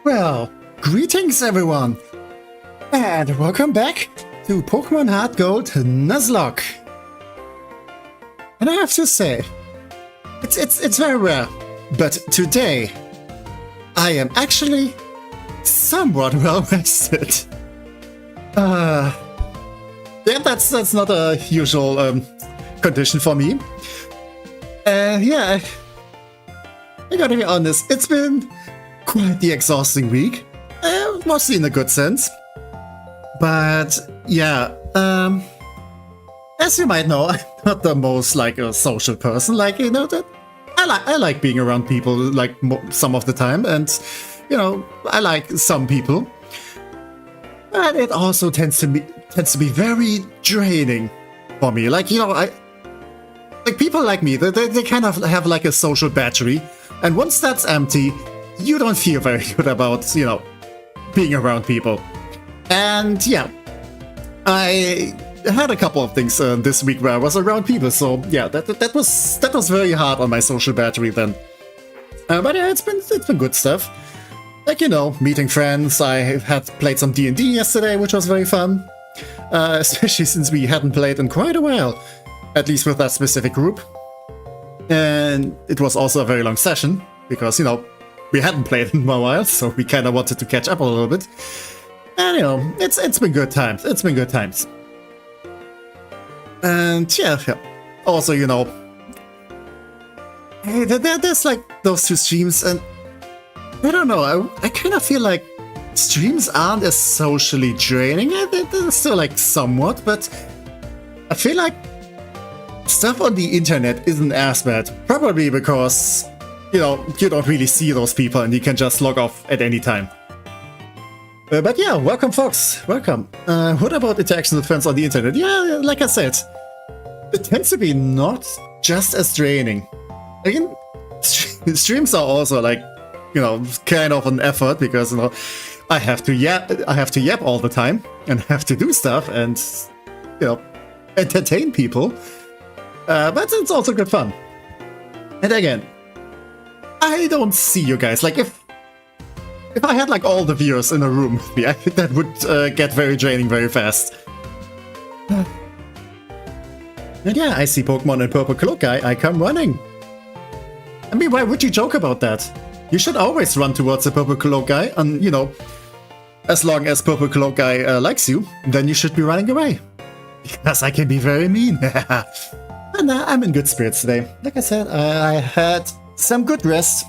Well, greetings everyone, and welcome back to Pokemon HeartGold Nuzlocke. And I have to say, it's very rare, but today I am actually somewhat well rested. Yeah, that's not a usual condition for me. Yeah, I gotta be honest, it's been quite the exhausting week, mostly in a good sense. But yeah, as you might know, I'm not the most like a social person. Like, you know, that I like being around people like some of the time, and you know, I like some people. But it also tends to be very draining for me. Like, you know, like people like me, they kind of have like a social battery, and once that's empty, you don't feel very good about, you know, being around people. And yeah, I had a couple of things this week where I was around people, so yeah, that was very hard on my social battery then. But yeah, it's been good stuff. Like, you know, meeting friends. I had played some D&D yesterday, which was very fun. Especially since we hadn't played in quite a while, at least with that specific group. And it was also a very long session, because, you know, we hadn't played in a while, so we kind of wanted to catch up a little bit. And, you know, it's been good times. It's been good times. And yeah. Also, you know, hey, there's like those two streams, and I don't know, I kind of feel like streams aren't as socially draining. They're still like somewhat, but I feel like stuff on the internet isn't as bad. Probably because, you know, you don't really see those people and you can just log off at any time. But yeah, welcome folks, welcome. What about interactions with friends on the internet? Yeah, like I said, it tends to be not just as draining. Again, streams are also like, you know, kind of an effort, because, you know, I have to yap all the time and have to do stuff and, you know, entertain people. But it's also good fun. And again, I don't see you guys. Like, if I had like all the viewers in a room with me, I think that would get very draining very fast. And yeah, I see Pokemon and Purple Cloak Guy, I come running. I mean, why would you joke about that? You should always run towards the Purple Cloak Guy, and, you know, as long as Purple Cloak Guy likes you, then you should be running away. Because I can be very mean. And I'm in good spirits today. Like I said, I had some good rest.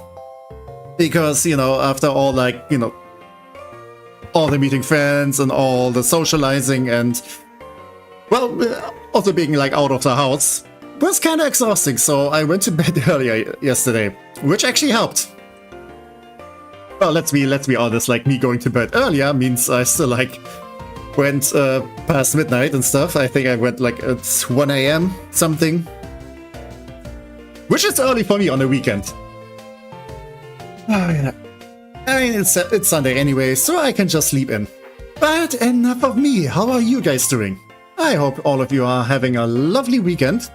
Because, you know, after all, like, you know, all the meeting friends and all the socializing and, well, also being, like, out of the house was kind of exhausting. So I went to bed earlier yesterday, which actually helped. Well, let's be honest, like, me going to bed earlier means I still, like, went past midnight and stuff. I think I went, like, at 1 AM something. Which is early for me on a weekend. Oh, yeah. I mean, it's Sunday anyway, so I can just sleep in. But enough of me. How are you guys doing? I hope all of you are having a lovely weekend.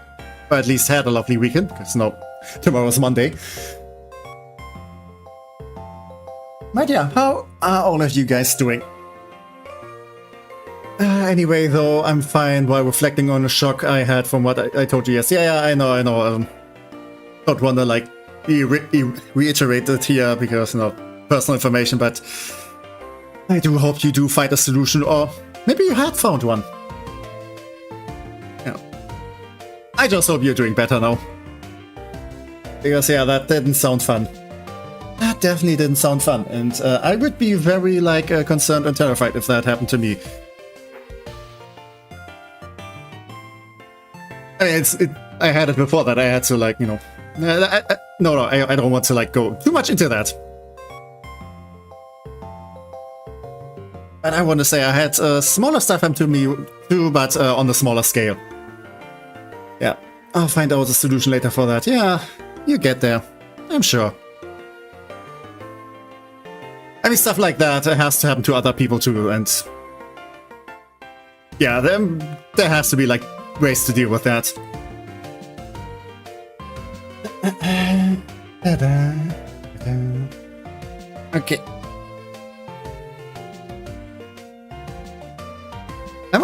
Or at least had a lovely weekend, because, no, tomorrow's Monday. But yeah, how are all of you guys doing? Anyway, though, I'm fine while reflecting on the shock I had from what I told you yesterday. Yeah, I know. Don't want to, like, reiterate it here because, you know, personal information, but I do hope you do find a solution, or maybe you had found one. Yeah. I just hope you're doing better now. Because, yeah, that didn't sound fun. That definitely didn't sound fun, and I would be very, like, concerned and terrified if that happened to me. I mean, I had it before that. I had to, like, you know... I don't want to, like, go too much into that. But I want to say I had smaller stuff happen to me too, but on the smaller scale. Yeah, I'll find out the solution later for that. Yeah, you get there. I'm sure. I mean, stuff like that has to happen to other people too, and... yeah, there has to be, like, ways to deal with that. Okay.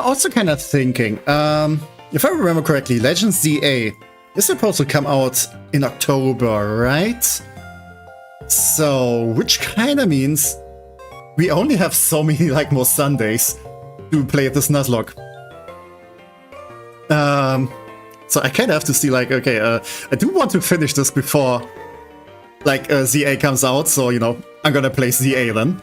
also kind of thinking, if I remember correctly, Legends ZA is supposed to come out in October, right? So, which kind of means we only have so many, like, more Sundays to play this Nuzlocke. So I kind of have to see, like, okay, I do want to finish this before, like, ZA comes out, so, you know, I'm gonna play ZA then.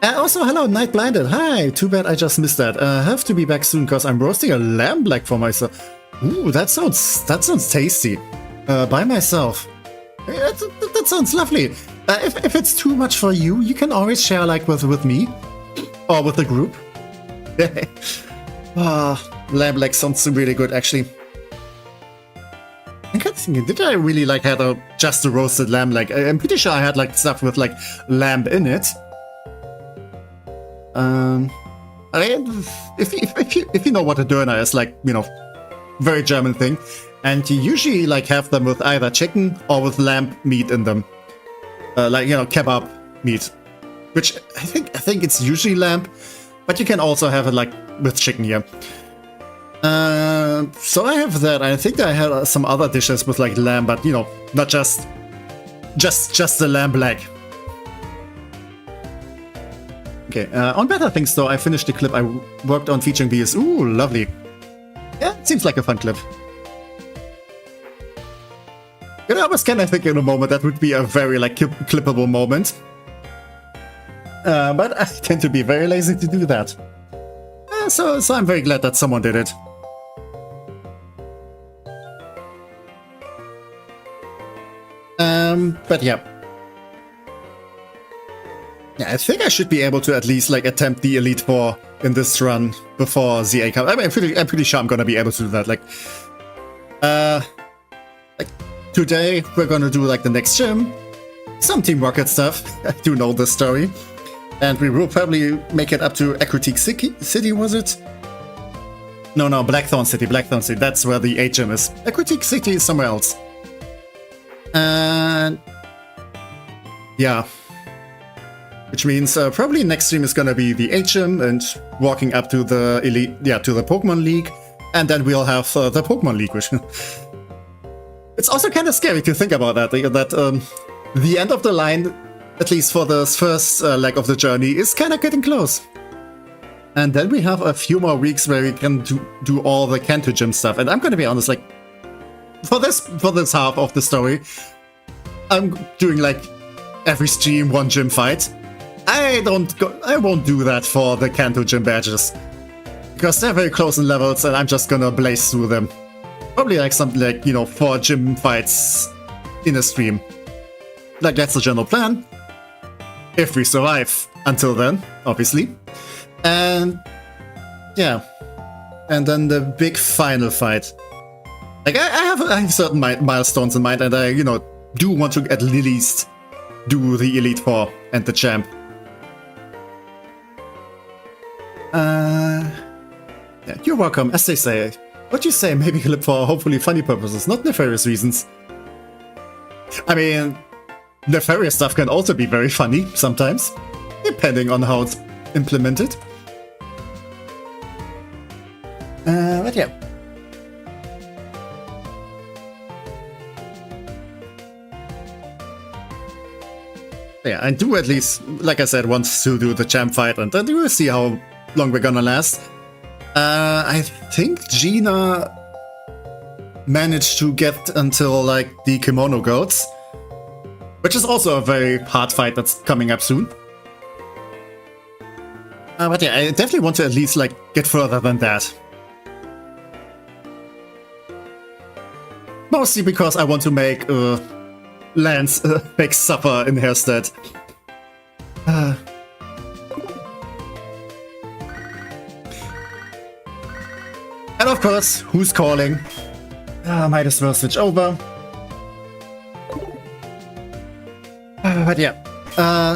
Also, hello, Night Blinded. Hi, too bad I just missed that. Have to be back soon, because I'm roasting a lamb leg for myself. Ooh, that sounds tasty. By myself. That sounds lovely. If it's too much for you, you can always share, like, with me. Or with the group. Lamb leg sounds really good, actually. I'm kind of thinking, did I really, like, have just a roasted lamb leg? I'm pretty sure I had, like, stuff with, like, lamb in it. If you know what a döner is, like, you know, very German thing, and you usually, like, have them with either chicken or with lamb meat in them, like, you know, kebab meat, which I think it's usually lamb, but you can also have it, like, with chicken here. So I have that. I think I had some other dishes with, like, lamb, but, you know, not just the lamb leg. Okay, on better things though, I finished the clip I worked on featuring BS. Ooh, lovely. Yeah, it seems like a fun clip. You know, I was kind of thinking in a moment that would be a very, like, clippable moment. But I tend to be very lazy to do that. So I'm very glad that someone did it. But yeah. Yeah, I think I should be able to at least, like, attempt the Elite Four in this run before ZA comes. I mean, I'm pretty sure I'm gonna be able to do that. Like today we're gonna do, like, the next gym, some Team Rocket stuff. I do know this story, and we will probably make it up to Aquatic City. Was it? No, Blackthorn City. Blackthorn City. That's where the 8 gym is. Aquatic City is somewhere else. And yeah. Which means probably next stream is gonna be the 8 gym and walking up to the Elite, yeah, to the Pokemon League, and then we'll have the Pokemon League, which it's also kind of scary to think about that. The end of the line, at least for the first leg of the journey, is kind of getting close. And then we have a few more weeks where we can do all the Kanto gym stuff. And I'm gonna be honest, like, for this half of the story, I'm doing, like, every stream 1 gym fight. I won't do that for the Kanto gym badges, because they're very close in levels and I'm just gonna blaze through them. Probably, like, something like, you know, 4 gym fights in a stream. Like, that's the general plan. If we survive until then, obviously. And yeah. And then the big final fight. Like, I have certain milestones in mind, and I, you know, do want to at least do the Elite Four and the champ. Yeah, you're welcome, as they say. What you say, maybe clip for hopefully funny purposes, not nefarious reasons. I mean, nefarious stuff can also be very funny sometimes, depending on how it's implemented. But yeah. Yeah, I do at least, like I said, want to do the champ fight, and then we'll see how long we're gonna last. I think Gina managed to get until, like, the Kimono Goats, which is also a very hard fight that's coming up soon. But yeah, I definitely want to at least, like, get further than that. Mostly because I want to make Lance make suffer in her stead. And of course, who's calling? Might as well switch over. But yeah,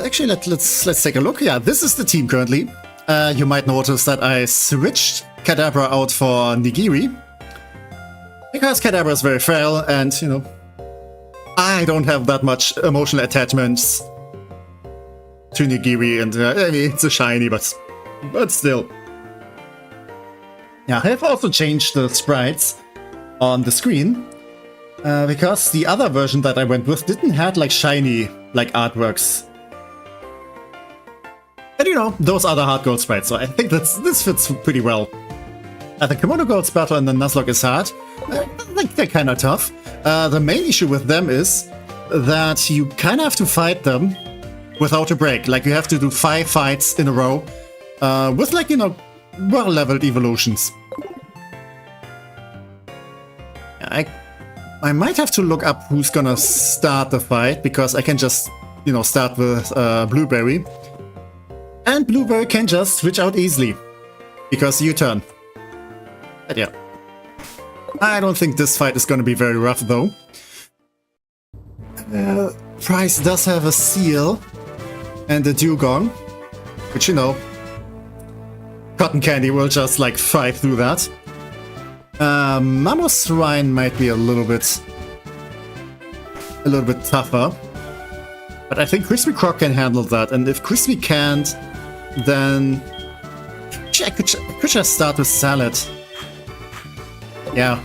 actually let's take a look. Yeah, this is the team currently. You might notice that I switched Kadabra out for Nigiri, because Kadabra is very frail, and, you know, I don't have that much emotional attachments to Nigiri, and I mean, it's a shiny, but still. Yeah, I have also changed the sprites on the screen because the other version that I went with didn't have like shiny like artworks. And you know, those are the HeartGold sprites, so I think this fits pretty well. The Kimono Gold's better and the Nuzlocke is hard. I think they're kind of tough. The main issue with them is that you kind of have to fight them without a break. Like, you have to do 5 fights in a row with, like, you know, well-leveled evolutions. I might have to look up who's gonna start the fight, because I can just, you know, start with Blueberry. And Blueberry can just switch out easily, because U-turn. But yeah. I don't think this fight is gonna be very rough, though. Pryce does have a seal and a dugong, which, you know, Cotton Candy will just, like, fly through that. Mamoswine might be a little bit tougher, but I think Crispy Croc can handle that, and if Crispy can't, then I could just start with Salad. Yeah,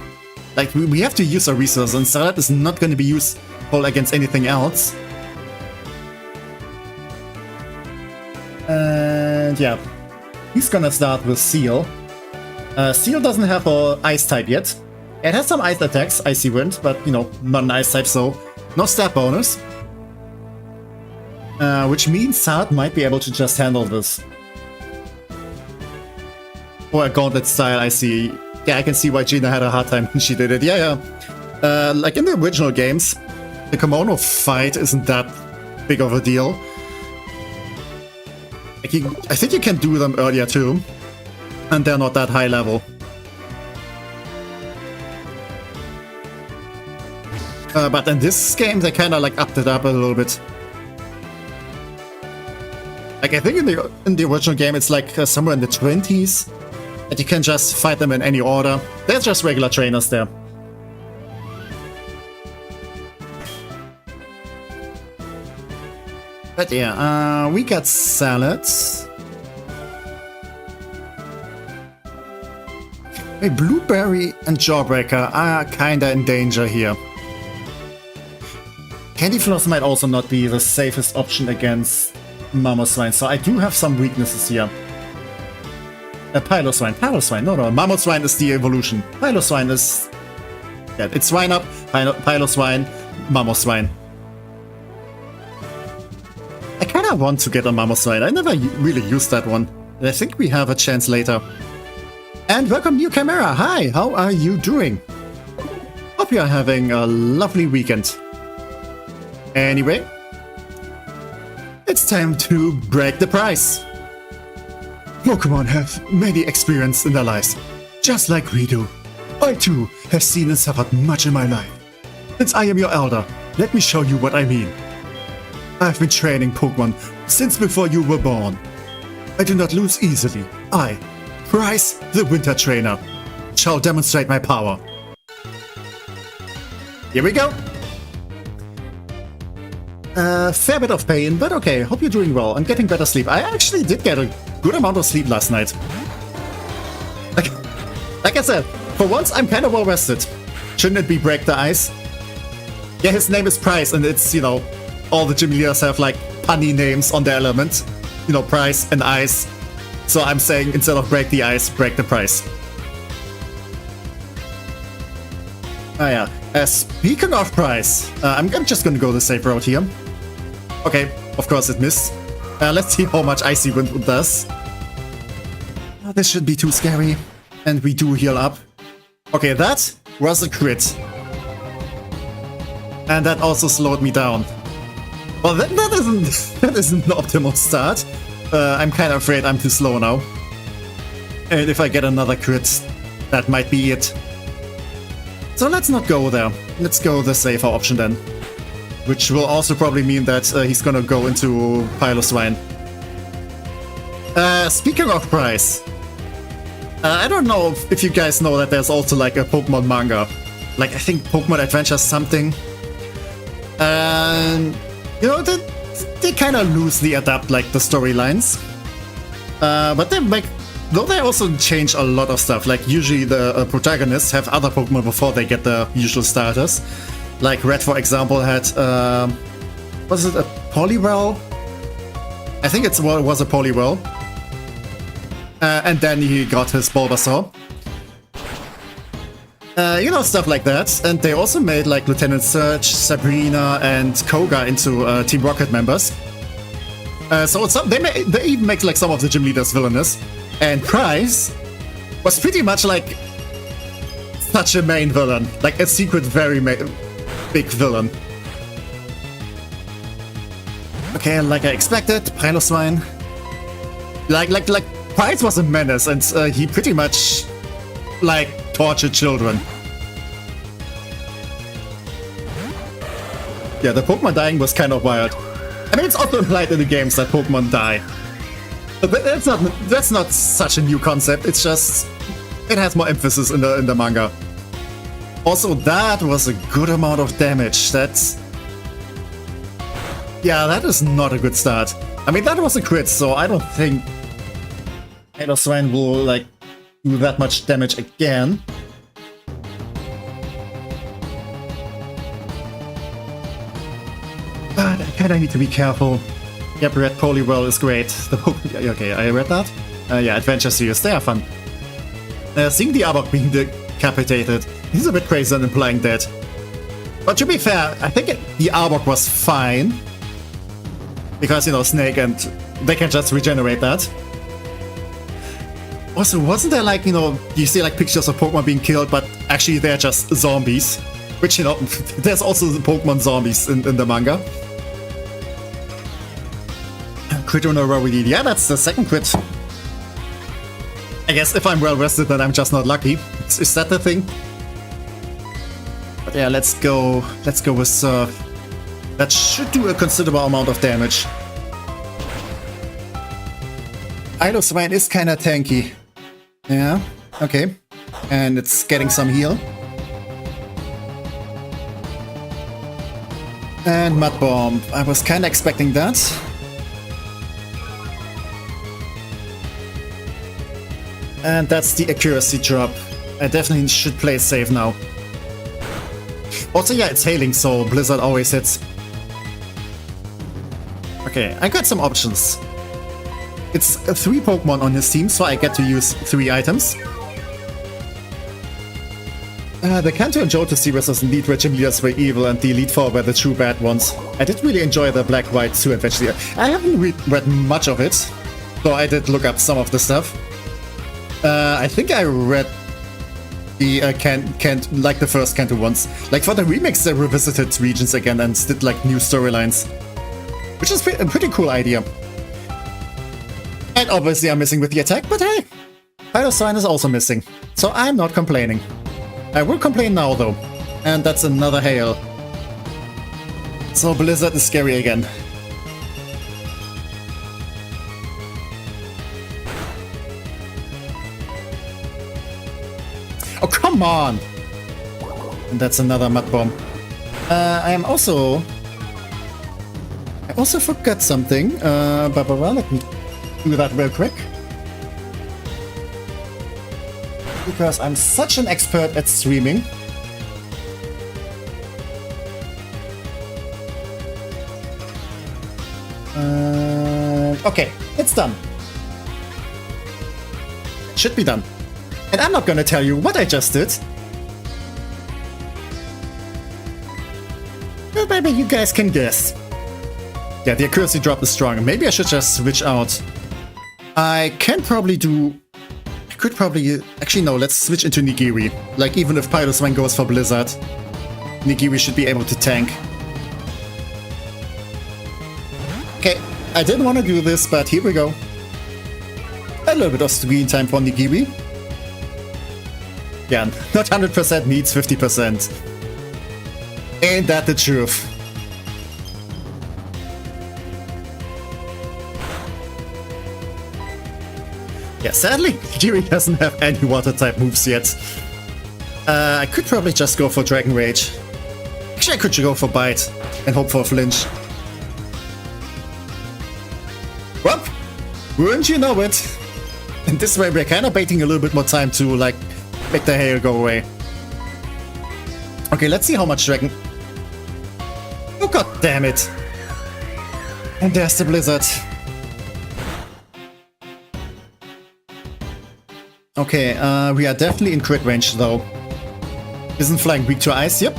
like, we have to use our resources, and Salad is not going to be useful against anything else. And yeah, he's gonna start with Seal. Seal doesn't have an Ice type yet. It has some Ice attacks, Icy Wind, but, you know, not an Ice type, so no stat bonus. Which means Salad might be able to just handle this. Or a Gauntlet style, I see. Yeah, I can see why Gina had a hard time when she did it. Yeah. Like in the original games, the Kimono fight isn't that big of a deal. Like, I think you can do them earlier too, and they're not that high level. But in this game, they kind of like upped it up a little bit. Like, I think in the original game, it's like somewhere in the 20s, and you can just fight them in any order. They're just regular trainers there. But yeah, we got Salads. Hey, Blueberry and Jawbreaker are kinda in danger here. Candy Floss might also not be the safest option against Mamoswine, so I do have some weaknesses here. Piloswine, no, Mamoswine is the evolution. Piloswine is... yeah, it's Swine up, Piloswine, Mamoswine. I kinda want to get a Mamoswine, I never really used that one. I think we have a chance later. And welcome, new camera! Hi, how are you doing? Hope you are having a lovely weekend. Anyway, it's time to break the Pryce. Pokémon have many experiences in their lives, just like we do. I too have seen and suffered much in my life. Since I am your elder, let me show you what I mean. I've been training Pokémon since before you were born. I do not lose easily. I, Pryce, the Winter Trainer, shall demonstrate my power. Here we go! Fair bit of pain, but okay, hope you're doing well. I'm getting better sleep. I actually did get a good amount of sleep last night. Like I said, for once I'm kind of well rested. Shouldn't it be Break the Ice? Yeah, his name is Pryce, and it's, you know, all the gym leaders have like punny names on their element. You know, Pryce and Ice. So I'm saying, instead of Break the Ice, Break the Pryce. Ah yeah, speaking of Pryce, I'm just gonna go the safe route here. Okay, of course it missed. Let's see how much Icy Wind does. This shouldn't be too scary. And we do heal up. Okay, that was a crit. And that also slowed me down. Well, that isn't an optimal start. I'm kind of afraid I'm too slow now. And if I get another crit, that might be it. So let's not go there. Let's go the safer option then. Which will also probably mean that he's gonna go into Piloswine. Speaking of Pryce, I don't know if you guys know that there's also like a Pokemon manga. Like, I think Pokemon Adventure something. And you know, they kind of loosely adapt like the storylines. But they make though they also change a lot of stuff. Like usually the protagonists have other Pokemon before they get the usual starters. Like Red, for example, had was it a Poliwhirl? I think it was a Poliwhirl. And then he got his Bulbasaur. You know, stuff like that. And they also made like Lieutenant Surge, Sabrina, and Koga into Team Rocket members. So they even make like some of the gym leaders villainous. And Pryce was pretty much like such a main villain, like a secret, very big villain. Okay, like I expected, Piloswine. Like Pryce was a menace, and he pretty much like tortured children. Yeah, the Pokemon dying was kind of wild. I mean, it's often implied in the games that Pokemon die. But that's not such a new concept. It's just it has more emphasis in the manga. Also, that was a good amount of damage. Yeah, that is not a good start. I mean, that was a crit, so I don't think Piloswine will like do that much damage again. But I kinda need to be careful. Yep, Red Poliwhirl is great. Okay, I read that. Yeah, Adventure Series, they are fun. Seeing the Arbok being decapitated, he's a bit crazy and implying dead. But to be fair, I think the Arbok was fine. Because, you know, Snake and they can just regenerate that. Also, wasn't there like, you know, you see like pictures of Pokemon being killed, but actually they're just zombies? Which, you know, there's also the Pokemon zombies in the manga. Crit on a Rowdy. Yeah, that's the second crit. I guess if I'm well rested, then I'm just not lucky. Is that the thing? But yeah, let's go with Surf. That should do a considerable amount of damage. Piloswine is kinda tanky. Yeah, okay. And it's getting some heal. And Mud Bomb. I was kinda expecting that. And that's the accuracy drop. I definitely should play it safe now. Also, yeah, it's hailing, so Blizzard always hits. Okay, I got some options. It's 3 Pokemon on his team, so I get to use 3 items. The Kanto and Johto series was indeed where gym leaders were evil and the Elite Four were the true bad ones. I did really enjoy the Black-White 2 Adventure. I haven't read much of it, so I did look up some of the stuff. I think I read the like the first Kanto ones. Like for the remakes, they revisited regions again and did like new storylines, which is a pretty cool idea. And obviously I'm missing with the attack, but hey, Piloswine is also missing, so I'm not complaining. I will complain now though, and that's another hail. So Blizzard is scary again. Oh, come on! And that's another Mud Bomb. I also forgot something. Let me do that real quick. Because I'm such an expert at streaming. Okay, it's done. It should be done. And I'm not gonna tell you what I just did. But maybe you guys can guess. Yeah, the accuracy drop is strong. Maybe I should just switch out. I could probably... Actually, no, let's switch into Nigiri. Like, even if Piloswine goes for Blizzard, Nigiri should be able to tank. Okay, I didn't want to do this, but here we go. A little bit of screen time for Nigiri. Yeah, not 100% needs 50%. Ain't that the truth? Yeah, sadly, Nigiri doesn't have any water-type moves yet. I could probably just go for Dragon Rage. Actually, I could go for Bite and hope for a flinch. Well, wouldn't you know it? And this way we're kind of baiting a little bit more time to, like, make the hail go away. Okay, let's see how much Dragon... Oh, god damn it. And there's the Blizzard. Okay, we are definitely in crit range, though. Isn't Flying weak to ice? Yep.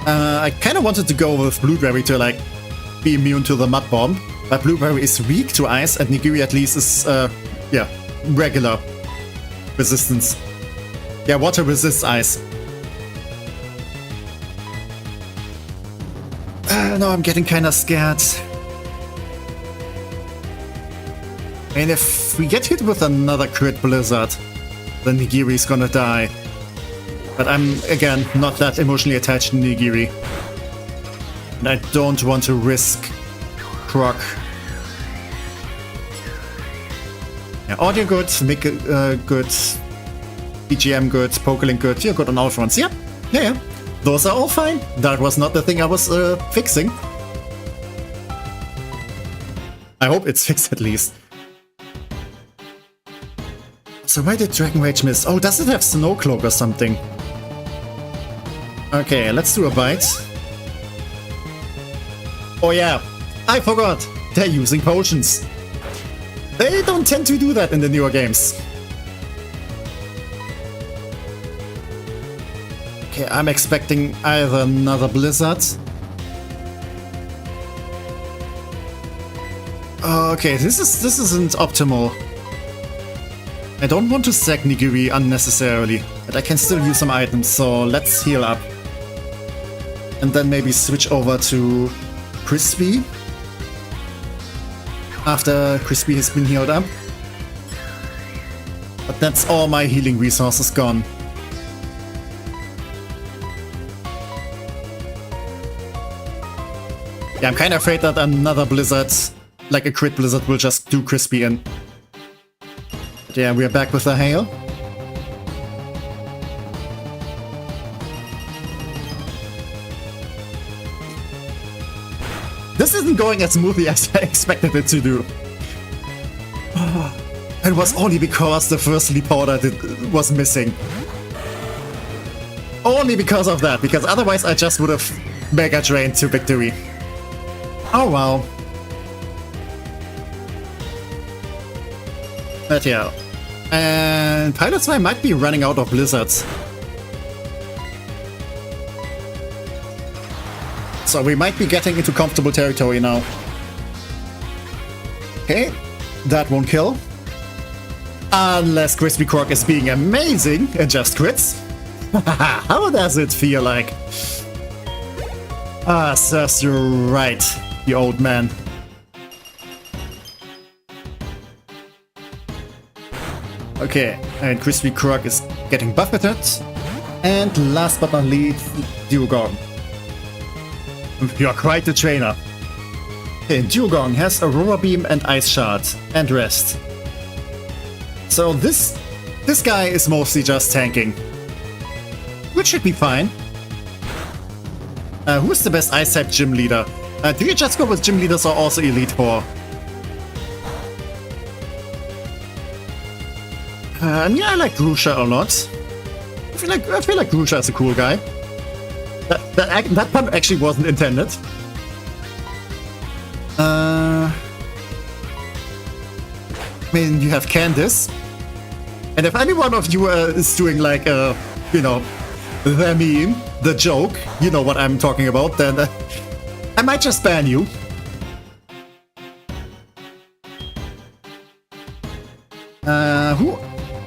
I kind of wanted to go with Blueberry to, like, be immune to the Mud Bomb. But Blueberry is weak to ice, and Nigiri at least is, yeah, regular resistance. Yeah, water resists ice. No, I'm getting kind of scared. And if we get hit with another crit Blizzard, then Nigiri's gonna die. But I'm, again, not that emotionally attached to Nigiri. And I don't want to risk Croc. Yeah, audio good, Mick good, BGM good, Pokelink good, you're good on all fronts. Yep, yeah. Those are all fine. That was not the thing I was fixing. I hope it's fixed at least. So why did Dragon Rage miss? Oh, does it have Snow Cloak or something? Okay, let's do a bite. Oh yeah, I forgot. They're using potions. They don't tend to do that in the newer games. Okay, I'm expecting either another Blizzard. Okay, this isn't optimal. I don't want to sack Nigiri unnecessarily, but I can still use some items, so let's heal up. And then maybe switch over to Crispy. After Crispy has been healed up. But that's all my healing resources gone. Yeah, I'm kind of afraid that another Blizzard, like a crit Blizzard, will just do Crispy in. But yeah, we are back with the hail. This isn't going as smoothly as I expected it to do. It was only because the first Sleep Powder was missing. Only because of that, because otherwise I just would have Mega Drained to victory. Oh well. But yeah. And Pilot's Eye might be running out of Blizzards. So we might be getting into comfortable territory now. Okay, that won't kill. Unless Crispy Croc is being amazing and just crits. How does it feel like? Ah, serves you right, you old man. Okay, and Crispy Croc is getting buffeted. And last but not least, Dewgong. You're quite the trainer. Okay, Dewgong has Aurora Beam and Ice Shard and Rest. So this guy is mostly just tanking. Which should be fine. Who's the best Ice type gym leader? Do you just go with gym leaders or also Elite Four? Yeah, I like Grusha a lot. I feel like Grusha is a cool guy. That pun actually wasn't intended. I mean, you have Candice. And if any one of you is doing like you know, the meme, the joke, you know what I'm talking about, then I might just ban you.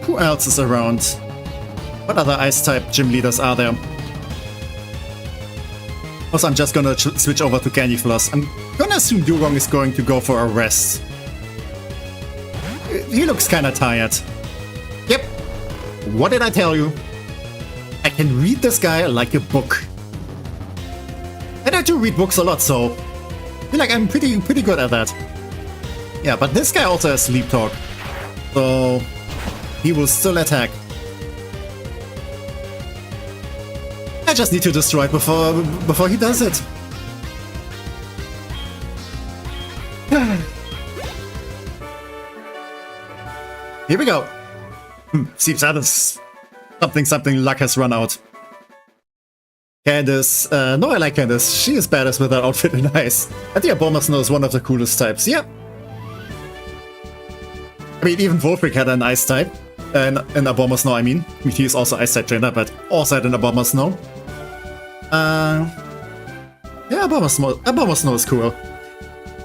Who else is around? What other Ice-type gym leaders are there? Also, I'm just gonna switch over to Candy Floss. I'm gonna assume Dewgong is going to go for a rest. He looks kinda tired. Yep. What did I tell you? I can read this guy like a book. And I do read books a lot, so I feel like I'm pretty good at that. Yeah, but this guy also has Sleep Talk. So he will still attack. I just need to destroy it before he does it. here we go. Seems that is something luck has run out. Candace, no, I like Candace. She is badass with her outfit and eyes. I think Bomber Snow is one of the coolest types, yeah. I mean, even Wolfric had an ice type. In a Bomber Snow, I mean. He is also ice type trainer, but also had in a Bomber Snow. Yeah, a Bomber Snow is cool.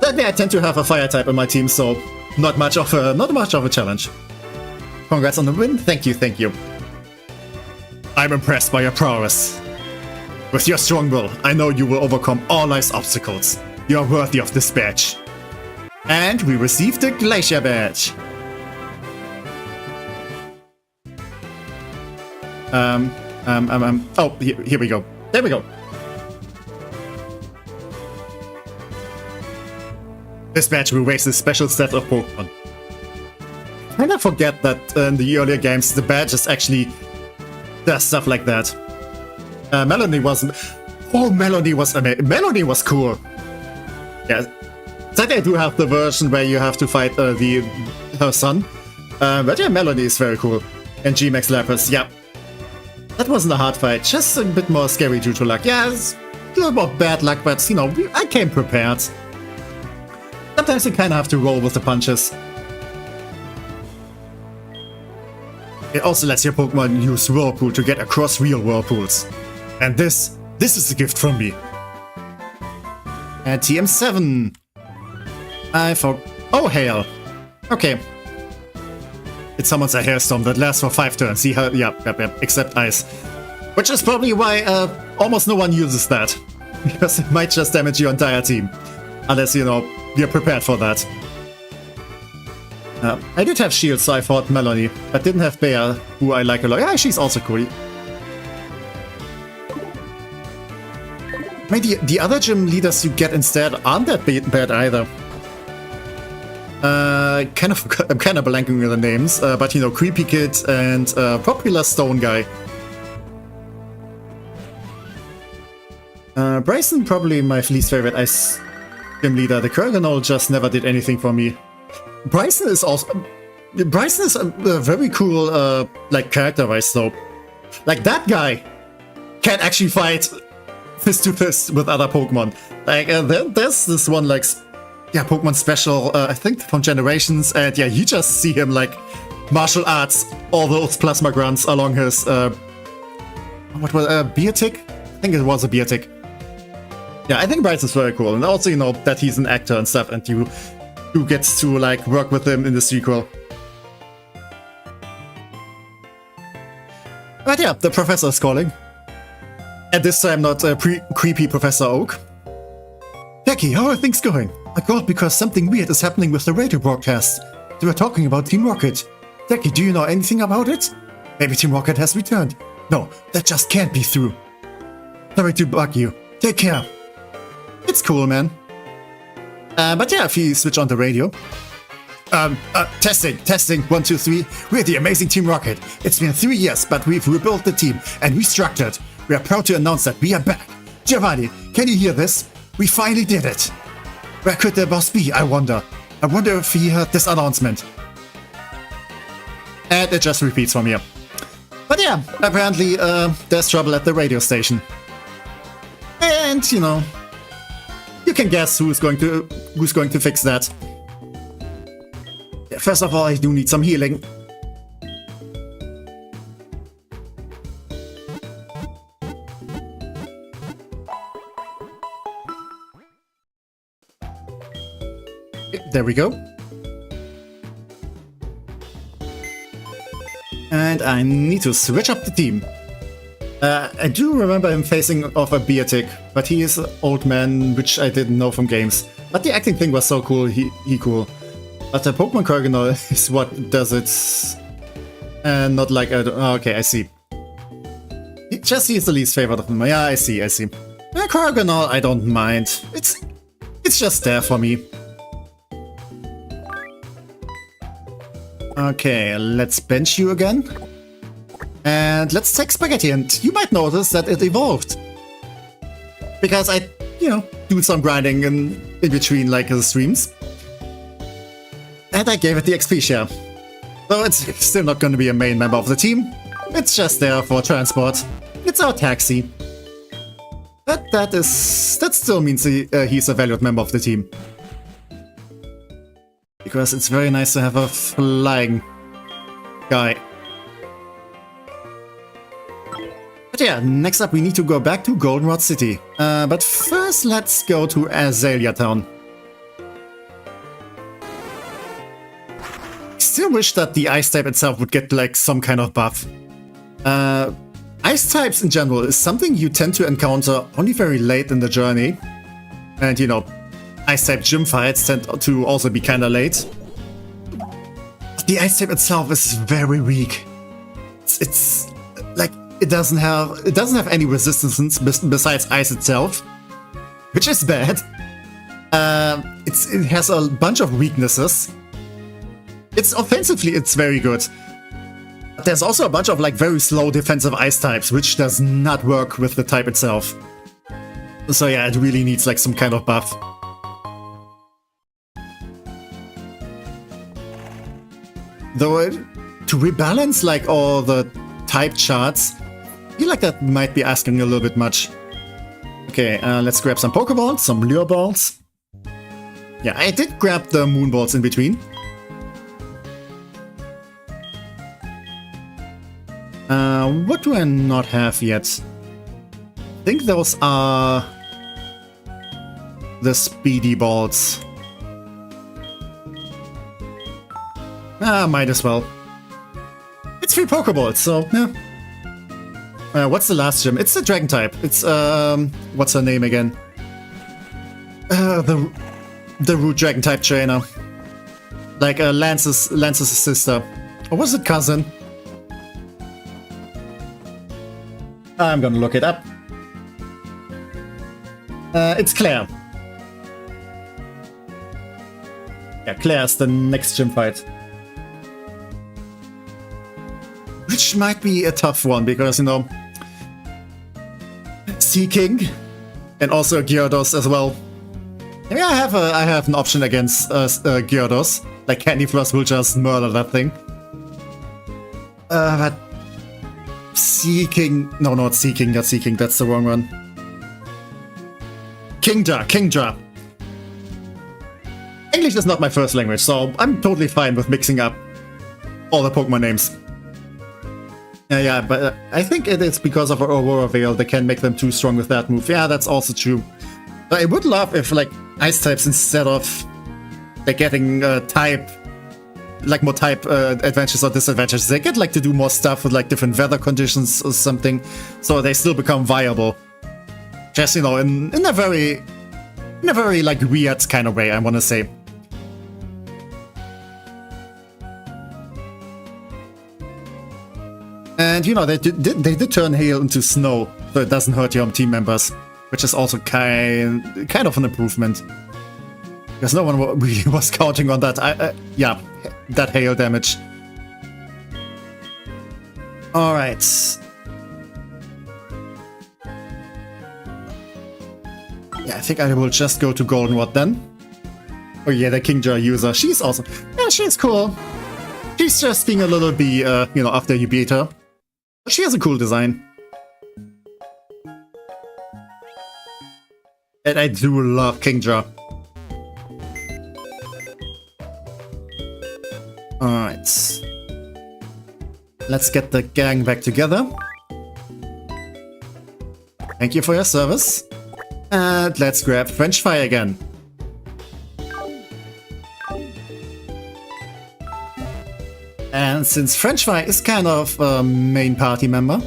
Lately, I tend to have a fire type in my team, so not much of a challenge. Congrats on the win. Thank you, thank you. I'm impressed by your prowess. With your strong will, I know you will overcome all life's obstacles. You are worthy of this badge. And we received the Glacier Badge. Oh, here we go. There we go. This badge will raise the special set of Pokemon. I kind of forget that in the earlier games, the badge is actually does stuff like that. Melody wasn't. Oh, Melody was amazing. Melody was cool. Yeah, so they do have the version where you have to fight her son. But yeah, Melody is very cool. And G-Max Lapras, yeah. That wasn't a hard fight, just a bit more scary due to luck. Yeah, it's a little more bad luck, but you know, I came prepared. Sometimes you kind of have to roll with the punches. It also lets your Pokemon use Whirlpool to get across real Whirlpools. And this is a gift from me. And TM7. Oh, Hail. Okay. It summons a Hailstorm that lasts for 5 turns. See how? Yep, except Ice. Which is probably why almost no one uses that. Because it might just damage your entire team. Unless, you know, you're prepared for that. I did have Shield, so I fought Melanie. But didn't have Bea, who I like a lot. Yeah, she's also cool. Maybe the other gym leaders you get instead aren't that bad either. I'm kind of blanking with the names, but you know, Creepy Kid and Popular Stone Guy. Bryson probably my least favorite ice gym leader. The Kurganol just never did anything for me. Bryson is a very cool like character-wise though. Like that guy can actually fight fist to fist with other Pokemon. Like there's this one like Pokemon special I think from Generations, and yeah, you just see him like martial arts all those plasma grunts along his what was Beartic? I think it was a Beartic. Yeah, I think Bryce is very cool, and also you know that he's an actor and stuff, and you gets to like work with him in the sequel. But yeah, the professor is calling. And this time not creepy Professor Oak. Becky, how are things going? I called because something weird is happening with the radio broadcast. They were talking about Team Rocket. Becky, do you know anything about it? Maybe Team Rocket has returned. No, that just can't be true. Sorry to bug you. Take care. It's cool, man. But yeah, if you switch on the radio. Testing, 1, 2, 3. We're the amazing Team Rocket. It's been 3 years, but we've rebuilt the team and restructured. We are proud to announce that we are back. Giovanni, can you hear this? We finally did it. Where could the boss be, I wonder? I wonder if he heard this announcement. And it just repeats from here. But yeah, apparently there's trouble at the radio station. And, you know, you can guess who's going to fix that. First of all, I do need some healing. There we go. And I need to switch up the team. I do remember him facing off a Beartic, but he is an old man, which I didn't know from games. But the acting thing was so cool, he cool. But the Pokemon Kurganol is what does it. And not like okay, I see. He is the least favorite of them. Yeah, I see. Kurganol, I don't mind. It's just there for me. Okay, let's bench you again. And let's take Spaghetti, and you might notice that it evolved. Because I, you know, do some grinding in between like the streams. And I gave it the XP share. So it's still not going to be a main member of the team. It's just there for transport. It's our taxi. That still means he's a valued member of the team. Because it's very nice to have a flying guy. But yeah, next up we need to go back to Goldenrod City. But first let's go to Azalea Town. Still wish that the ice type itself would get like some kind of buff. Ice types in general is something you tend to encounter only very late in the journey. And you know, ice type gym fights tend to also be kinda late. The ice type itself is very weak. It's like it doesn't have any resistance besides ice itself, which is bad. It has a bunch of weaknesses. It's offensively it's very good. But there's also a bunch of like very slow defensive ice types, which does not work with the type itself. So yeah, it really needs like some kind of buff. Though to rebalance like all the type charts, I feel like that might be asking a little bit much. Okay, let's grab some Pokeballs, some Lure Balls. Yeah, I did grab the Moon Balls in between. What do I not have yet? I think those are the Speedy Balls. Might as well. It's 3 Pokeballs, so yeah. What's the last gym? It's the Dragon type. It's what's her name again? The Root Dragon type trainer. Like Lance's sister. Or was it cousin? I'm gonna look it up. It's Claire. Yeah, Claire's the next gym fight. Which might be a tough one because, you know, Seeking and also Gyarados as well. I mean, I have an option against Gyarados. Like Candy Floss will just murder that thing. But Seeking... No, not Seeking, that's the wrong one. Kingdra. English is not my first language, so I'm totally fine with mixing up all the Pokemon names. Yeah, but I think it is because of Aurora Veil they can make them too strong with that move. Yeah, that's also true. But I would love if, like, Ice types instead of like getting type... like more type advantages or disadvantages. They get like to do more stuff with like different weather conditions or something, so they still become viable. Just, you know, in a very like weird kind of way, I want to say. And you know, they did turn hail into snow, so it doesn't hurt your team members, which is also kind of an improvement. Because no one really was counting on that. Yeah, that hail damage. Alright. Yeah, I think I will just go to Goldenrod then. Oh yeah, the Kingdra user. She's awesome. Yeah, she's cool. She's just being a little bit, you know, after you beat her. But she has a cool design. And I do love Kingdra. Alright. Let's get the gang back together. Thank you for your service. And let's grab French Fire again. And since French Fire is kind of a main party member,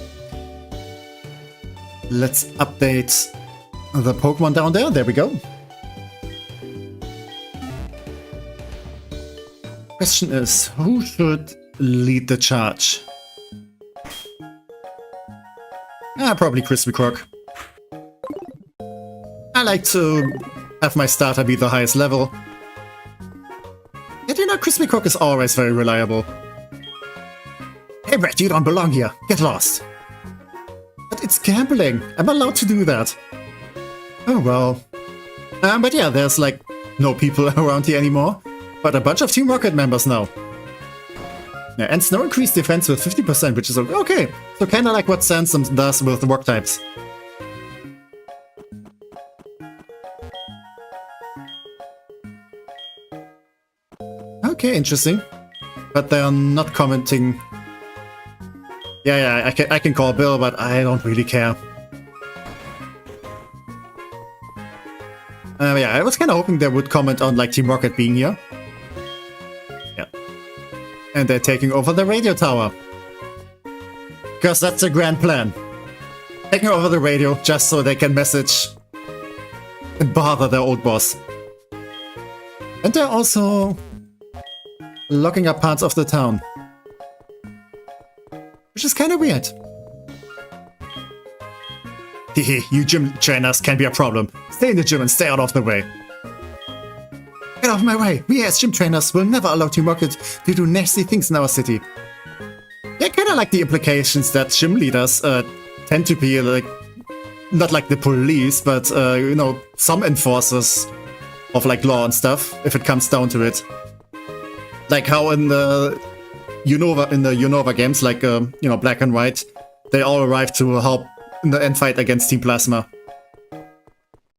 let's update the Pokemon down there. There we go. Question is, who should lead the charge? Probably Crispy Croc. I like to have my starter be the highest level. Yet you know, Crispy Croc is always very reliable. Hey Brett, you don't belong here. Get lost. But it's gambling. I'm allowed to do that. Oh well. But yeah, there's like no people around here anymore. But a bunch of Team Rocket members now. Yeah, and Snow increased defense with 50%, which is okay. So kinda like what Sandstorm does with the rock types. Okay, interesting. But they're not commenting. Yeah, I can call Bill, but I don't really care. Yeah, I was kind of hoping they would comment on like Team Rocket being here. Yeah. And they're taking over the radio tower. Because that's a grand plan. Taking over the radio just so they can message and bother their old boss. And they're also locking up parts of the town. Which is kind of weird. Hehe, you gym trainers can be a problem. Stay in the gym and stay out of the way. Get out of my way! We as gym trainers will never allow Team Rocket to do nasty things in our city. Yeah, kinda like the implications that gym leaders tend to be like, not like the police, but you know, some enforcers of like law and stuff, if it comes down to it. Like how in the Unova games, like you know, Black and White, they all arrive to help in the end fight against Team Plasma.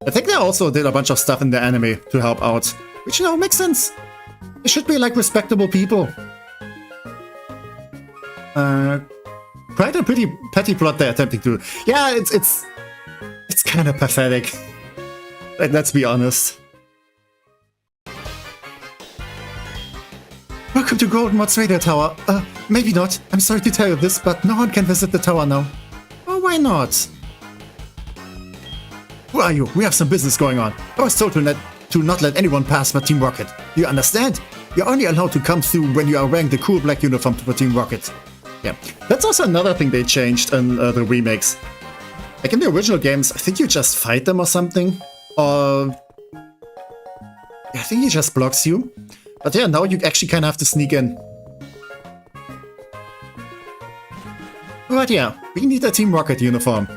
I think they also did a bunch of stuff in the anime to help out, which, you know, makes sense. They should be like respectable people. Quite a pretty petty plot they're attempting to. Yeah, it's kind of pathetic. Like, let's be honest. Welcome to Golden Mod's radio tower. Maybe not. I'm sorry to tell you this, but no one can visit the tower now. Oh, why not? Who are you? We have some business going on. I was told to not let anyone pass for Team Rocket. You understand? You're only allowed to come through when you are wearing the cool black uniform for Team Rocket. Yeah, that's also another thing they changed in the remakes. Like in the original games, I think you just fight them or something. Or I think he just blocks you. But yeah, now you actually kind of have to sneak in. But yeah, we need a Team Rocket uniform.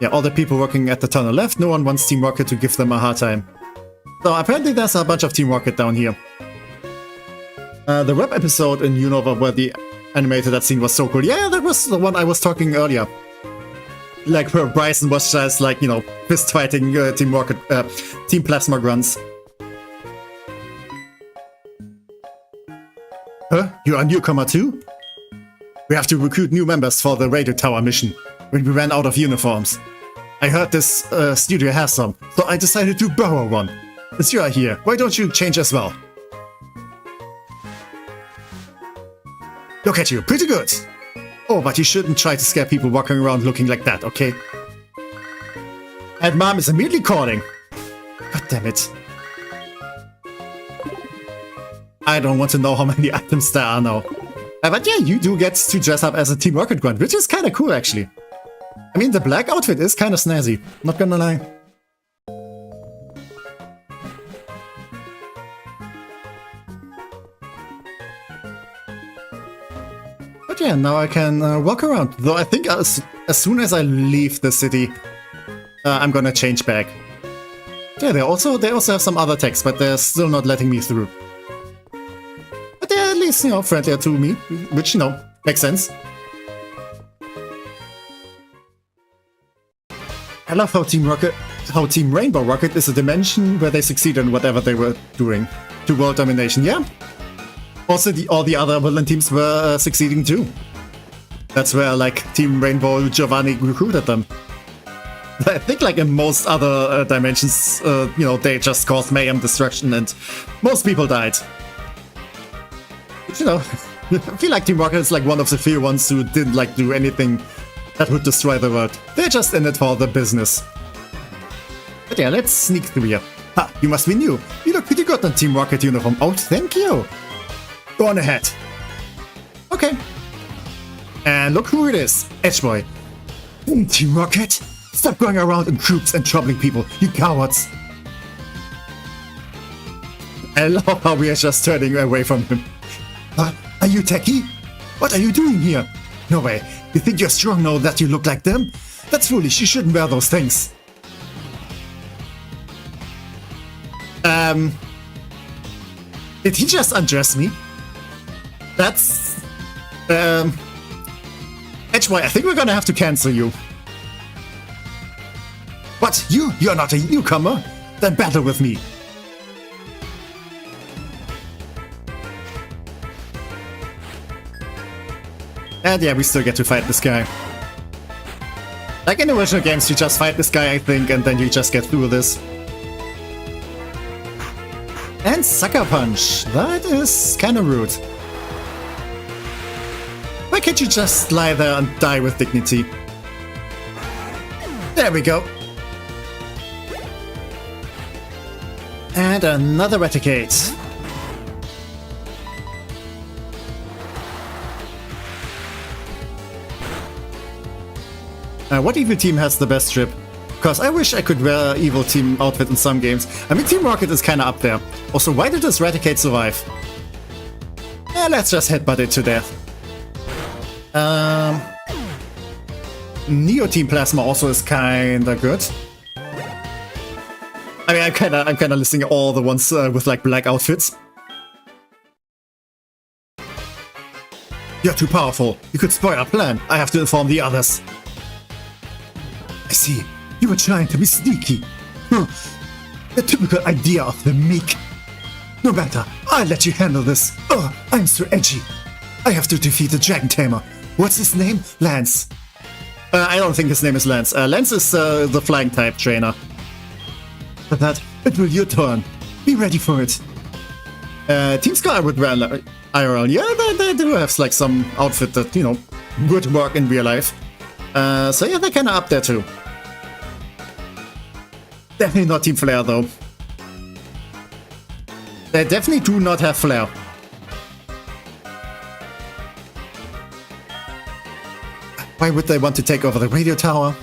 Yeah, all the people working at the tunnel left, no one wants Team Rocket to give them a hard time. So apparently there's a bunch of Team Rocket down here. The web episode in Unova where the animated that scene was so cool. Yeah, that was the one I was talking earlier. Like where Bryson was just like, you know, fist fighting Team Rocket, Team Plasma grunts. Huh? You're a newcomer too? We have to recruit new members for the radio tower mission, when we ran out of uniforms. I heard this studio has some, so I decided to borrow one. Since you are here, why don't you change as well? Look at you, pretty good! Oh, but you shouldn't try to scare people walking around looking like that, okay? And Mom is immediately calling. God damn it. I don't want to know how many items there are now. But yeah, you do get to dress up as a Team Rocket grunt, which is kind of cool actually. I mean, the black outfit is kind of snazzy, not gonna lie. But yeah, now I can walk around, though I think as soon as I leave the city, I'm gonna change back. Yeah, they also have some other text, but they're still not letting me through. But they're at least, you know, friendlier to me, which, you know, makes sense. I love how Team Rainbow Rocket is a dimension where they succeed in whatever they were doing. To world domination, yeah. Also, all the other villain teams were succeeding too. That's where, like, Team Rainbow Giovanni recruited them. I think, like, in most other dimensions, you know, they just caused mayhem, destruction, and most people died. But, you know, I feel like Team Rocket is, like, one of the few ones who didn't, like, do anything that would destroy the world. They're just in it for the business. But yeah, let's sneak through here. Ha, you must be new. You look pretty good on Team Rocket uniform. Oh, thank you. Go on ahead. Okay. And look who it is. Edge Boy. Team Rocket? Stop going around in groups and troubling people, you cowards. I love how we are just turning away from him. Are you techie? What are you doing here? No way. You think you're strong now that you look like them? That's foolish, you shouldn't wear those things. Did he just undress me? That's... Edgeway, I think we're gonna have to cancel you. What? You're not a newcomer? Then battle with me. And yeah, we still get to fight this guy. Like in the original games, you just fight this guy, I think, and then you just get through this. And Sucker Punch. That is kinda rude. Why can't you just lie there and die with dignity? There we go. And another Raticate. What evil team has the best strip? Because I wish I could wear evil team outfit in some games. I mean, Team Rocket is kinda up there. Also, why did this Raticate survive? Let's just headbutt it to death. Neo Team Plasma also is kinda good. I mean, I'm kinda listing all the ones with like black outfits. You're too powerful. You could spoil our plan. I have to inform the others. I see. You were trying to be sneaky. The typical idea of the meek. No matter. I'll let you handle this. Oh, I'm so edgy. I have to defeat the Dragon Tamer. What's his name? Lance. I don't think his name is Lance. Lance is the flying type trainer. For that, it will be your turn. Be ready for it. Team Sky would wear IRL. Yeah, they do have like some outfit that, you know, would work in real life. So yeah, they're kinda up there too. Definitely not Team Flare though. They definitely do not have Flare. Why would they want to take over the radio tower?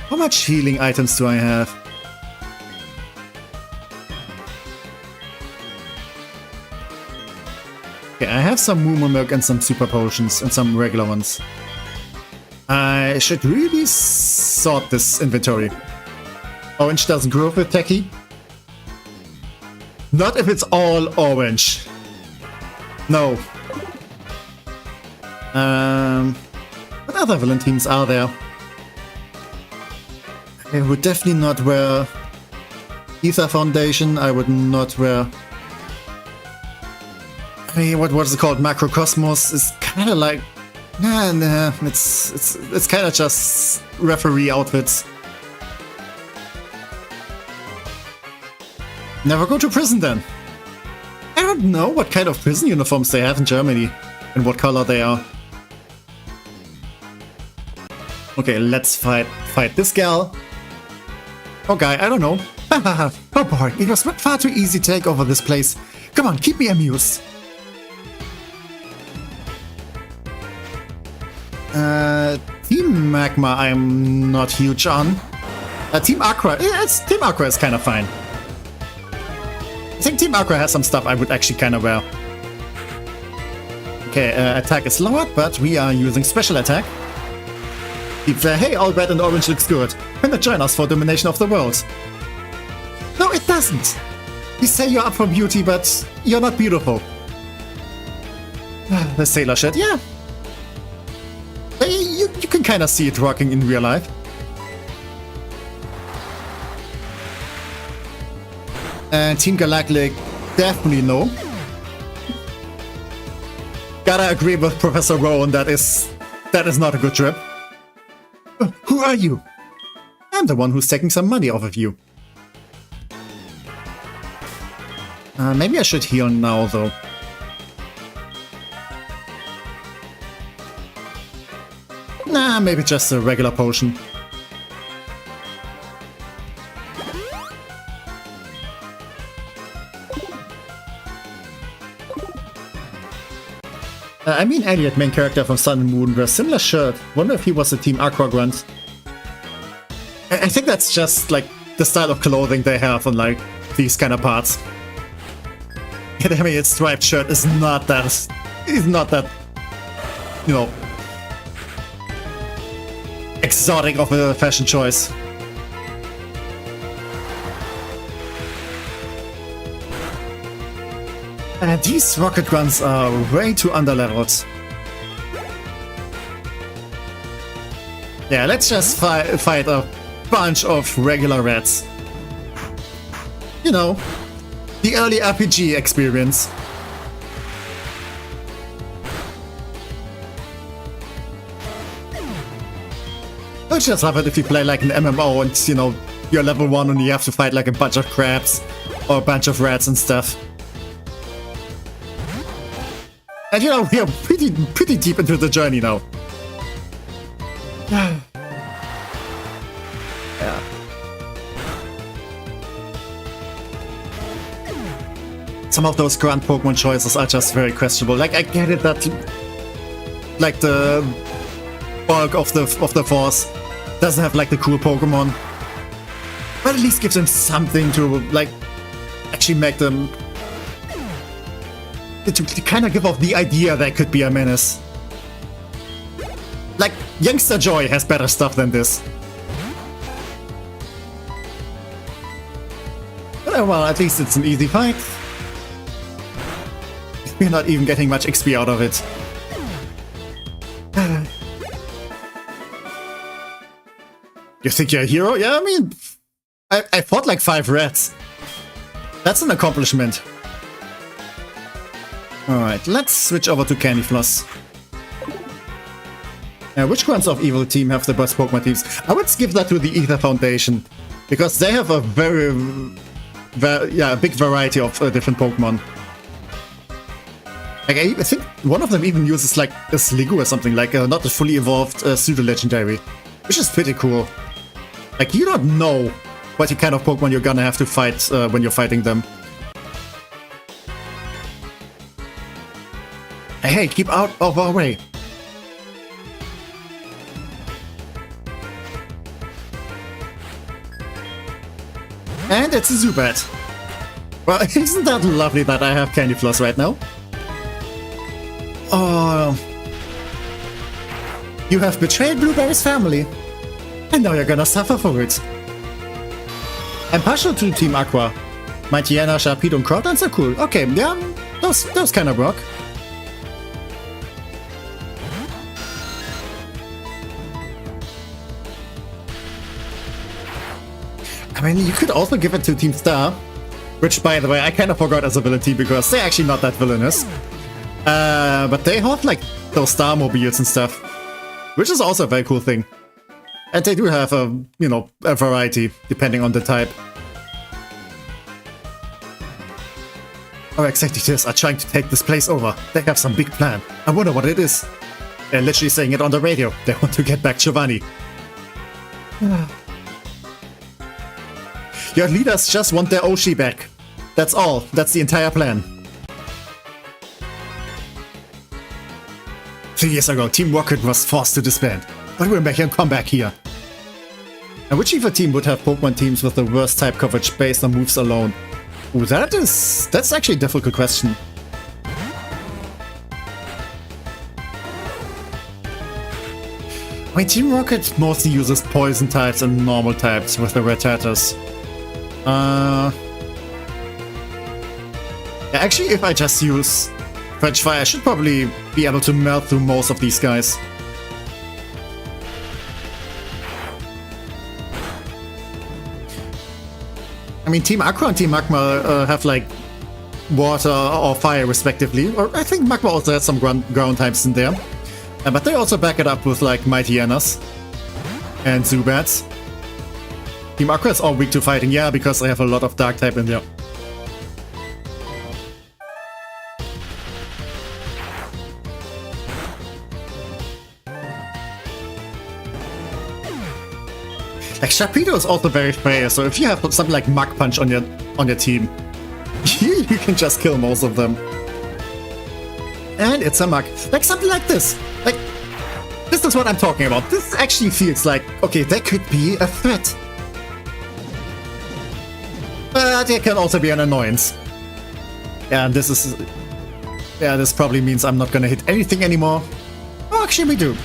How much healing items do I have? Okay, I have some Moo Milk and some super potions and some regular ones. I should really sort this inventory. Orange doesn't grow with Techie. Not if it's all orange. No. What other villain teams are there? I would definitely not wear Ether Foundation. I would not wear... I mean, what is it called? Macrocosmos is kind of like... Nah, it's kind of just referee outfits. Never go to prison then. I don't know what kind of prison uniforms they have in Germany and what color they are. Okay, let's fight this gal. Oh guy, I don't know. Oh boy, it was far too easy to take over this place. Come on, keep me amused. Team Magma I'm not huge on. Team Aqua, Team Aqua is kind of fine. I think Team Aqua has some stuff I would actually kind of wear. Okay, attack is lowered, but we are using special attack. Hey, all red and orange looks good. Why not join us for domination of the world? No, it doesn't. You say you're up for beauty, but you're not beautiful. The sailor shit, yeah. You can kind of see it working in real life. And Team Galactic, definitely no. Gotta agree with Professor Rowan, that is not a good trip. Who are you? I'm the one who's taking some money off of you. Maybe I should heal now, though. Nah, maybe just a regular potion. I mean, Elliot, main character from Sun and Moon, wears similar shirt. Wonder if he was a Team Aqua Grunt. I think that's just like the style of clothing they have on like these kind of parts. I mean, its striped shirt is not that, you know, exotic of a fashion choice. These rocket guns are way too underleveled. Yeah, let's just fight a bunch of regular rats. You know, the early RPG experience. I just love it if you play like an MMO and, you know, you're level 1 and you have to fight like a bunch of crabs or a bunch of rats and stuff. And you know, we are pretty deep into the journey now. Yeah. Some of those grand Pokemon choices are just very questionable. Like, I get it that like the bulk of the force doesn't have like the cool Pokemon, but at least gives them something to like actually make them to kind of give off the idea that could be a menace. Like, Youngster Joy has better stuff than this. But, well, at least it's an easy fight. We're not even getting much XP out of it. You think you're a hero? Yeah, I mean, I fought like 5 rats. That's an accomplishment. Alright, let's switch over to Candy Floss. Which ones of Evil Team have the best Pokemon teams? I would give that to the Ether Foundation, because they have a very big variety of different Pokemon. Like, I think one of them even uses like a Sliggoo or something, like not a fully evolved pseudo-legendary, which is pretty cool. Like, you don't know what kind of Pokemon you're gonna have to fight when you're fighting them. Hey, keep out of our way. And it's a Zubat. Well, isn't that lovely that I have Candy Floss right now? Oh, you have betrayed Blueberry's family, and now you're gonna suffer for it. I'm partial to Team Aqua. My Tiana, Sharpedo, and Crowdance are cool. Okay, yeah, those kind of work. I mean, you could also give it to Team Star, which, by the way, I kind of forgot as ability because they're actually not that villainous. But they have like those Star Mobiles and stuff, which is also a very cool thing. And they do have a, you know, a variety depending on the type. Our executives are trying to take this place over. They have some big plan. I wonder what it is. They're literally saying it on the radio. They want to get back Giovanni. Your leaders just want their Oshi back. That's all. That's the entire plan. 3 years ago, Team Rocket was forced to disband, but we're making a comeback here. And which Evo team would have Pokemon teams with the worst type coverage based on moves alone? Ooh, that's actually a difficult question. I mean, Team Rocket mostly uses poison types and normal types with the Rattatas. Yeah, actually, if I just use French Fire, I should probably be able to melt through most of these guys. I mean, Team Aqua and Team Magma have like water or fire respectively, or I think Magma also has some ground types in there. But they also back it up with like Mighty-Anas and Zubats. Team Aqua is all weak to fighting, yeah, because I have a lot of Dark type in there. Like, Sharpedo is also very fair, so if you have something like Mach Punch on your team, you can just kill most of them. And it's a Mach. Like, something like this. Like, this is what I'm talking about. This actually feels like, okay, that could be a threat. But it can also be an annoyance. Yeah, and this is... Yeah, this probably means I'm not gonna hit anything anymore. Oh, actually we do.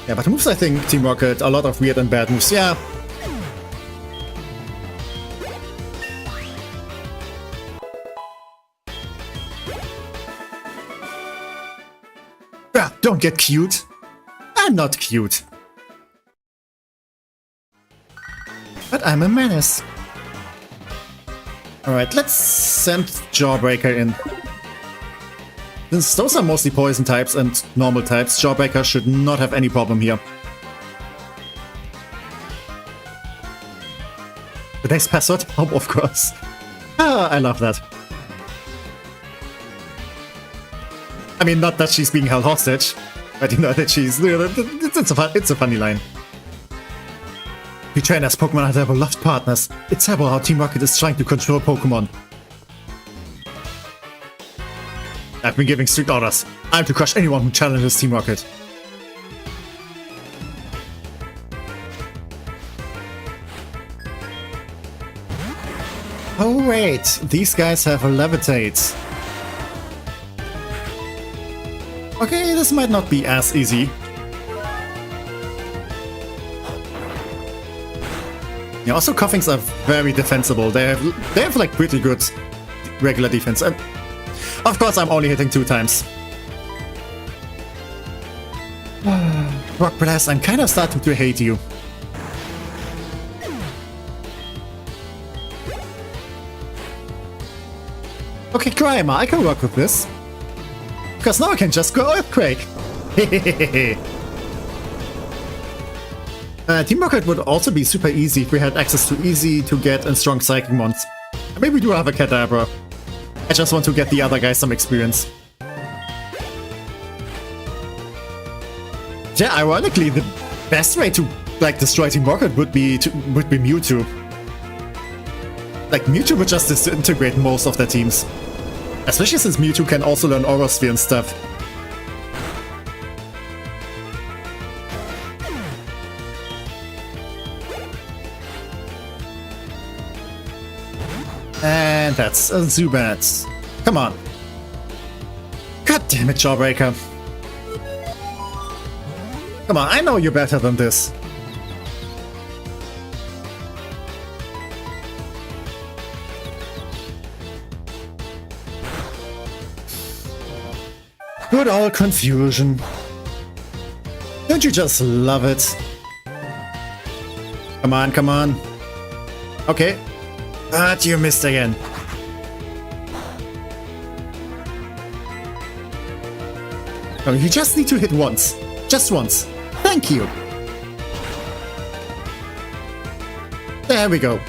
Yeah, but moves, I think, Team Rocket, a lot of weird and bad moves, yeah. Ah, don't get cute. I'm not cute. But I'm a menace. Alright, let's send Jawbreaker in. Since those are mostly poison types and normal types, Jawbreaker should not have any problem here. Today's password? Oh, of course. Ah, I love that. I mean, not that she's being held hostage, but you know that she's... It's a funny line. We train as Pokemon are their beloved partners. It's terrible how Team Rocket is trying to control Pokemon. I've been giving strict orders. I'm to crush anyone who challenges Team Rocket. Oh wait, these guys have a levitate. Okay, this might not be as easy. Yeah, also Koffings are very defensible. They have like pretty good regular defense. And of course I'm only hitting 2 times. Rock Blast, I'm kind of starting to hate you. Okay, Grimer, I can work with this. Because now I can just go Earthquake. Team Rocket would also be super easy if we had access to easy to get and strong Psychic Mons. Maybe we do have a Kadabra. I just want to get the other guys some experience. Yeah, ironically, the best way to like destroy Team Rocket would be Mewtwo. Like Mewtwo would just disintegrate most of their teams. Especially since Mewtwo can also learn Aura Sphere and stuff. And that's a Zubat. Come on. God damn it, Jawbreaker. Come on, I know you're better than this. Good old confusion. Don't you just love it? Come on, come on. Okay. But you missed again. Oh, you just need to hit once. Just once. Thank you. There we go.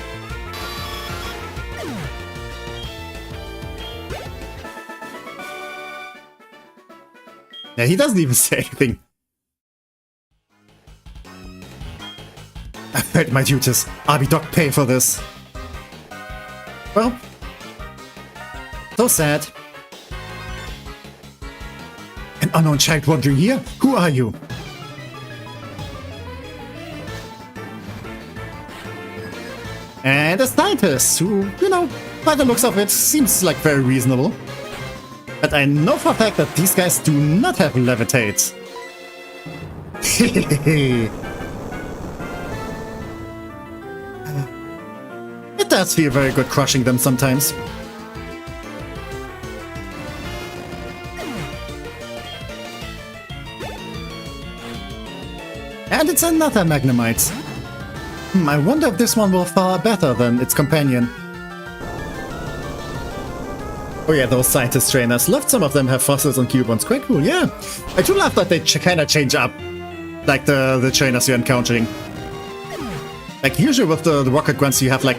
Yeah, he doesn't even say anything. I failed my duties. I'll be docked pay for this. Well, so sad. An unknown child wandering here? Who are you? And a scientist who, you know, by the looks of it, seems like very reasonable. But I know for a fact that these guys do not have levitate. It does feel very good crushing them sometimes. And it's another Magnemite. I wonder if this one will fare better than its companion. Oh yeah, those scientist trainers. Loved some of them have fossils and Cubons. Quite cool, yeah. I do love that they kind of change up, like the trainers you're encountering. Like usually with the Rocket Grunts you have like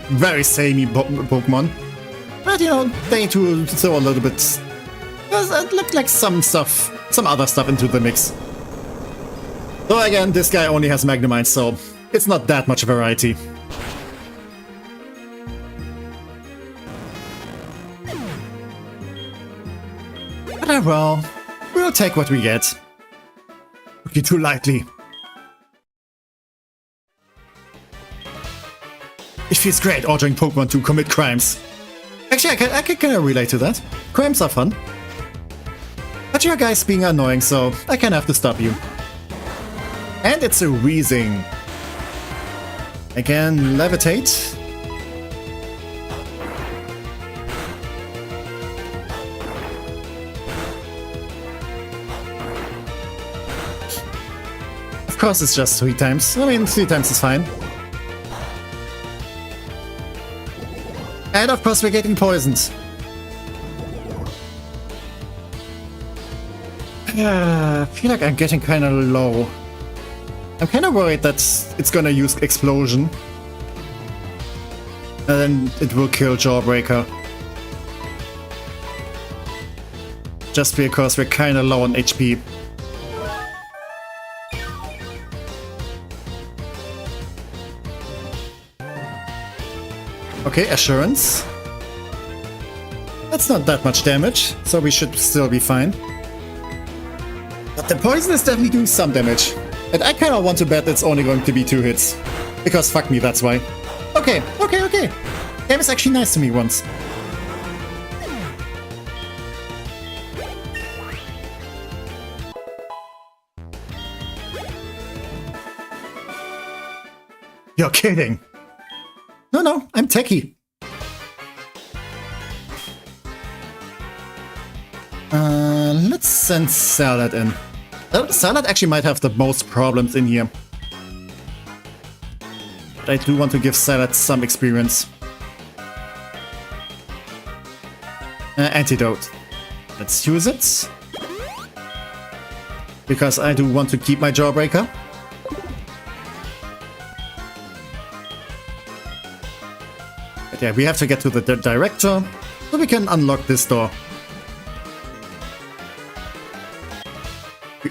very samey Pokemon. But you know, they do throw a little bit, like some other stuff into the mix. Though again, this guy only has Magnemite, so it's not that much variety. But well, we'll take what we get. Okay, too lightly. It feels great ordering Pokemon to commit crimes. Actually, I can kind of relate to that. Crimes are fun. But your guy's being annoying, so I kind of have to stop you. And it's a Weezing. Again, levitate. course it's just 3 times. I mean, 3 times is fine. And of course we're getting poisoned. I feel like I'm getting kind of low. I'm kind of worried that it's gonna use Explosion. And then it will kill Jawbreaker. Just because we're kind of low on HP. Okay, Assurance. That's not that much damage, so we should still be fine. But the poison is definitely doing some damage. And I kind of want to bet it's only going to be 2 hits. Because fuck me, that's why. Okay. Game was actually nice to me once. You're kidding. No, I'm techie. Let's send Salad in. Salad actually might have the most problems in here. But I do want to give Salad some experience. Antidote. Let's use it. Because I do want to keep my Jawbreaker. But yeah, we have to get to the director, so we can unlock this door.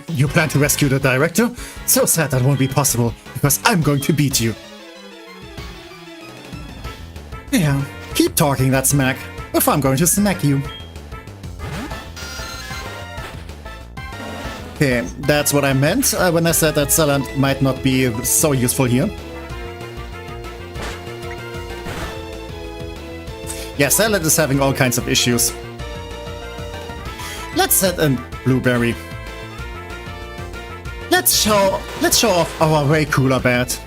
You plan to rescue the director? So sad that won't be possible, because I'm going to beat you. Yeah, keep talking that smack, if I'm going to smack you. Okay, that's what I meant when I said that Salad might not be so useful here. Yeah, Salad is having all kinds of issues. Let's set in Blueberry. Let's show off our way cooler bat.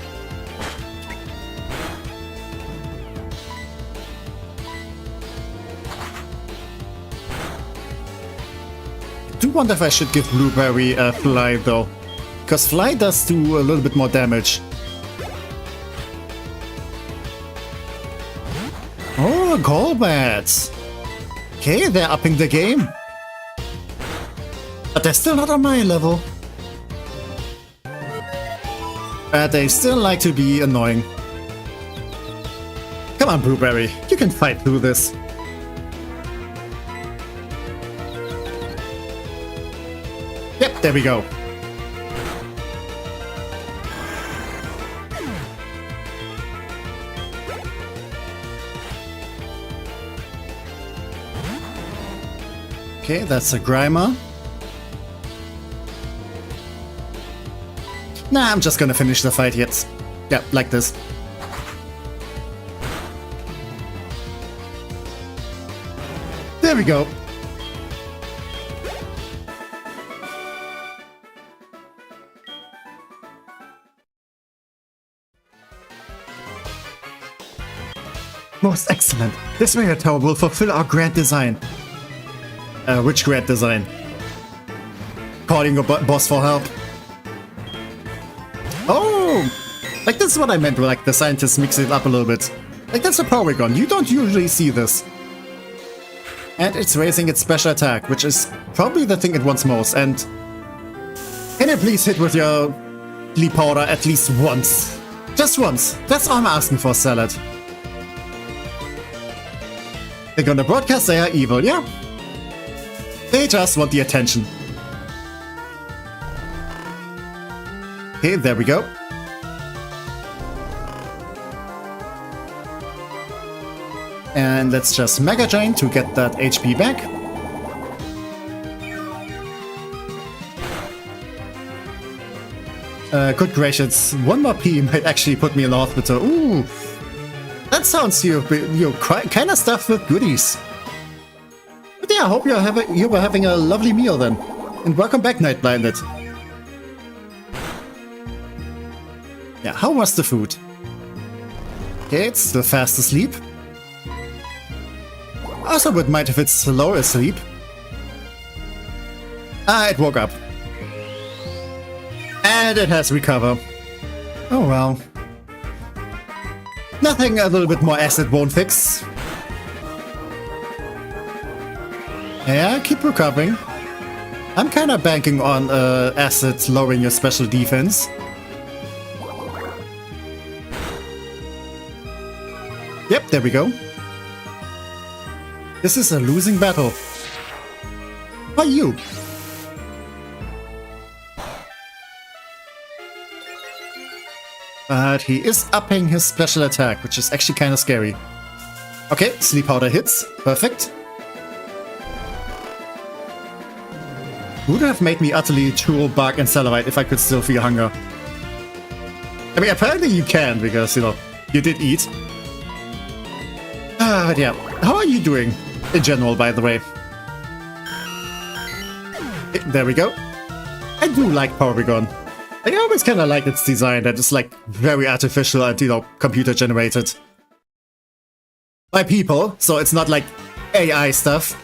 I do wonder if I should give Blueberry a Fly though, because Fly does do a little bit more damage. Oh, Golbats! Okay, they're upping the game. But they're still not on my level. But they still like to be annoying. Come on, Blueberry, you can fight through this. Yep, there we go. Okay, that's a Grimer. Nah, I'm just gonna finish the fight yet. Yeah, like this. There we go. Most excellent. This radio tower will fulfill our grand design. Which grand design? Calling your boss for help. Oh! Like, this is what I meant with, like, the scientists mix it up a little bit. Like, that's a Porygon. You don't usually see this. And it's raising its special attack, which is probably the thing it wants most. And can you please hit with your Leap Powder at least once? Just once. That's all I'm asking for, Salad. They're gonna broadcast they are evil, yeah? They just want the attention. Okay, there we go. And let's just Mega Giant to get that HP back. Good gracious, one more P might actually put me in the hospital. Ooh, that sounds you're kind of stuffed with goodies. But yeah, I hope you were having a lovely meal then. And welcome back, Night Blinded. Yeah, how was the food? Okay, it's still fast asleep. Also wouldn't mind if it's slow asleep. Ah, it woke up. And it has recover. Oh well. Nothing a little bit more acid won't fix. Yeah, keep recovering. I'm kinda banking on acid lowering your special defense. Yep, there we go. This is a losing battle. How are you? But he is upping his special attack, which is actually kind of scary. Okay, Sleep Powder hits. Perfect. Would have made me utterly tool, bark, and salivate if I could still feel hunger. I mean, apparently you can, because, you know, you did eat. But yeah, how are you doing in general, by the way? There we go. I do like Porygon. I always kind of like its design that is like very artificial and, you know, computer generated. By people, so it's not like AI stuff.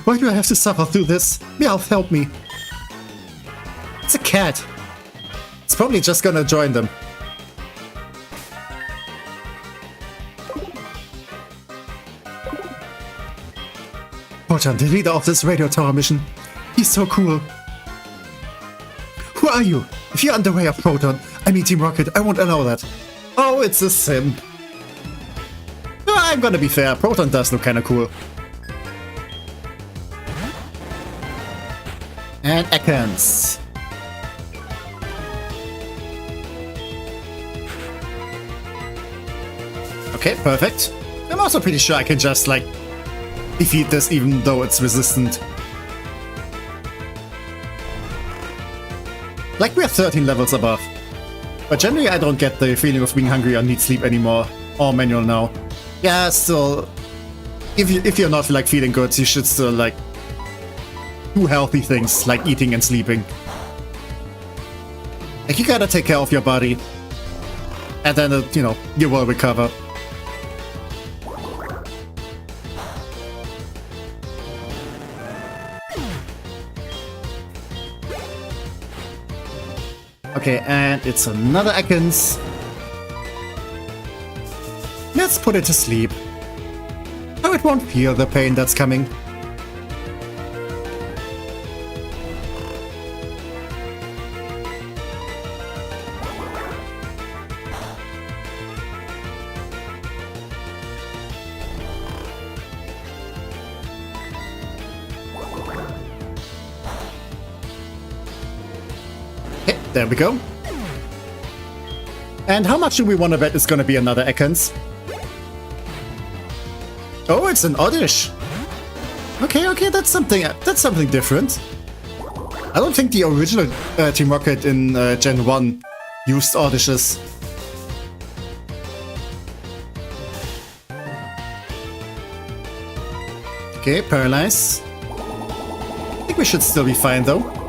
Why do I have to suffer through this? Meowth, help me. It's a cat. It's probably just gonna join them. Proton, the leader of this radio tower mission. He's so cool. Who are you? If you're on the way of Proton, I mean Team Rocket, I won't allow that. Oh, it's a simp. No, I'm gonna be fair, Proton does look kinda cool. And Ekans. Okay, perfect. I'm also pretty sure I can just, like, defeat this even though it's resistant. Like, we're 13 levels above. But generally I don't get the feeling of being hungry or need sleep anymore. Or manual now. Yeah, still... If you're not, like, feeling good, you should still, like, do healthy things, like eating and sleeping. Like, you gotta take care of your body. And then, you know, you will recover. Okay, and it's another Ekans. Let's put it to sleep. So it won't feel the pain that's coming. There we go. And how much do we want to bet it's gonna be another Ekans? Oh, it's an Oddish. Okay, that's something different. I don't think the original Team Rocket in Gen 1 used Oddishes. Okay, Paralyze. I think we should still be fine though.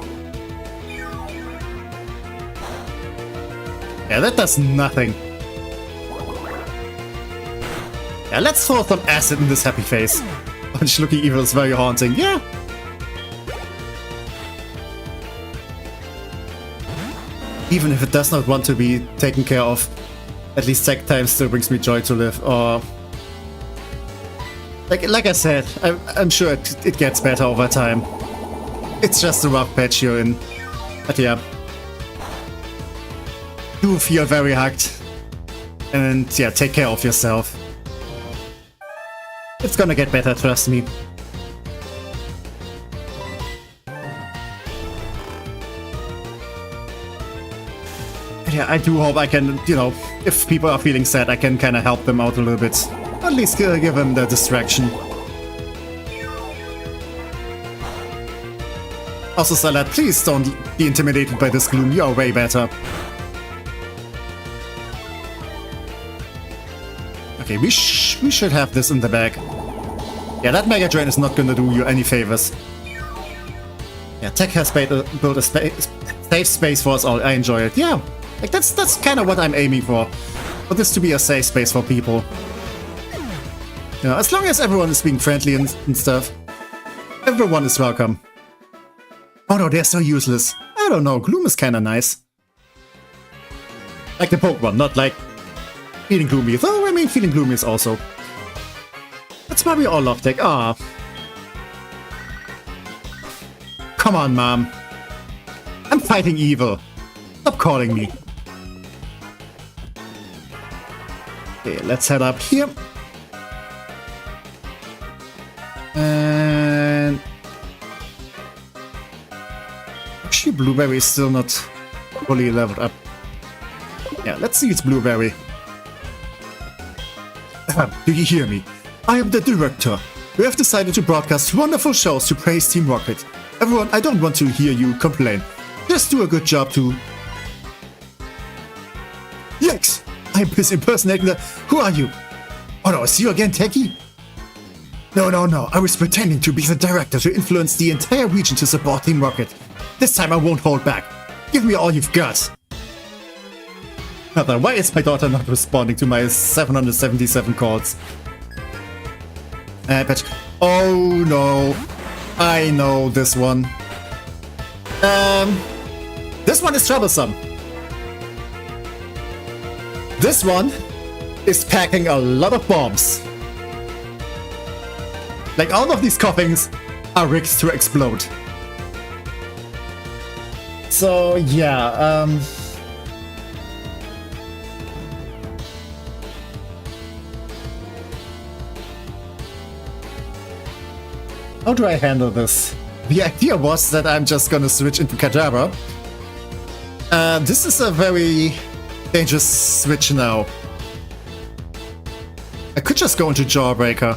Yeah, that does nothing. Yeah, let's throw some acid in this happy face. Bunch looking evil is very haunting. Yeah. Even if it does not want to be taken care of, at least tech time still brings me joy to live. Or like I said, I'm sure it gets better over time. It's just a rough patch you're in. But yeah. Do feel very hugged. And yeah, take care of yourself. It's gonna get better, trust me. Yeah, I do hope I can, you know, if people are feeling sad, I can kind of help them out a little bit. At least give them the distraction. Also, Salad, please don't be intimidated by this gloom, you're way better. Okay, we should have this in the bag. Yeah, that Mega Drain is not gonna do you any favors. Yeah, Tech has built a safe space for us all. I enjoy it. Yeah, like that's kind of what I'm aiming for this to be a safe space for people. You know, as long as everyone is being friendly and stuff, everyone is welcome. Oh no, they're so useless. I don't know, Gloom is kinda nice. Like the Pokemon, not like Feeling Gloomy. Though, I mean, Feeling Gloomy is also. That's why we all love Tech. Ah. Come on, Mom. I'm fighting evil. Stop calling me. Okay, let's head up here. And... actually, Blueberry is still not fully leveled up. Yeah, let's see its Blueberry. Do you hear me? I am the director. We have decided to broadcast wonderful shows to praise Team Rocket. Everyone, I don't want to hear you complain. Just do a good job too. Yikes! I'm busy impersonating the... Who are you? Oh no, it's you again, Techie? No. I was pretending to be the director to influence the entire region to support Team Rocket. This time I won't hold back. Give me all you've got. Mother, why is my daughter not responding to my 777 calls? But... oh no. I know this one. This one is troublesome. This one is packing a lot of bombs. Like, all of these coughings are rigged to explode. So, yeah, how do I handle this? The idea was that I'm just gonna switch into Kadabra. This is a very dangerous switch now. I could just go into Jawbreaker.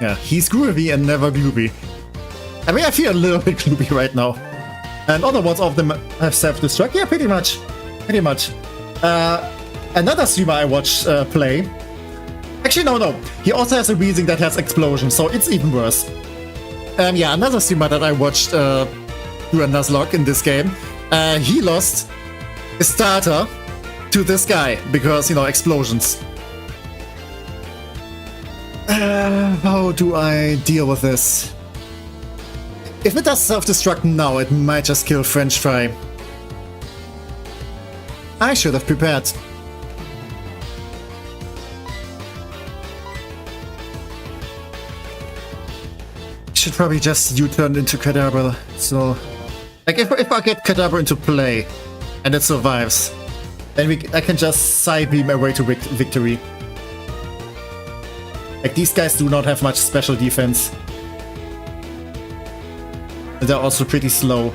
Yeah, he's groovy and never glooby. I mean, I feel a little bit glooby right now. And other ones of them have self-destruct. Yeah, pretty much. Pretty much. Another streamer I watch play. Actually, no. He also has a Weezing that has explosion, so it's even worse. Yeah, another streamer that I watched do a Nuzlocke in this game. He lost his starter to this guy because, you know, explosions. How do I deal with this? If it does self-destruct now, it might just kill French Fry. I should have prepared. Should probably just U-turn into Kadabra. So, like, if I get Kadabra into play and it survives, then I can just side beam my way to victory. Like, these guys do not have much special defense. And they're also pretty slow.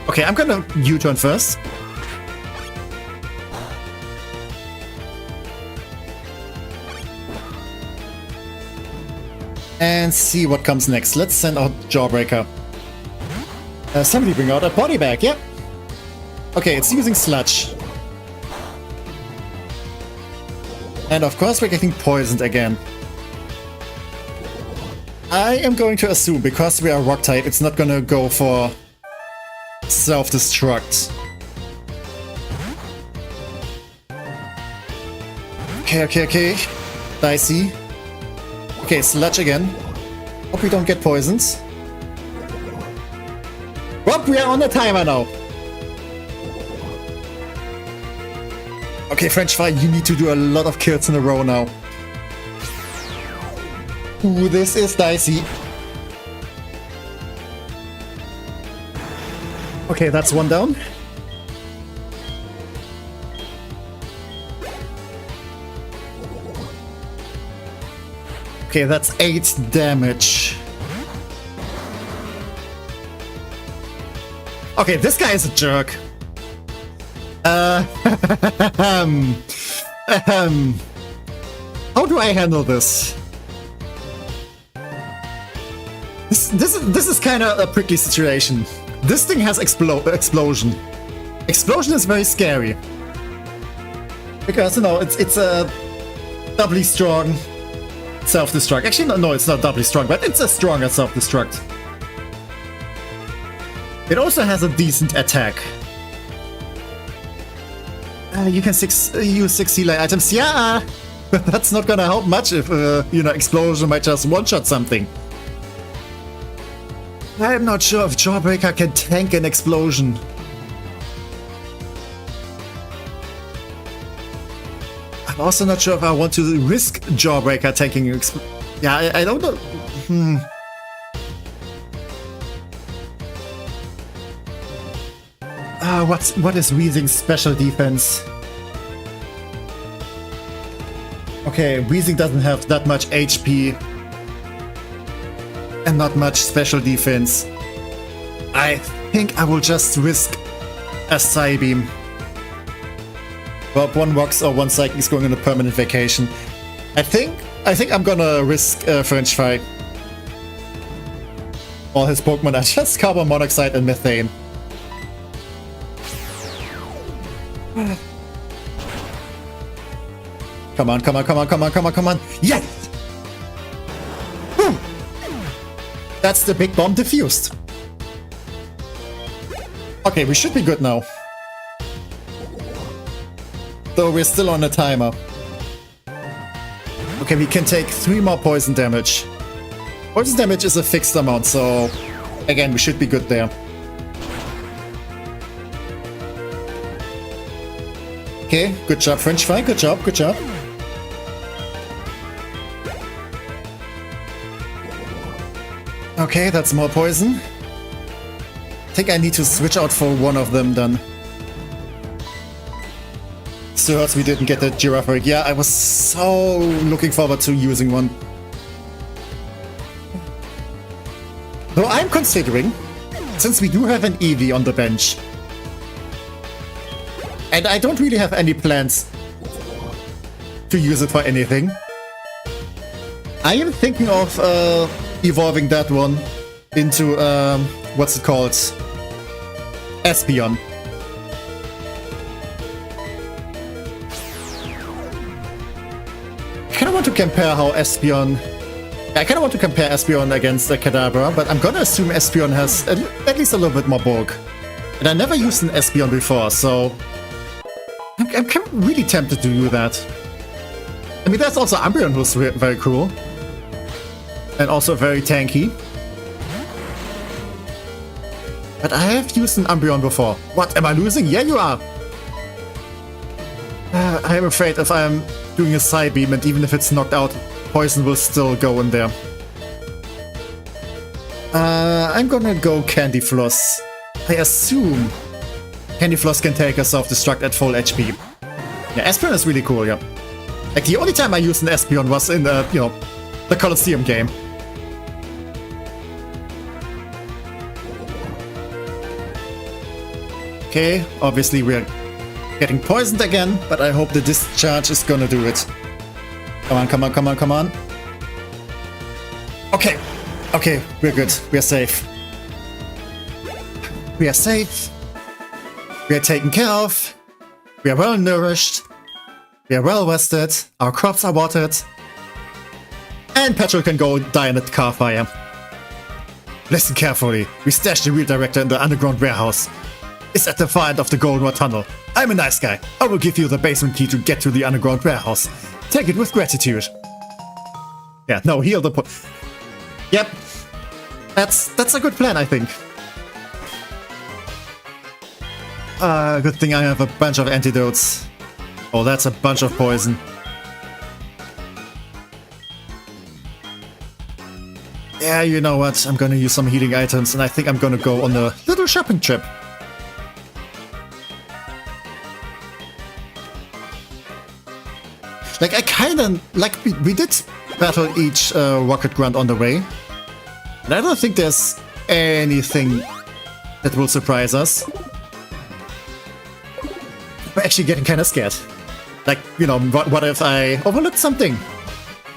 Okay, I'm gonna U-turn first. And see what comes next. Let's send out Jawbreaker. Somebody bring out a body bag, yeah. Okay, it's using Sludge. And of course we're getting poisoned again. I am going to assume, because we are rock type, it's not gonna go for self-destruct. Okay. Dicey. Okay, Sludge again. Hope we don't get poisoned. Well, we are on a timer now. Okay, French Fry, you need to do a lot of kills in a row now. Ooh, this is dicey. Okay, that's one down. Okay, that's 8 damage. Okay, this guy is a jerk. How do I handle this? This is kind of a prickly situation. This thing has explosion. Explosion is very scary because, you know, it's a doubly strong self-destruct. Actually, no, it's not doubly strong, but it's a stronger self-destruct. It also has a decent attack. You can use 6 healer items. Yeah, But that's not gonna help much if, you know, Explosion might just one-shot something. I'm not sure if Jawbreaker can tank an Explosion. I'm also not sure if I want to risk Jawbreaker tanking yeah, I don't know. What is Weezing's special defense? Okay, Weezing doesn't have that much HP and not much special defense. I think I will just risk a Psybeam. Well, one Rocks or one Psychic is going on a permanent vacation. I think I'm gonna risk French Fry. All his Pokemon are just carbon monoxide and methane. Come on, come on, come on, come on, come on, come on. Yes! Whew. That's the big bomb defused. Okay, we should be good now. Though we're still on a timer. Okay, we can take 3 more poison damage. Poison damage is a fixed amount, so again, we should be good there. Okay, good job, French Fry. Good job, good job. Okay, that's more poison. I think I need to switch out for one of them then. Still hurts we didn't get the Girafarig. Yeah, I was so looking forward to using one. Though I'm considering, since we do have an Eevee on the bench, and I don't really have any plans to use it for anything, I am thinking of evolving that one into, what's it called? Espeon. I kind of want to compare how Espeon... I kind of want to compare Espeon against Kadabra, but I'm gonna assume Espeon has at least a little bit more bulk. And I never used an Espeon before, so... I'm really tempted to do that. I mean, there's also Umbreon, who's very cool. And also very tanky. But I have used an Umbreon before. What, am I losing? Yeah, you are! I'm afraid if I'm doing a Psybeam, and even if it's knocked out, poison will still go in there. I'm gonna go Candy Floss. I assume Candy Floss can take a self-destruct at full HP. Yeah, Espeon is really cool, yeah. Like, the only time I used an Espeon was in the, you know, the Colosseum game. Okay, obviously we're getting poisoned again, but I hope the discharge is gonna do it. Come on, come on, come on, come on. Okay, okay, we're good. We're safe. We are safe. We are taken care of. We are well nourished. We are well rested. Our crops are watered. And Petrol can go die in a car fire. Listen carefully. We stashed the wheel director in the underground warehouse. It's at the far end of the Golden Rod Tunnel. I'm a nice guy. I will give you the basement key to get to the underground warehouse. Take it with gratitude. Yeah, no, heal the Yep. That's a good plan, I think. Good thing I have a bunch of antidotes. Oh, that's a bunch of poison. Yeah, you know what? I'm gonna use some healing items, and I think I'm gonna go on a little shopping trip. Like, I kinda... Like, we did battle each Rocket Grunt on the way. And I don't think there's anything that will surprise us. We're actually getting kinda scared. Like, you know, what if I overlooked something?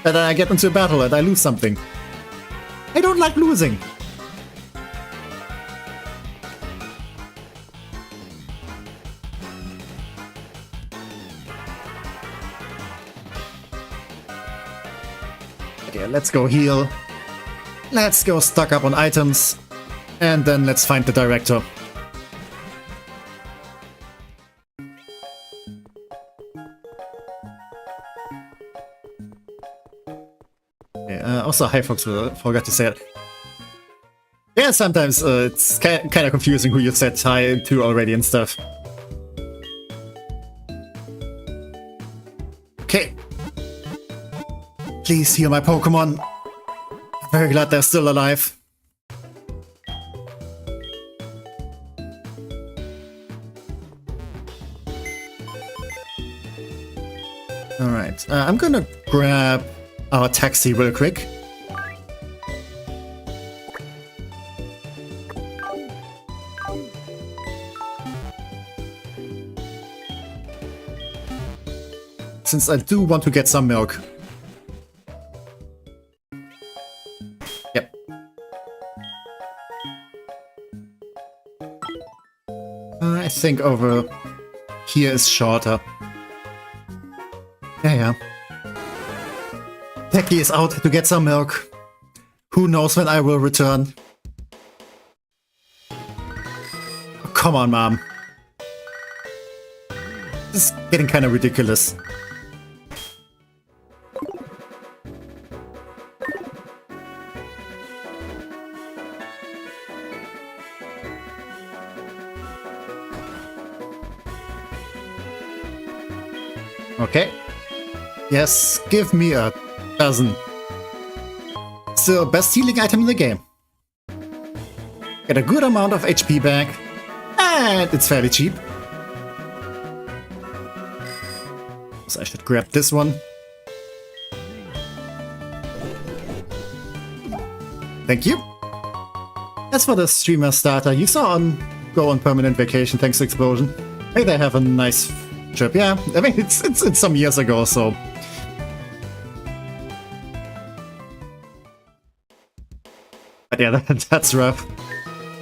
And then I get into a battle and I lose something. I don't like losing. Okay, let's go heal. Let's go stock up on items. And then let's find the director. Yeah, also, hi folks, forgot to say it. Yeah, sometimes it's kind of confusing who you said hi to already and stuff. Okay. Please heal my Pokemon. I'm very glad they're still alive. Alright, I'm gonna grab our taxi real quick. Since I do want to get some milk. Yep. I think over here is shorter. Yeah. Techie is out to get some milk. Who knows when I will return? Oh, come on, Mom. This is getting kind of ridiculous. Okay. Yes, give me a dozen. It's the best healing item in the game. Get a good amount of HP back. And it's fairly cheap. So I should grab this one. Thank you. As for the streamer starter, you saw on go on permanent vacation thanks to Explosion. May they have a nice trip. Yeah, I mean it's some years ago, so. But yeah, that's rough.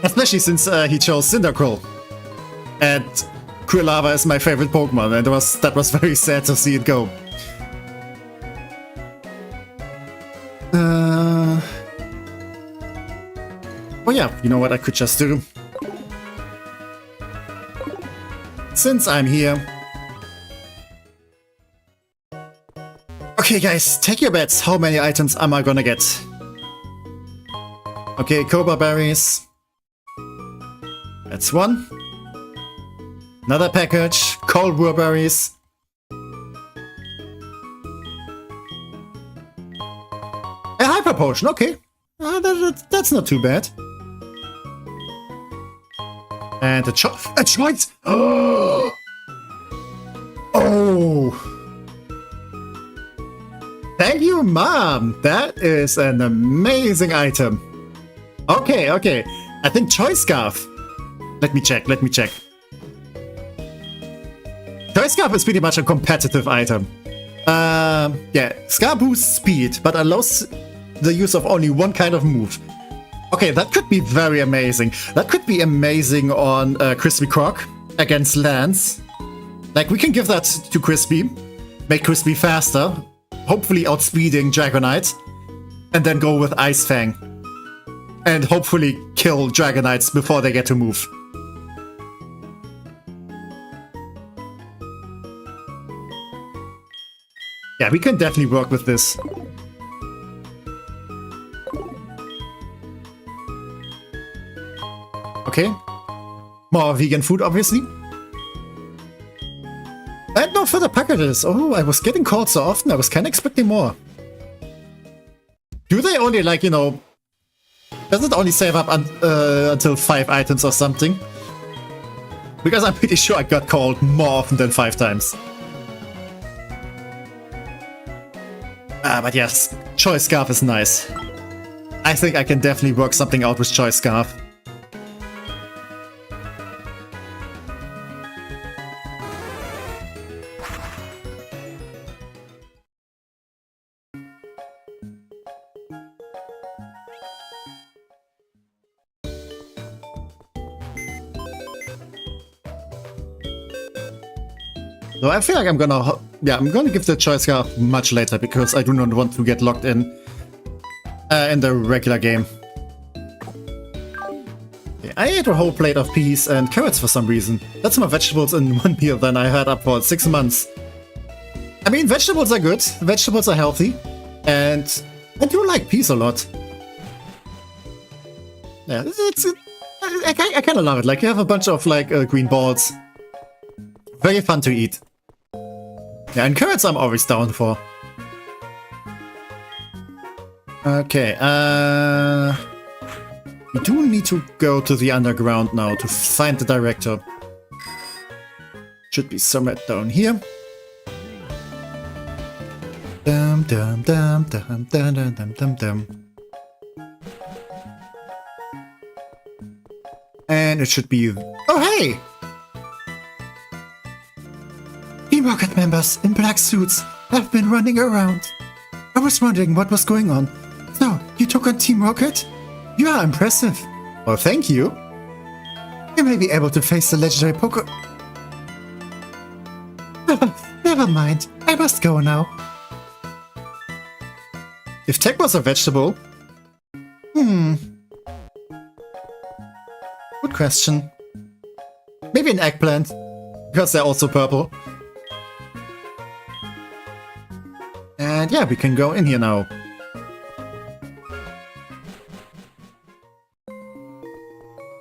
Especially since he chose Cyndaquil. And Quilava is my favorite Pokemon, and that was very sad to see it go. Oh yeah, you know what I could just do? Since I'm here. Okay guys, take your bets. How many items am I gonna get? Okay, Cobra Berries. That's one. Another package. Cold War Berries. A Hyper Potion, okay. That's not too bad. And a choice! Oh! Thank you, Mom! That is an amazing item. Okay. I think Choice Scarf. Let me check. Choice Scarf is pretty much a competitive item. Yeah, Scar boosts speed, but allows the use of only one kind of move. Okay, that could be very amazing. That could be amazing on Crispy Croc against Lance. Like, we can give that to Crispy, make Crispy faster, hopefully outspeeding Dragonite, and then go with Ice Fang. And hopefully kill Dragonites before they get to move. Yeah, we can definitely work with this. Okay. More vegan food, obviously. And no further packages. Oh, I was getting called so often, I was kind of expecting more. Do they only, like, you know... Does it only save up until 5 items or something? Because I'm pretty sure I got called more often than 5 times. But yes, Choice Scarf is nice. I think I can definitely work something out with Choice Scarf. So I feel like I'm gonna give the Choice Scarf much later because I do not want to get locked in the regular game. Yeah, I ate a whole plate of peas and carrots for some reason. That's more vegetables in one meal than I had up for 6 months. I mean, vegetables are good, vegetables are healthy, and I do like peas a lot. Yeah, I kind of love it. Like, you have a bunch of, like, green balls. Very fun to eat. Yeah, and carrots I'm always down for. Okay, we do need to go to the underground now to find the director. Should be somewhere down here. Dum dum dum dum dum dum dum dum dum. And it should be... Oh, hey! Team Rocket members in black suits have been running around. I was wondering what was going on. So, you took on Team Rocket? You are impressive. Well, thank you. You may be able to face the legendary Poké... Never mind. I must go now. If Tech was a vegetable... Good question. Maybe an eggplant. Because they're also purple. And yeah, we can go in here now.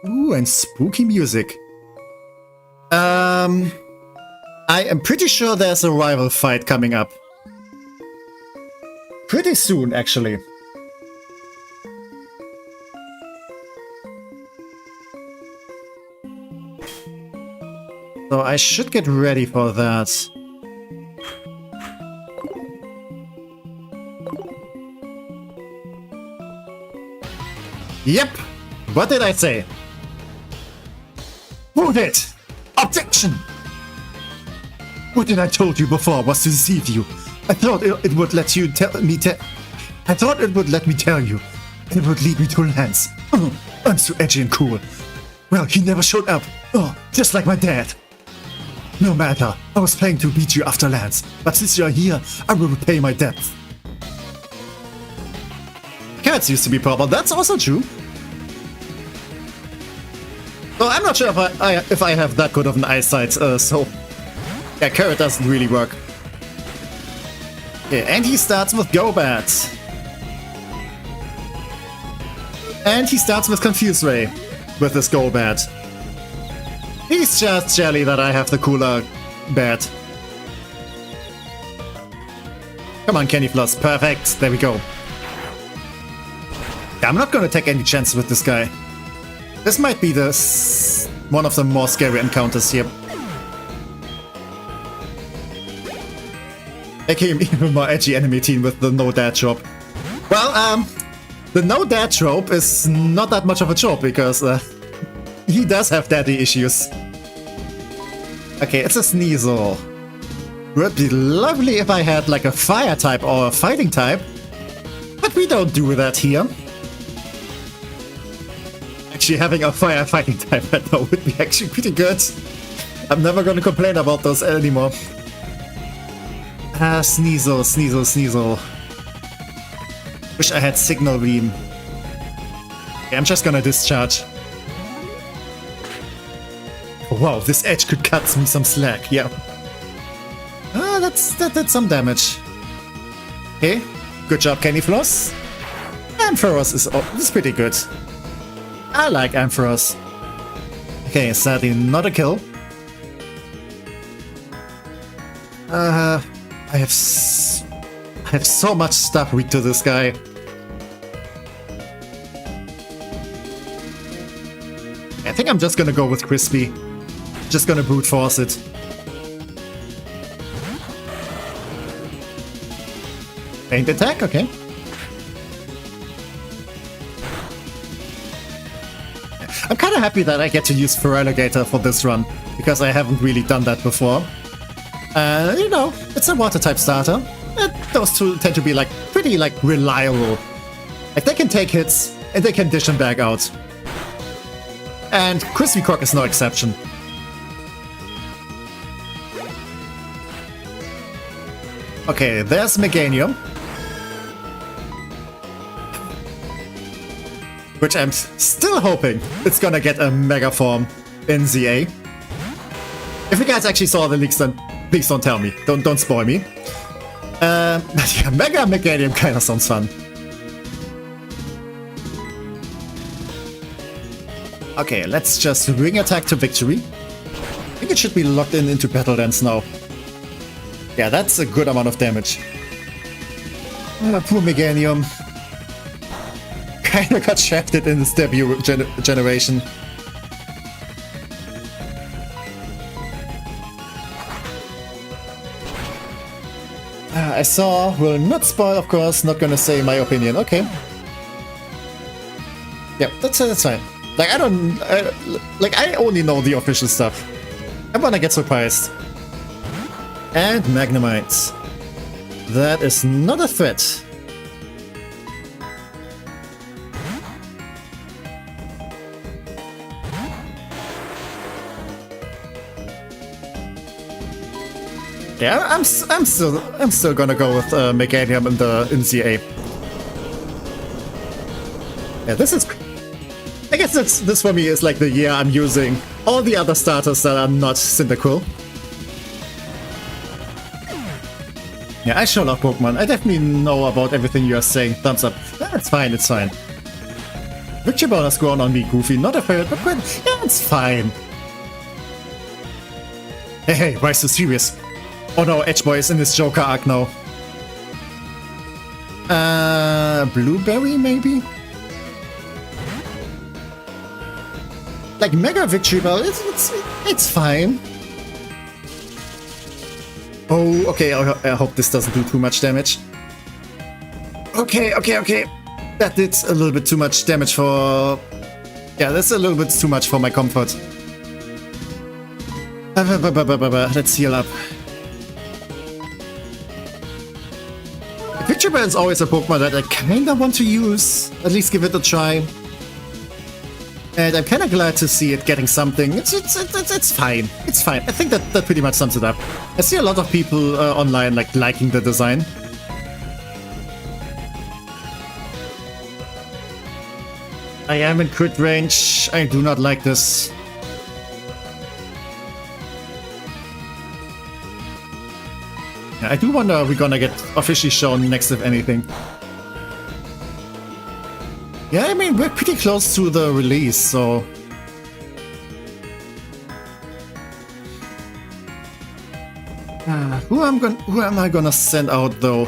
Ooh, and spooky music. I am pretty sure there's a rival fight coming up. Pretty soon, actually. So I should get ready for that. Yep! What did I say? Hold it! Objection! What did I told you before was to deceive you. I thought it would let you I thought it would let me tell you. It would lead me to Lance. I'm so edgy and cool. Well, he never showed up. Oh, just like my dad. No matter, I was planning to beat you after Lance, but since you're here, I will repay my debt. Cats used to be purple, that's also true. So I'm not sure if I have that good of an eyesight, so... Yeah, carrot doesn't really work. Okay, and he starts with Go-Bat. And he starts with Confuse Ray, with his Go-Bat. He's just jelly that I have the cooler bat. Come on, Candy Floss, perfect, there we go. Yeah, I'm not gonna take any chances with this guy. This might be one of the more scary encounters here. Making him even more edgy enemy team with the no dad trope. Well, the no dad trope is not that much of a trope because he does have daddy issues. Okay, it's a Sneasel. Would be lovely if I had like a fire type or a fighting type, but we don't do that here. Actually, having a fire fighting type right now would be actually pretty good. I'm never gonna complain about those anymore. Sneasel, Sneasel, Sneasel. Wish I had Signal Beam. Okay, I'm just gonna discharge. Oh, wow, this edge could cut me some slack, yeah. That did some damage. Okay, good job, Candy Floss. Ampharos is pretty good. I like Ampharos. Okay, sadly not a kill. I have so much stuff weak to this guy. I think I'm just gonna go with Crispy. Just gonna brute force it. Paint attack, okay. I'm kinda happy that I get to use Feraligatr for this run, because I haven't really done that before. You know, it's a water type starter. Those two tend to be like pretty like reliable. Like they can take hits and they can dish them back out. And Crispy Croc is no exception. Okay, there's Meganium. Which I'm still hoping it's gonna get a Mega Form in ZA. If you guys actually saw the leaks, then please don't tell me. Don't spoil me. But yeah, Mega Meganium kinda sounds fun. Okay, let's just ring attack to victory. I think it should be locked in into battle dance now. Yeah, that's a good amount of damage. Poor Meganium. Kinda got shafted in this debut generation. I saw, will not spoil, of course, not gonna say my opinion. Okay. Yeah, that's fine. Like, I only know the official stuff. I'm gonna get surprised. And Magnemite. That is not a threat. Yeah, I'm still gonna go with Meganium in CA. Yeah, this is. I guess this for me is like the year I'm using all the other starters that are not Cyndaquil. Yeah, I sure love Pokemon. I definitely know about everything you are saying. Thumbs up. Yeah, it's fine, it's fine. Vtuber has grown on me, Goofy. Not a favorite, but yeah, it's fine. Hey, why so serious? Oh no, Edge Boy is in his Joker arc now. Blueberry maybe? Like Mega Victory Bell, it's fine. Oh, okay, I hope this doesn't do too much damage. Okay. That did a little bit too much damage for... Yeah, that's a little bit too much for my comfort. Let's heal up. Victory Bell is always a Pokemon that I kinda want to use. At least give it a try. And I'm kinda glad to see it getting something. It's fine. It's fine. I think that pretty much sums it up. I see a lot of people online liking the design. I am in crit range. I do not like this. I do wonder if we're gonna get officially shown next, if anything. Yeah, I mean, we're pretty close to the release, so... Who am I gonna send out, though?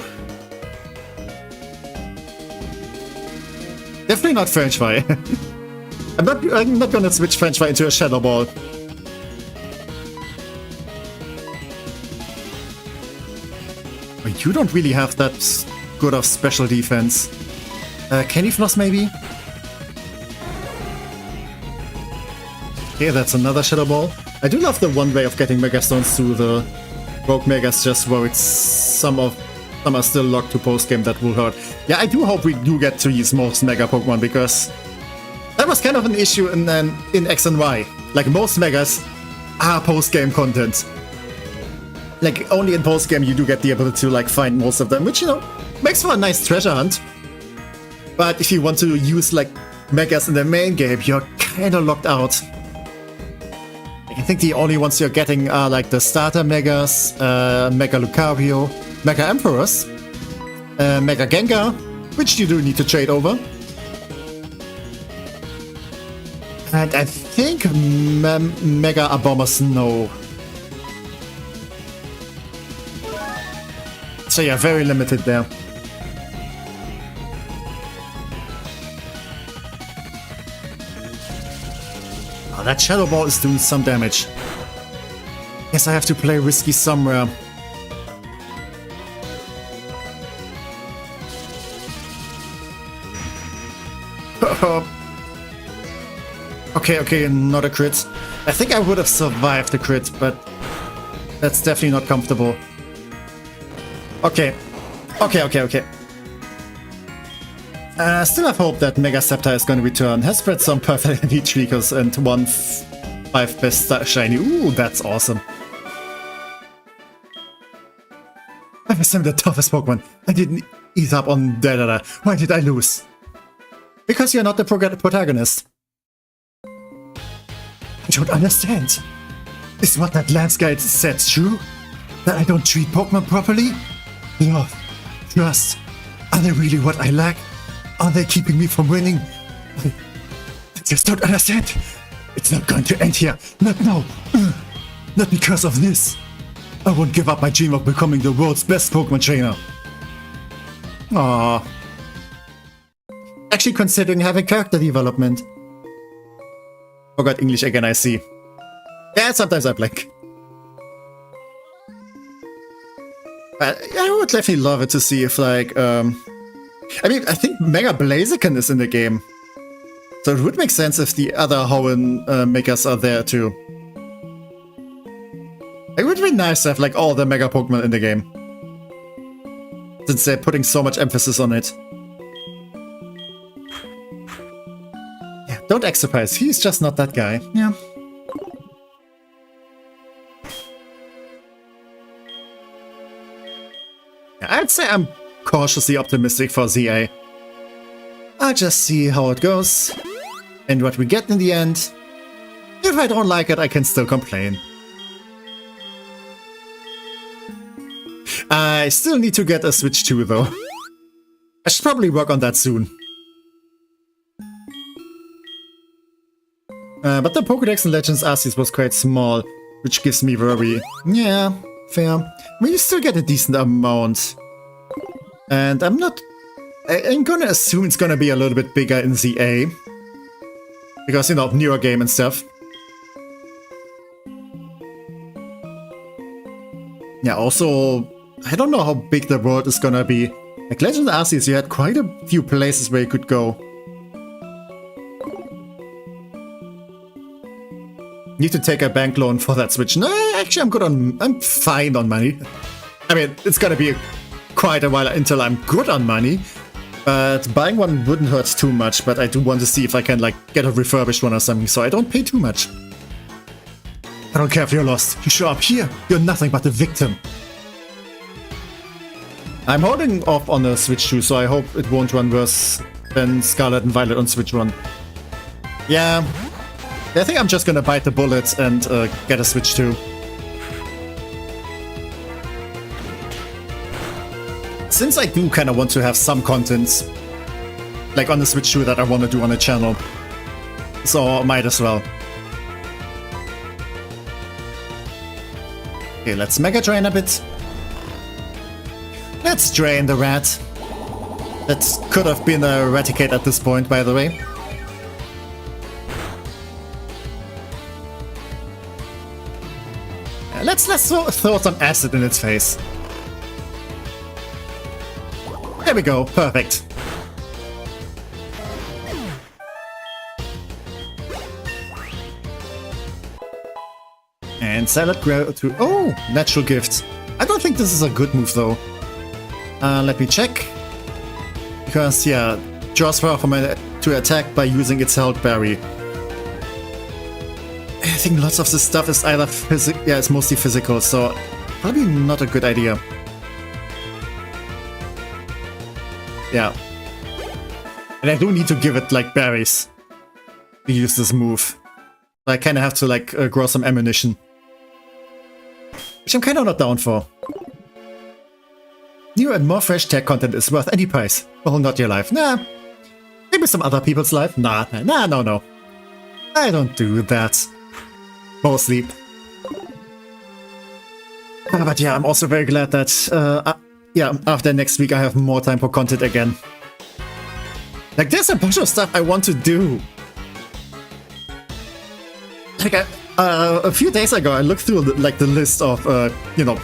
Definitely not French Fry. I'm not gonna switch French Fry into a Shadow Ball. You don't really have that good of special defense. Candy Floss, maybe? Okay, that's another Shadow Ball. I do love the one way of getting Megastones to the Rogue Megas, just worried some are still locked to post-game. That will hurt. Yeah, I do hope we do get to use most Mega Pokemon, because that was kind of an issue in X and Y. Like, most Megas are post-game content. Like, only in post-game you do get the ability to, like, find most of them, which, you know, makes for a nice treasure hunt. But if you want to use, like, Megas in the main game, you're kinda locked out. Like, I think the only ones you're getting are, like, the starter Megas, Mega Lucario, Mega Emperors, Mega Gengar, which you do need to trade over. And I think Mega Abomas, no. So yeah, very limited there. Oh, that Shadow Ball is doing some damage. Guess I have to play risky somewhere. Okay, not a crit. I think I would have survived the crit, but that's definitely not comfortable. Okay. Still have hope that Mega Scepter is going to return. Has spread some perfect elite Treecos and 5 best shiny. Ooh, that's awesome. I was the toughest Pokemon. I didn't eat up on da. Why did I lose? Because you're not the protagonist. I don't understand. Is what that Lance guide said true? That I don't treat Pokemon properly? Love, trust, are they really what I lack? Are they keeping me from winning? I just don't understand. It's not going to end here. Not now. Not because of this. I won't give up my dream of becoming the world's best Pokemon trainer. Aww. Actually considering having character development. Forgot English again, I see. Yeah, sometimes I blink. I would definitely love it to see if, like, I mean, I think Mega Blaziken is in the game. So it would make sense if the other Hoenn Megas are there too. It would be nice to have, like, all the Mega Pokemon in the game. Since they're putting so much emphasis on it. Yeah, don't act surprised. He's just not that guy. Yeah. I'd say I'm cautiously optimistic for ZA. I'll just see how it goes, and what we get in the end. If I don't like it, I can still complain. I still need to get a Switch 2 though. I should probably work on that soon. But the Pokédex in Legends Arceus was quite small, which gives me worry. Yeah, fair. I mean, you still get a decent amount. And I'm gonna assume it's gonna be a little bit bigger in ZA. Because, you know, newer game and stuff. Yeah, also, I don't know how big the world is gonna be. Like Legends Arceus, you had quite a few places where you could go. Need to take a bank loan for that Switch. No, actually, I'm fine on money. I mean, it's gonna be quite a while until I'm good on money. But buying one wouldn't hurt too much, but I do want to see if I can, like, get a refurbished one or something, so I don't pay too much. I don't care if you're lost. You show up here, you're nothing but a victim. I'm holding off on the Switch 2, so I hope it won't run worse than Scarlet and Violet on Switch 1. Yeah, I think I'm just gonna bite the bullet and get a Switch 2. Since I do kind of want to have some content, like on the Switch 2, that I want to do on the channel, so might as well. Okay, let's Mega Drain a bit. Let's drain the rat. That could have been a Raticate at this point, by the way. Let's throw some acid in its face. There we go, perfect. And Salad Grow to... Oh, Natural Gift. I don't think this is a good move though. Let me check. Because, yeah, draws power from to attack by using its Health Berry. I think lots of this stuff is either yeah, it's mostly physical, so probably not a good idea. Yeah. And I do need to give it, like, berries to use this move. I kind of have to, like, grow some ammunition. Which I'm kind of not down for. New and more fresh tech content is worth any price. Well, not your life. Nah. Maybe some other people's life. Nah, no. I don't do that. Mostly. But yeah, I'm also very glad that, yeah, after next week I have more time for content again. Like, there's a bunch of stuff I want to do. Like, a few days ago I looked through, like, the list of, you know,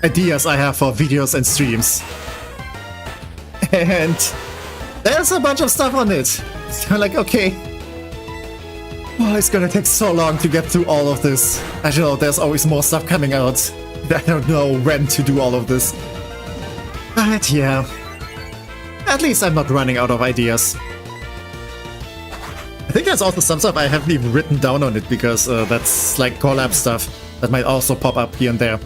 ideas I have for videos and streams. And there's a bunch of stuff on it. So, like, okay. Oh, it's gonna take so long to get through all of this. I know there's always more stuff coming out. I don't know when to do all of this. But yeah. At least I'm not running out of ideas. I think there's also some stuff I haven't even written down on it because that's like collab stuff that might also pop up here and there.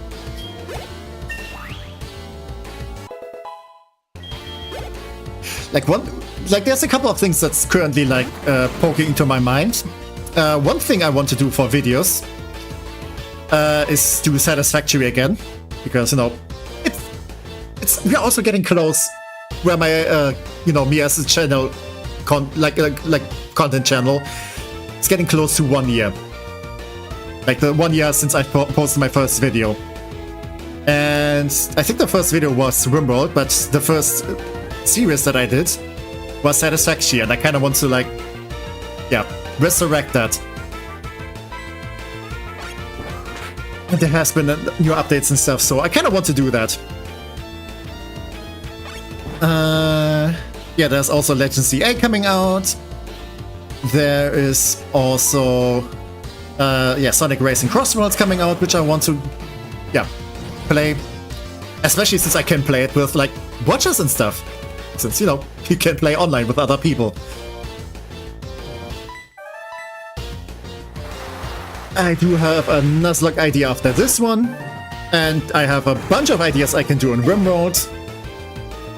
Like there's a couple of things that's currently like poking into my mind. One thing I want to do for videos is do Satisfactory again, because, you know, we're also getting close where my you know, me as a channel content channel It's getting close to 1 year. Like the 1 year since I posted my first video. And I think the first video was RimWorld, but the first series that I did was Satisfaction, and I kind of want to, like, yeah, resurrect that. And there has been new updates and stuff, so I kind of want to do that. Yeah, there's also Legend CA coming out. There is also, yeah, Sonic Racing Crossworlds coming out, which I want to, yeah, play. Especially since I can play it with, like, watchers and stuff. Since, you know, you can play online with other people. I do have a Nuzlocke idea after this one. And I have a bunch of ideas I can do in RimWorld.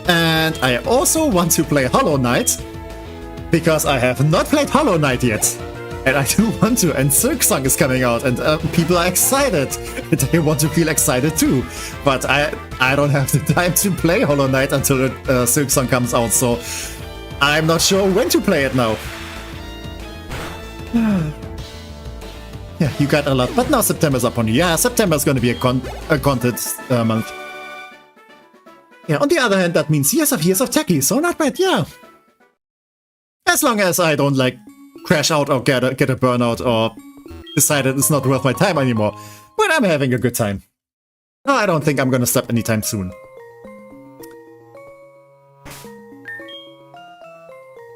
And I also want to play Hollow Knight. Because I have not played Hollow Knight yet. And I do want to, and Silksong is coming out, and people are excited. And they want to feel excited too. But I don't have the time to play Hollow Knight until Silksong comes out, so I'm not sure when to play it now. Yeah, you got a lot, but now September's up on you. Yeah, September's gonna be a content month. Yeah, on the other hand, that means years of techie, so not bad, yeah. As long as I don't, like, crash out or get a burnout or decide that it's not worth my time anymore. But I'm having a good time. No, I don't think I'm gonna stop anytime soon.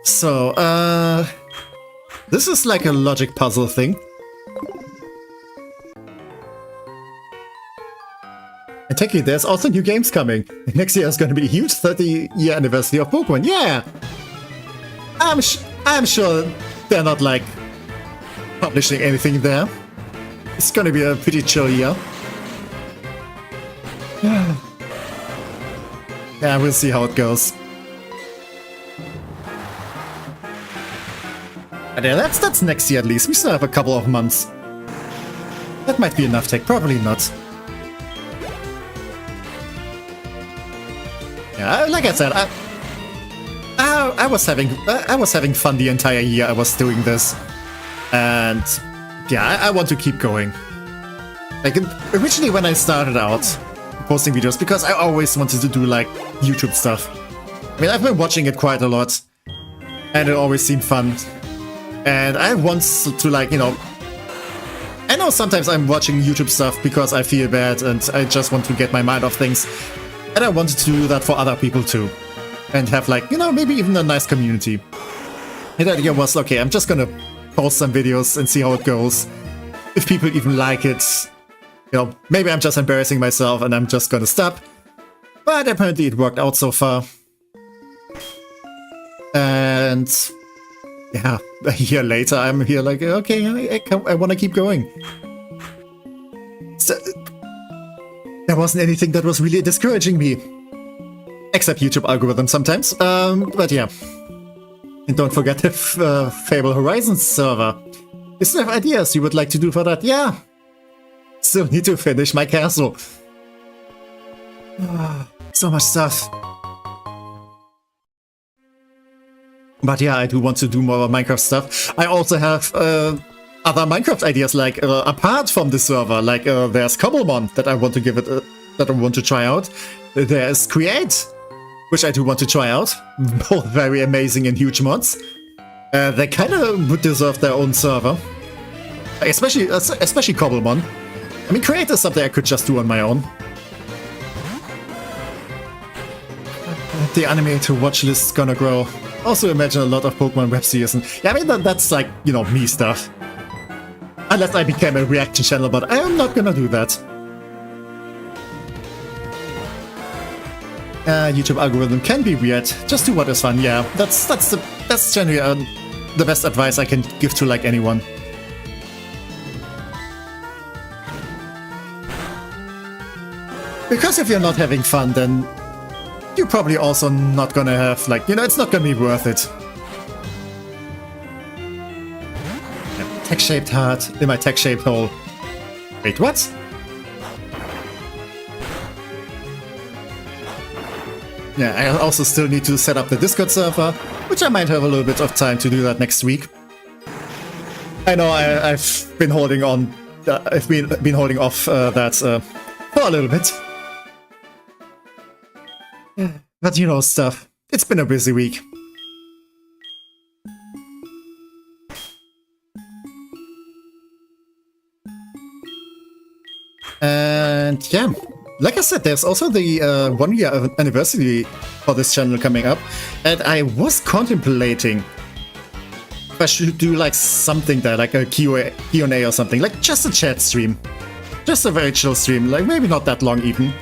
So, this is like a logic puzzle thing. And technically, there's also new games coming. Next year is gonna be a huge 30-year anniversary of Pokémon, yeah! I'm sure they're not, like, publishing anything there. It's gonna be a pretty chill year. Yeah, we'll see how it goes. But yeah, that's next year at least. We still have a couple of months. That might be enough tech, probably not. Yeah, like I said, I was having fun the entire year I was doing this, and yeah, I want to keep going. Like originally when I started out posting videos, because I always wanted to do like YouTube stuff. I mean, I've been watching it quite a lot, and it always seemed fun. And I want to, like, you know, I know sometimes I'm watching YouTube stuff because I feel bad and I just want to get my mind off things, and I wanted to do that for other people too. And have, like, you know, maybe even a nice community. And the idea was, okay, I'm just gonna post some videos and see how it goes. If people even like it. You know, maybe I'm just embarrassing myself and I'm just gonna stop. But apparently it worked out so far. And yeah, a year later I'm here like, okay, I wanna keep going. So, there wasn't anything that was really discouraging me. Except YouTube algorithm sometimes, but yeah. And don't forget the Fable Horizons server. You still have ideas you would like to do for that? Yeah! Still need to finish my castle. So much stuff. But yeah, I do want to do more Minecraft stuff. I also have other Minecraft ideas, like apart from the server. Like there's Cobblemon that I want to give it, that I want to try out. There's Create, which I do want to try out. Both very amazing and huge mods. They kind of would deserve their own server. Especially Cobblemon. I mean, Create is something I could just do on my own. The animator watch list is gonna grow. Also imagine a lot of Pokemon web series. And yeah, I mean, that's like, you know, me stuff. Unless I became a reaction channel, but I am not gonna do that. YouTube algorithm can be weird. Just do what is fun. Yeah, that's generally the best advice I can give to like anyone. Because if you're not having fun, then you're probably also not gonna have, like, you know, it's not gonna be worth it. Yeah, tech-shaped heart in my tech-shaped hole. Wait, what? Yeah, I also still need to set up the Discord server, which I might have a little bit of time to do that next week. I know I've been holding on. I've been holding off that for a little bit. But you know, stuff. It's been a busy week. And yeah, like I said, there's also the 1-year anniversary for this channel coming up, and I was contemplating if I should do like something there, like a Q&A or something, like just a chat stream, just a very chill stream, like maybe not that long even,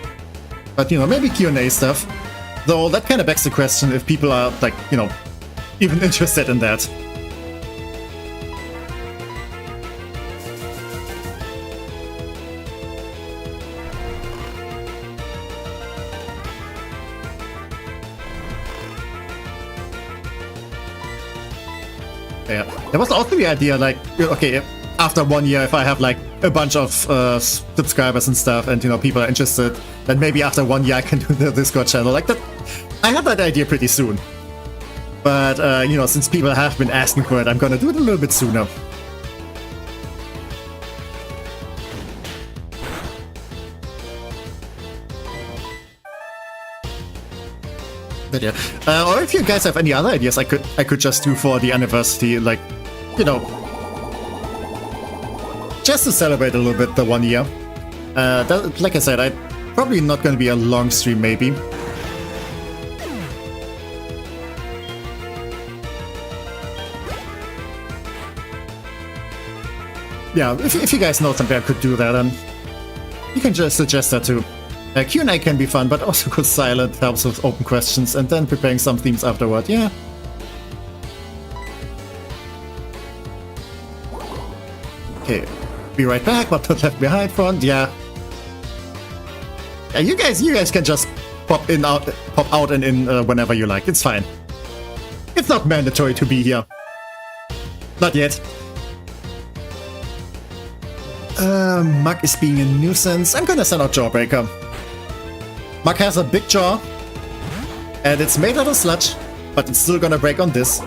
but you know, maybe Q&A stuff. Though that kind of begs the question if people are like, you know, even interested in that. Yeah, there was also the idea, like, okay, after 1 year, if I have like a bunch of subscribers and stuff, and you know, people are interested, then maybe after 1 year I can do the Discord channel like that. I had that idea pretty soon, but you know, since people have been asking for it, I'm gonna do it a little bit sooner. But yeah, or if you guys have any other ideas, I could just do for the anniversary, like, you know, just to celebrate a little bit the 1 year. Like I said, I'm probably not going to be a long stream, maybe. Yeah, if you guys know something I could do that, then you can just suggest that too. Q&A can be fun, but also good silent helps with open questions, and then preparing some themes afterward, yeah. Okay, be right back, but not left behind front, yeah. Yeah, you guys can just pop out and in whenever you like, it's fine. It's not mandatory to be here. Not yet. Mug is being a nuisance. I'm gonna send out Jawbreaker. Mug has a big jaw, and it's made out of sludge, but it's still gonna break on this.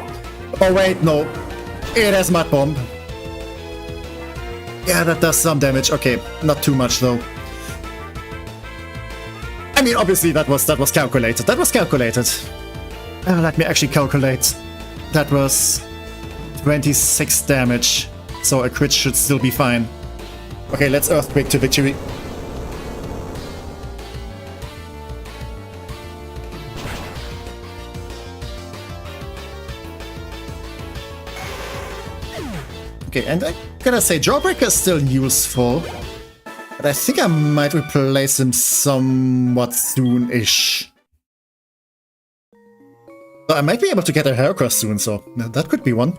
Oh wait, no. It has Mud Bomb. Yeah, that does some damage. Okay, not too much though. I mean, obviously that was calculated. That was calculated. Let me actually calculate. That was 26 damage, so a crit should still be fine. Okay, let's Earthquake to victory. Okay, and I gotta say, Jawbreaker is still useful, but I think I might replace him somewhat soon-ish. So I might be able to get a Heracross soon, so that could be one.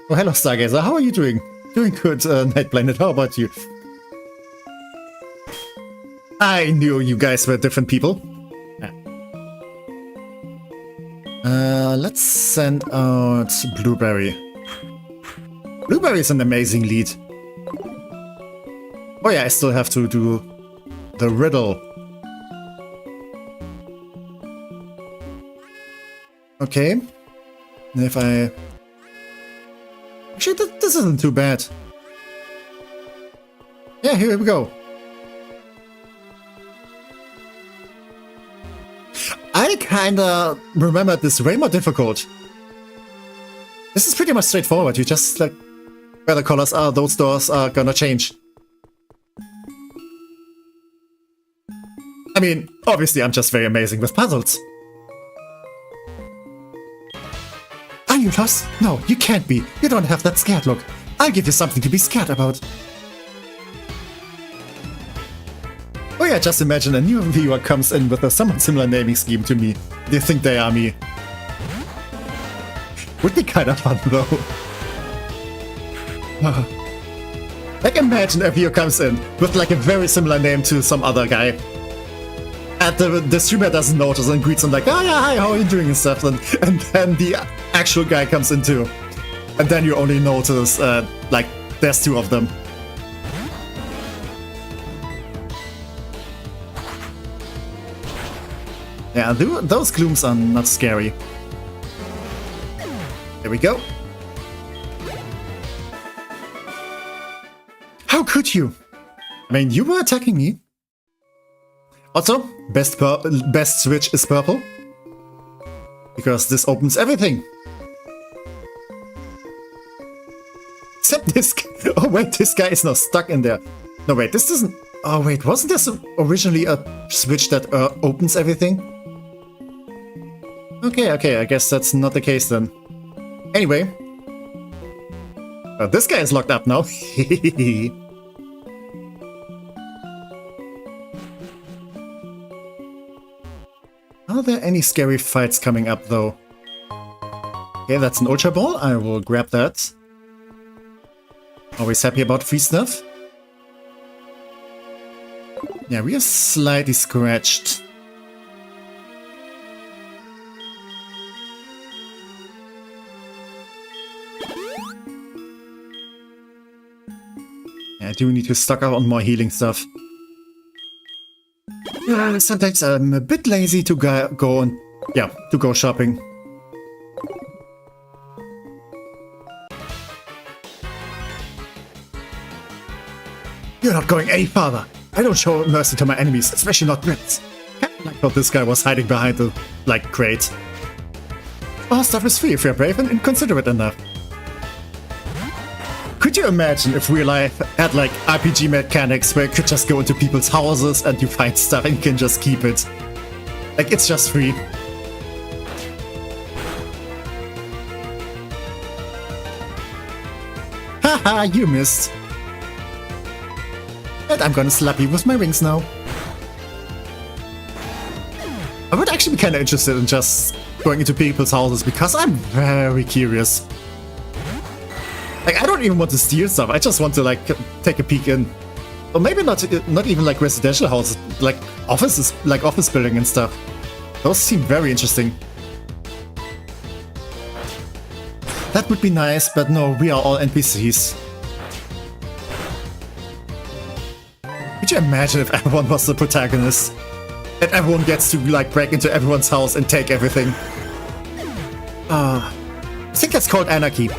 Oh, hello, Stargazer, how are you doing? Doing good, Night Planet, how about you? I knew you guys were different people. Let's send out Blueberry. Blueberry is an amazing lead. Oh yeah, I still have to do the riddle. Okay. And if I... Actually, this isn't too bad. Yeah, here we go. I kinda remembered this way more difficult. This is pretty much straightforward. You just, like, where the colors are, those doors are gonna change. I mean, obviously I'm just very amazing with puzzles. Are you lost? No, you can't be. You don't have that scared look. I'll give you something to be scared about. Oh yeah, just imagine a new viewer comes in with a somewhat similar naming scheme to me. They think they are me. Would be kind of fun though. Like imagine a viewer comes in with like a very similar name to some other guy. And the streamer doesn't notice and greets him like, oh yeah, hi, how are you doing and stuff, and then the actual guy comes in too. And then you only notice, like, there's two of them. Yeah, those glooms are not scary. There we go. hurt you. I mean, you were attacking me. Also, best switch is purple. Because this opens everything. Except this guy. Oh wait, this guy is now stuck in there. No wait, this doesn't... Oh wait, wasn't this originally a switch that opens everything? Okay, I guess that's not the case then. Anyway. This guy is locked up now. Are there any scary fights coming up though? Okay, that's an Ultra Ball. I will grab that. Always happy about free stuff. Yeah, we are slightly scratched. Yeah, I do need to stock up on more healing stuff. Sometimes I'm a bit lazy to go shopping. You're not going any farther. I don't show mercy to my enemies, especially not Brits. I thought this guy was hiding behind the, crate. Our stuff is free if you're brave and inconsiderate enough. Could you imagine if real life had, RPG mechanics where you could just go into people's houses and you find stuff and you can just keep it? It's just free. Haha, you missed. And I'm gonna slap you with my wings now. I would actually be kinda interested in just going into people's houses because I'm very curious. I don't even want to steal stuff, I just want to take a peek in. Or maybe not even residential houses, offices, office building and stuff. Those seem very interesting. That would be nice, but no, we are all NPCs. Could you imagine if everyone was the protagonist? And everyone gets to break into everyone's house and take everything. I think that's called anarchy.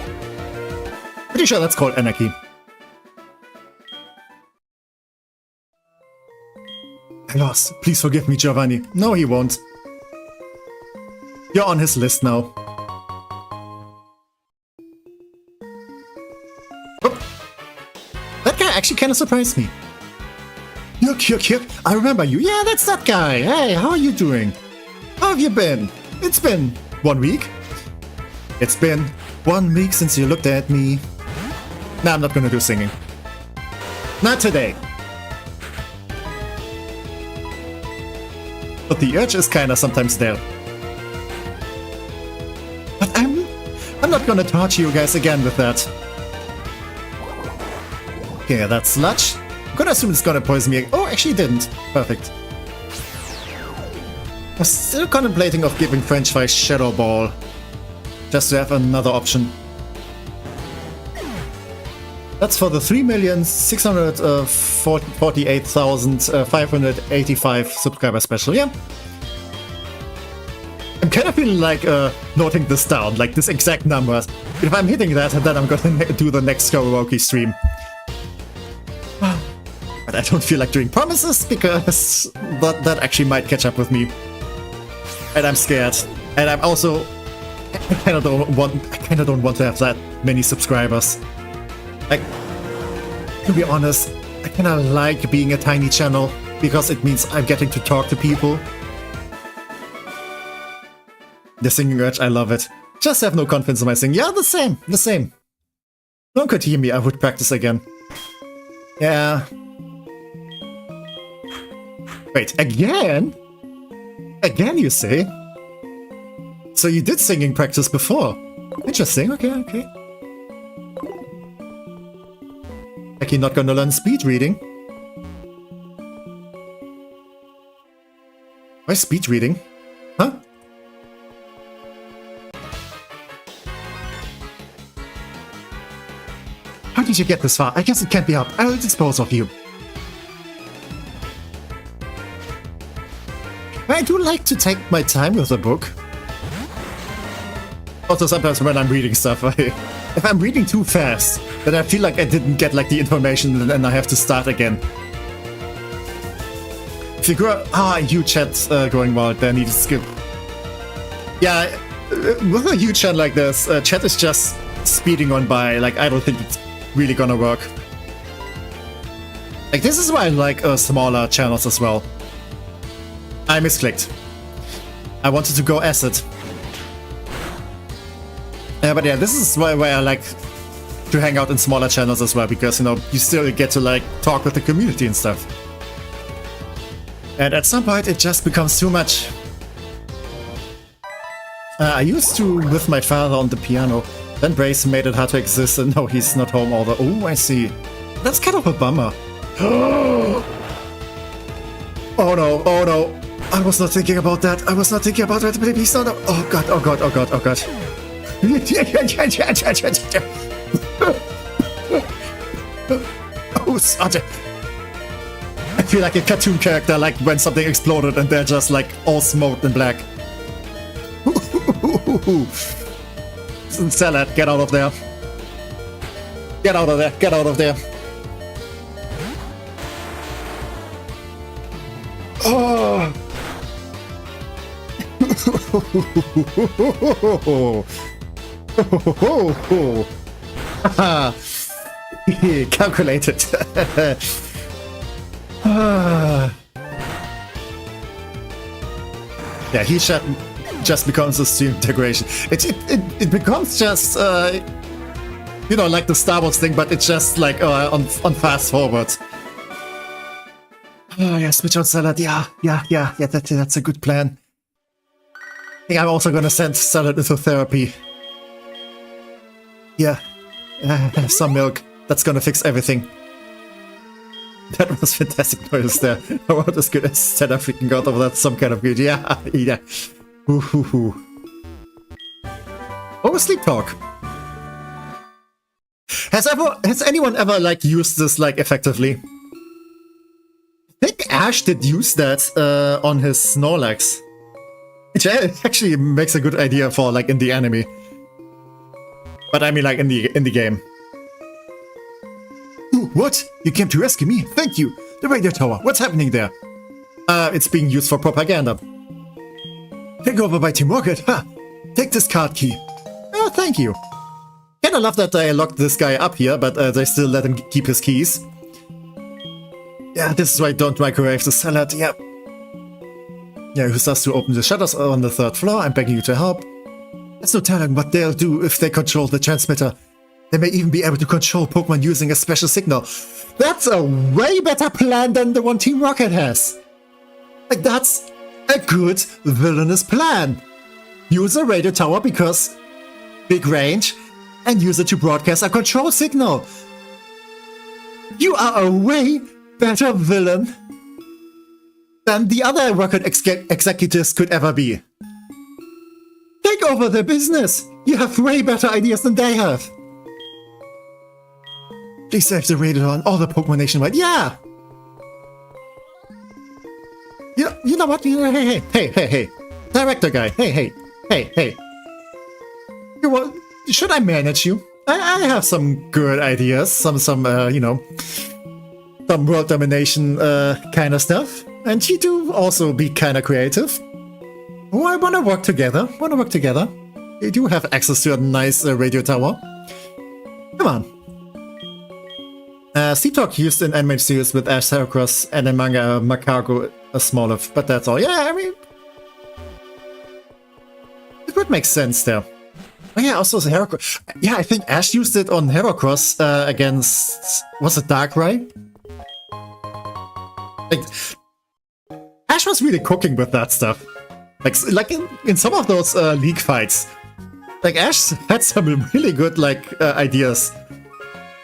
Pretty sure that's called anarchy. I lost. Please forgive me, Giovanni. No, he won't. You're on his list now. Oh. That guy actually kind of surprised me. Yuck. I remember you. Yeah, that's that guy. Hey, how are you doing? How have you been? It's been 1 week. It's been 1 week since you looked at me. Nah, I'm not gonna do singing. Not today. But the urge is kinda sometimes there. But I'm not gonna torture you guys again with that. Okay, that's sludge. I'm gonna assume it's gonna poison me. Oh, actually it didn't. Perfect. I'm still contemplating of giving French fries Shadow Ball. Just to have another option. That's for the 3,648,585 subscriber special, yeah? I'm kind of feeling noting this down, this exact numbers. If I'm hitting that, then I'm gonna do the next karaoke stream. But I don't feel like doing promises, because that actually might catch up with me. And I'm scared. And I'm also... I kind of don't want to have that many subscribers. To be honest, I kind of like being a tiny channel because it means I'm getting to talk to people. The singing urge, I love it. Just have no confidence in my singing. Yeah, the same. No one could hear me, I would practice again. Yeah. Wait, again? Again, you say? So you did singing practice before? Interesting, okay. Like you're not gonna learn speed reading? Why speed reading? Huh? How did you get this far? I guess it can't be helped. I'll dispose of you. I do like to take my time with a book. Also sometimes when I'm reading stuff, if I'm reading too fast, then I feel like I didn't get like the information and I have to start again. Figure huge chat going wild there, need to skip. Yeah, with a huge chat like this, chat is just speeding on by. Like, I don't think it's really gonna work. Like, this is why I like smaller channels as well. I misclicked. I wanted to go acid. But yeah, this is why I like to hang out in smaller channels as well, because, you know, you still get to like talk with the community and stuff. And at some point it just becomes too much. I used to with my father on the piano, then Pryce made it hard to exist, and now he's not home all the— oh, I see. That's kind of a bummer. Oh no, oh no. I was not thinking about that. I was not thinking about that. Please no, no. Oh god, oh god, oh god, oh god. Oh, such a— I feel like a cartoon character, like when something exploded and they're just like all smoked and black. Salad, get out of there. Get out of there, get out of there. Oh. Calculated. Yeah, he just becomes a stream integration. It becomes just you know, like the Star Wars thing, but it's just like on fast forward. Oh yeah, switch on Salad. Yeah, that's a good plan. I think I'm also gonna send Salad into therapy. Yeah, have some milk. That's gonna fix everything. That was fantastic noise there. About as good as Stella freaking out over that some kind of good. Yeah, yeah. Ooh. Oh, sleep talk. Has anyone ever like used this like effectively? I think Ash did use that on his Snorlax, which actually makes a good idea for like in the anime. But I mean like in the game. Ooh, what? You came to rescue me? Thank you. The radio tower. What's happening there? It's being used for propaganda. Take over by Team Rocket. Ha! Take this card key. Oh, thank you. Kinda love that they locked this guy up here, but they still let him keep his keys. Yeah, this is why don't microwave the salad. Yeah. Yeah, who starts to open the shutters on the 3rd floor? I'm begging you to help. There's no telling what they'll do if they control the transmitter. They may even be able to control Pokemon using a special signal. That's a way better plan than the one Team Rocket has. Like, that's a good villainous plan. Use a radio tower because big range, and use it to broadcast a control signal. You are a way better villain than the other Rocket executives could ever be. Take over their business. You have way better ideas than they have. Please save the radio on all the Pokemon nationwide. Yeah. You know what? Hey. Director guy. Hey. Should I manage you? I have some good ideas. Some you know, some world domination kind of stuff. And you do also be kind of creative. Oh, I want to work together. You do have access to a nice radio tower. Come on. Sleep Talk used in anime series with Ash Heracross and in manga Macago Smoliv, but that's all. Yeah, I mean, it would make sense there. Oh yeah, also Heracross. Yeah, I think Ash used it on Heracross against, was it Darkrai? Like, Ash was really cooking with that stuff. Like in some of those league fights, like Ash had some really good like ideas.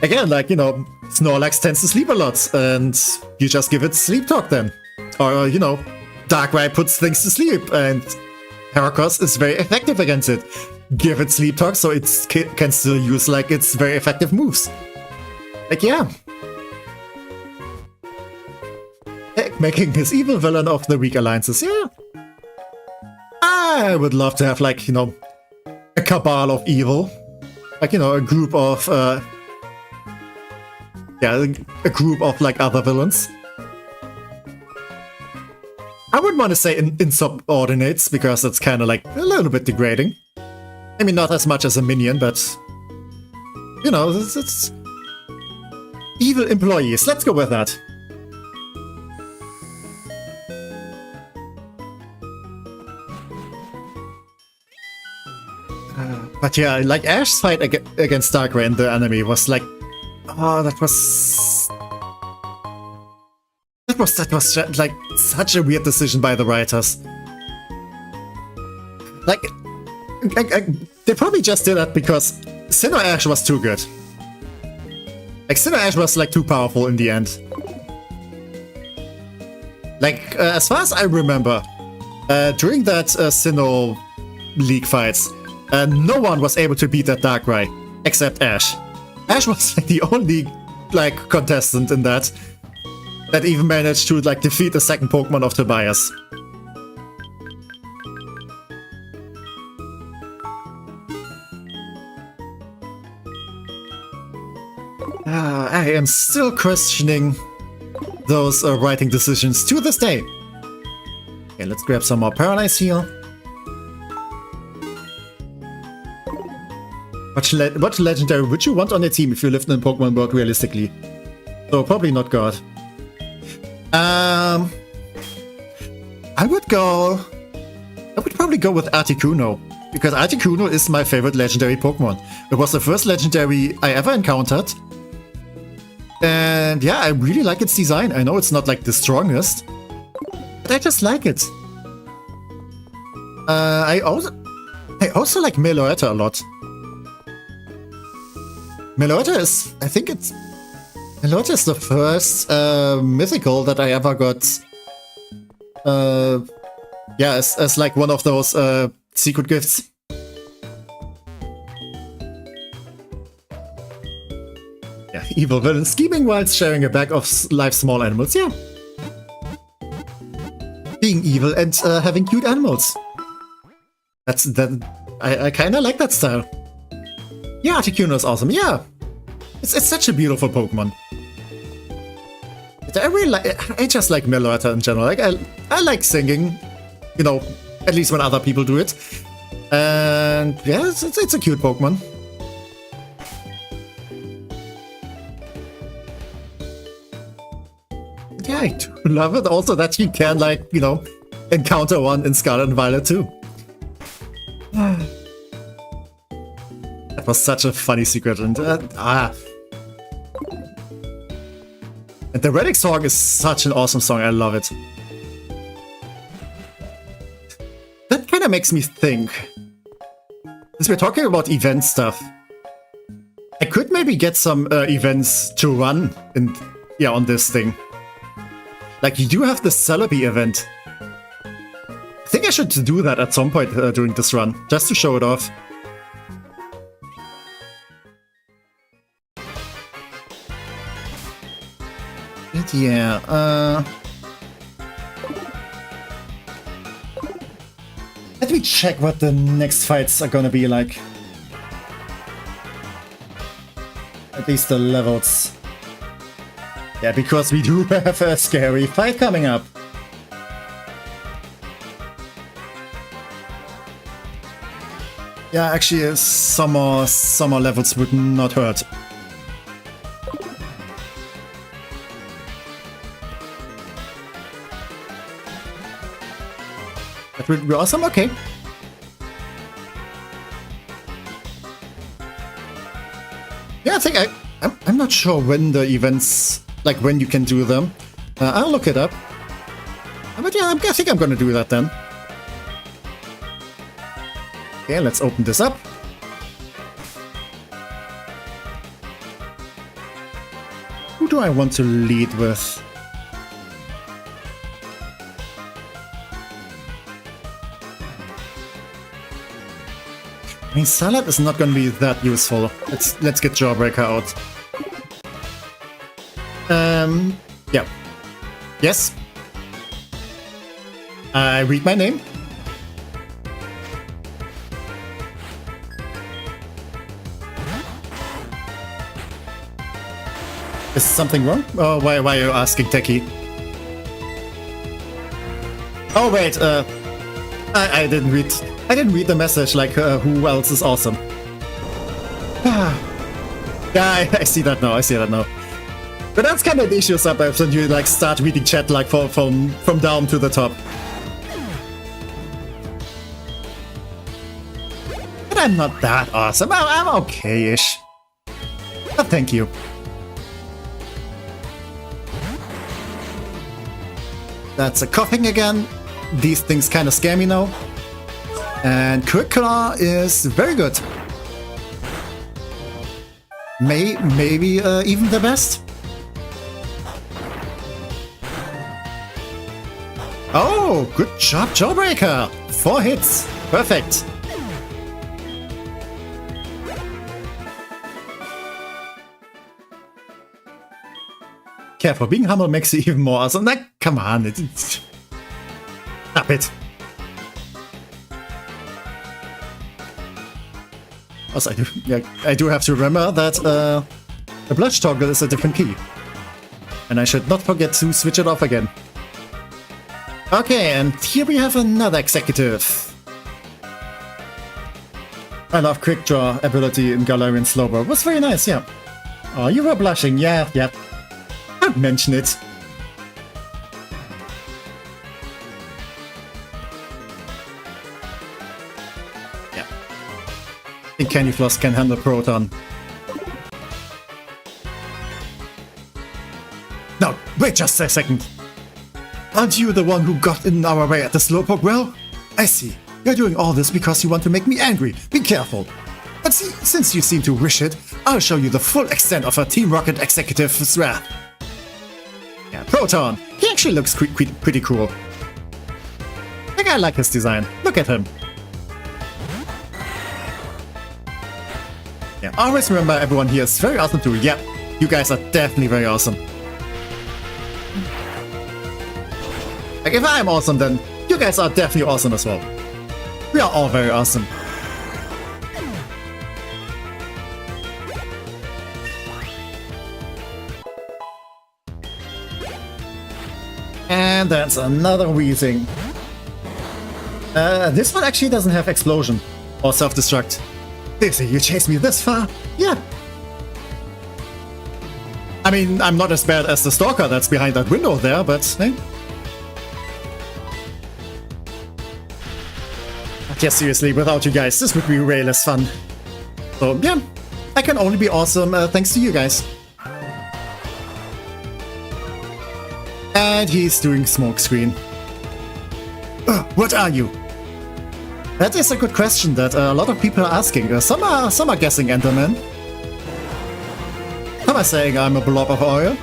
Again, like, you know, Snorlax tends to sleep a lot, and you just give it sleep talk then. Or, you know, Darkrai puts things to sleep, and Heracross is very effective against it. Give it sleep talk so it can still use, like, its very effective moves. Like, yeah. Making his evil villain of the weak alliances, yeah. I would love to have, like, you know, a cabal of evil. like, you know, a group of yeah, a group of like other villains. I wouldn't want to say insubordinates, because it's kind of like a little bit degrading. I mean, not as much as a minion, but you know, it's evil employees. Let's go with that. But yeah, like Ash's fight against Darkrai and the enemy was like, oh, that was like such a weird decision by the writers. Like they probably just did that because Sinnoh Ash was too good. Like Sinnoh Ash was like too powerful in the end. Like as far as I remember, during that Sinnoh League fights, no one was able to beat that Darkrai except Ash. Ash was like the only like contestant in that even managed to like defeat the second Pokemon of Tobias. I am still questioning those writing decisions to this day. Okay, let's grab some more Paralyze Heal. What legendary would you want on your team if you lived in Pokemon world realistically? So probably not God. I would probably go with Articuno, because Articuno is my favorite legendary Pokemon. It was the first legendary I ever encountered. And yeah, I really like its design. I know it's not like the strongest, but I just like it. I also like Meloetta a lot. Meloetta is, Meloetta is the first mythical that I ever got. Yeah, as like one of those secret gifts. Yeah, evil villain scheming while sharing a bag of live small animals. Yeah, being evil and having cute animals. I kind of like that style. Yeah, Articuno is awesome. Yeah, it's such a beautiful Pokemon. I really like. I just like Meloetta in general. Like I like singing, you know, at least when other people do it. And yeah, it's a cute Pokemon. Yeah, I do love it. Also that you can, like, you know, encounter one in Scarlet and Violet too. That was such a funny secret, and and the Relic song is such an awesome song. I love it. That kind of makes me think, since we're talking about event stuff, I could maybe get some events to run on this thing. Like, you do have the Celebi event. I think I should do that at some point during this run, just to show it off. But yeah, let me check what the next fights are gonna be like. At least the levels. Yeah, because we do have a scary fight coming up. Yeah, actually, some more levels would not hurt. That would be awesome. Okay. Yeah, I think I'm not sure when the events, like when you can do them. I'll look it up. But yeah, I think I'm gonna do that then. Okay, let's open this up. Who do I want to lead with? I mean, Salad is not gonna be that useful. Let's get Jawbreaker out. Yeah. Yes. I read my name. Is something wrong? Oh, why are you asking, Techie? Oh wait, I didn't read the message. Like, who else is awesome? Yeah, I see that now. But that's kind of the issue sometimes when you like start reading chat like from down to the top. But I'm not that awesome. I'm okay-ish. But thank you. That's a coughing again. These things kind of scare me now. And Quick Claw is very good. Maybe even the best. Oh, good job, Jawbreaker! 4 hits. Perfect. Careful, being humble makes you even more awesome. Like, come on. Stop it. Also, I do have to remember that the blush toggle is a different key. And I should not forget to switch it off again. Okay, and here we have another executive. I love quick draw ability in Galarian Slowbro. It was very nice, yeah. Oh, you were blushing, yeah. Don't mention it. Yeah. I think Candy Floss can handle Proton. No, wait just a second. Aren't you the one who got in our way at the Slowpoke well? I see. You're doing all this because you want to make me angry. Be careful. But see, since you seem to wish it, I'll show you the full extent of a Team Rocket executive's wrath. Yeah, Proton. He actually looks pretty cool. I think I like his design. Look at him. Yeah, always remember everyone here is very awesome too. Yeah, you guys are definitely very awesome. Like, if I'm awesome, then you guys are definitely awesome as well. We are all very awesome. And that's another Weezing. This one actually doesn't have explosion or self-destruct. Dizzy, you chased me this far? Yeah. I mean, I'm not as bad as the stalker that's behind that window there, but hey. Yeah, seriously, without you guys, this would be way less fun. So, yeah, I can only be awesome thanks to you guys. And he's doing smokescreen. What are you? That is a good question that a lot of people are asking. Some are guessing Enderman. Some are saying I'm a blob of oil.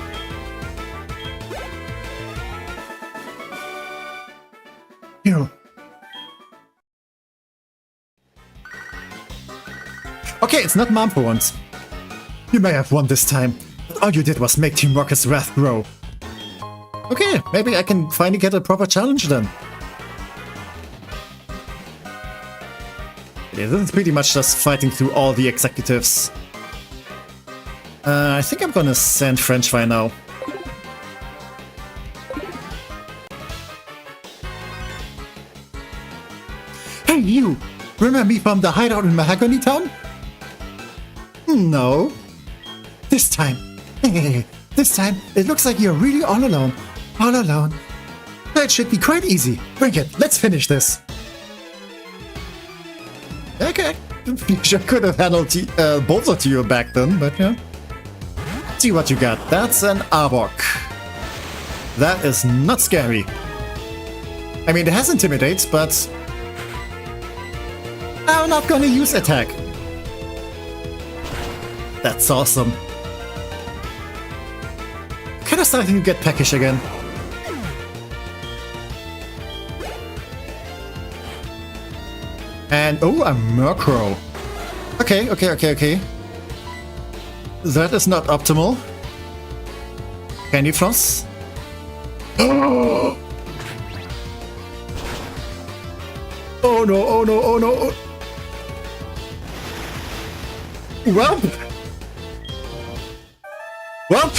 You. Okay, it's not Mom for once. You may have won this time, but all you did was make Team Rocket's wrath grow. Okay, maybe I can finally get a proper challenge then. Yeah, this is pretty much just fighting through all the executives. I think I'm gonna send French Fry now. Hey you! Remember me from the hideout in Mahogany Town? No. This time. This time, it looks like you're really all alone. All alone. That should be quite easy. Bring it, let's finish this. Okay. Sure could have handled both of you back then, but yeah. See what you got. That's an Arbok. That is not scary. I mean, it has Intimidate, but I'm not gonna use Attack. That's awesome. Kind of starting to get peckish again. And oh, a Murkrow. Okay. That is not optimal. Candy Floss. Oh no. Well.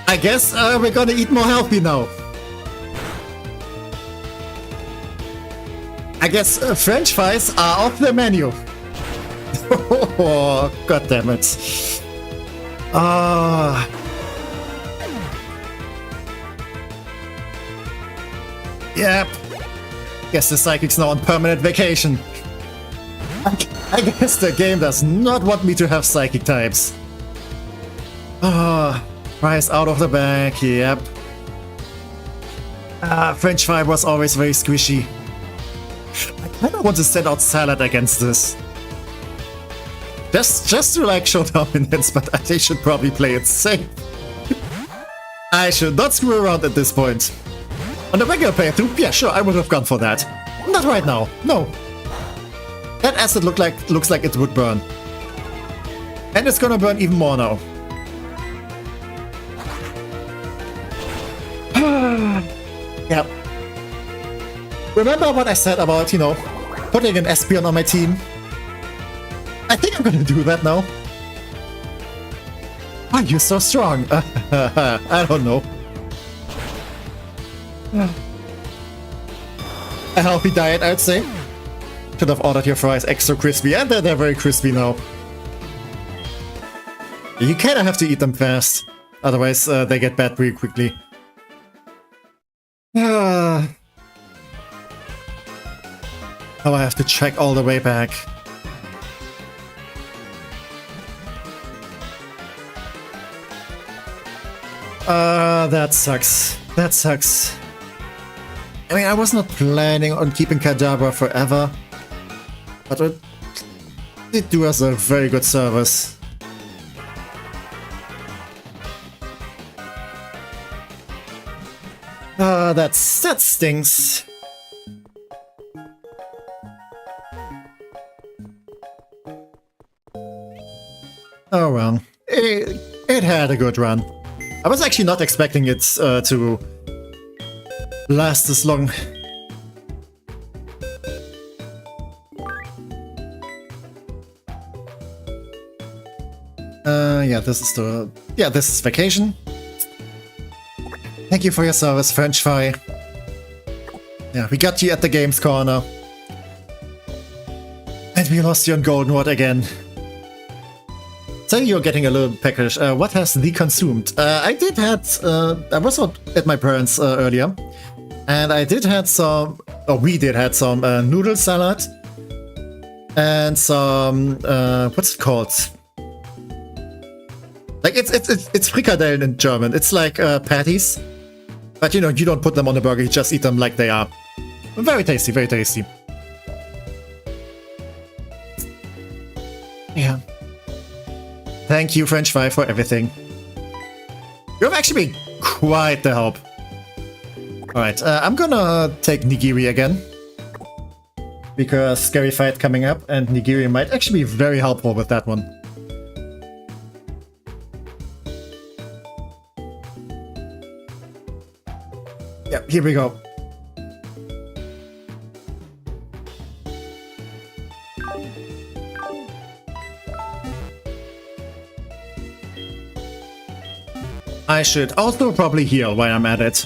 I guess we're gonna eat more healthy now. I guess French fries are off the menu. Oh, god damn it. Yep. Guess the psychic's now on permanent vacation. I guess the game does not want me to have psychic types. Pryce out of the bag, yep. French fry was always very squishy. I kinda want to send out Salad against this. Just to like show dominance, but I should probably play it safe. I should not screw around at this point. On the regular playthrough, yeah sure, I would have gone for that. Not right now, no. That acid looks like it would burn. And it's gonna burn even more now. Yep. Remember what I said about, you know, putting an Espion on my team? I think I'm gonna do that now. Why are you so strong? I don't know. A healthy diet, I'd say. Should have ordered your fries extra crispy, and they're very crispy now. You kinda have to eat them fast, otherwise they get bad pretty quickly. Now I have to check all the way back. That sucks. That sucks. I mean, I was not planning on keeping Kadabra forever, but it did do us a very good service. That stings. Oh well, it had a good run. I was actually not expecting it to last this long. Yeah, this is vacation. Thank you for your service, French fry. Yeah, we got you at the games corner. And we lost you on Golden Rod again. So you're getting a little package. What has thee consumed? I was at my parents' earlier. And I did had some, or we did had some noodle salad. And some, what's it called? Like, it's frikadellen in German. It's like patties. But you know, you don't put them on a burger, you just eat them like they are. Very tasty, very tasty. Yeah. Thank you, French fry, for everything. You've actually been quite the help. Alright, I'm gonna take Nigiri again. Because scary fight coming up, and Nigiri might actually be very helpful with that one. Yep, here we go. I should also probably heal while I'm at it.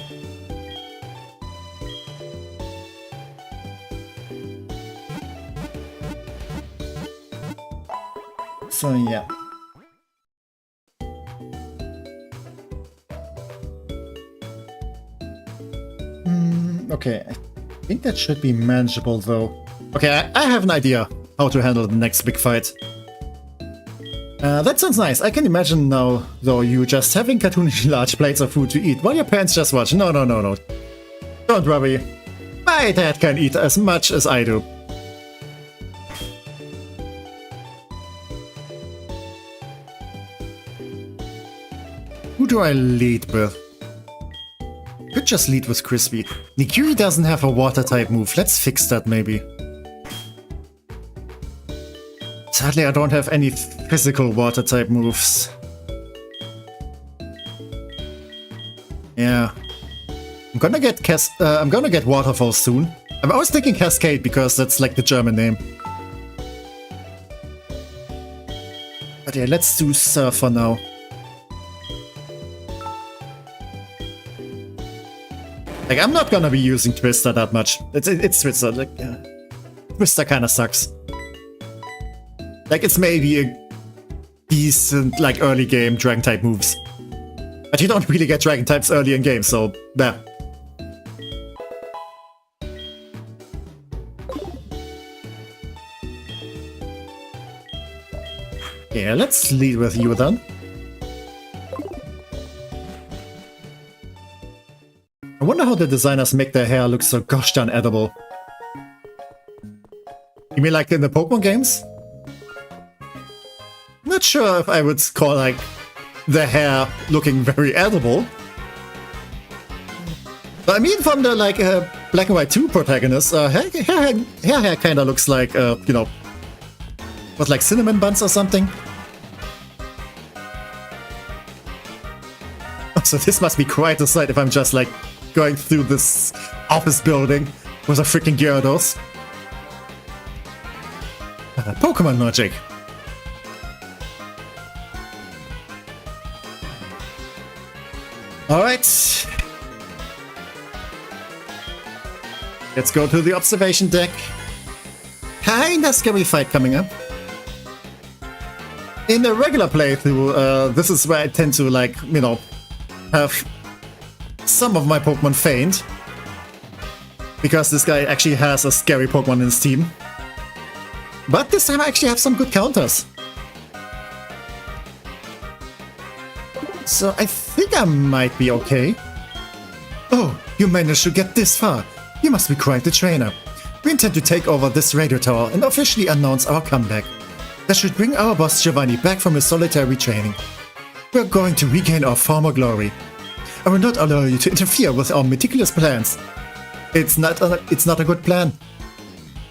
So yeah. Okay, I think that should be manageable though. Okay, I have an idea how to handle the next big fight. That sounds nice. I can imagine now, though, you just having cartoonishly large plates of food to eat while your parents just watch. No. Don't worry. My dad can eat as much as I do. Who do I lead with? Could just lead with Crispy. Nigiri doesn't have a water type move. Let's fix that maybe. Sadly, I don't have any physical water type moves. Yeah. I'm gonna get Waterfall soon. I was thinking Cascade because that's like the German name. But yeah, let's do Surf for now. Like, I'm not gonna be using Twister that much. It's Twister. Like, Twister kind of sucks. Like, it's maybe a decent, like, early game Dragon type moves. But you don't really get Dragon types early in game, so yeah. Yeah, let's lead with you then. I wonder how the designers make their hair look so gosh darn edible. You mean like in the Pokemon games? Not sure if I would call like the hair looking very edible. But I mean from the like Black and White 2 protagonist, hair kind of looks like, you know, what, like cinnamon buns or something? So this must be quite a sight if I'm just like going through this office building with a freaking Gyarados. Pokemon logic. Alright. Let's go to the observation deck. Kinda scary fight coming up. In a regular playthrough, this is where I tend to, like, you know, have some of my Pokemon faint. Because this guy actually has a scary Pokemon in his team. But this time I actually have some good counters. So I think I might be okay. Oh, you managed to get this far. You must be quite the trainer. We intend to take over this radio tower and officially announce our comeback. That should bring our boss Giovanni back from his solitary training. We're going to regain our former glory. I will not allow you to interfere with our meticulous plans. It's not a good plan.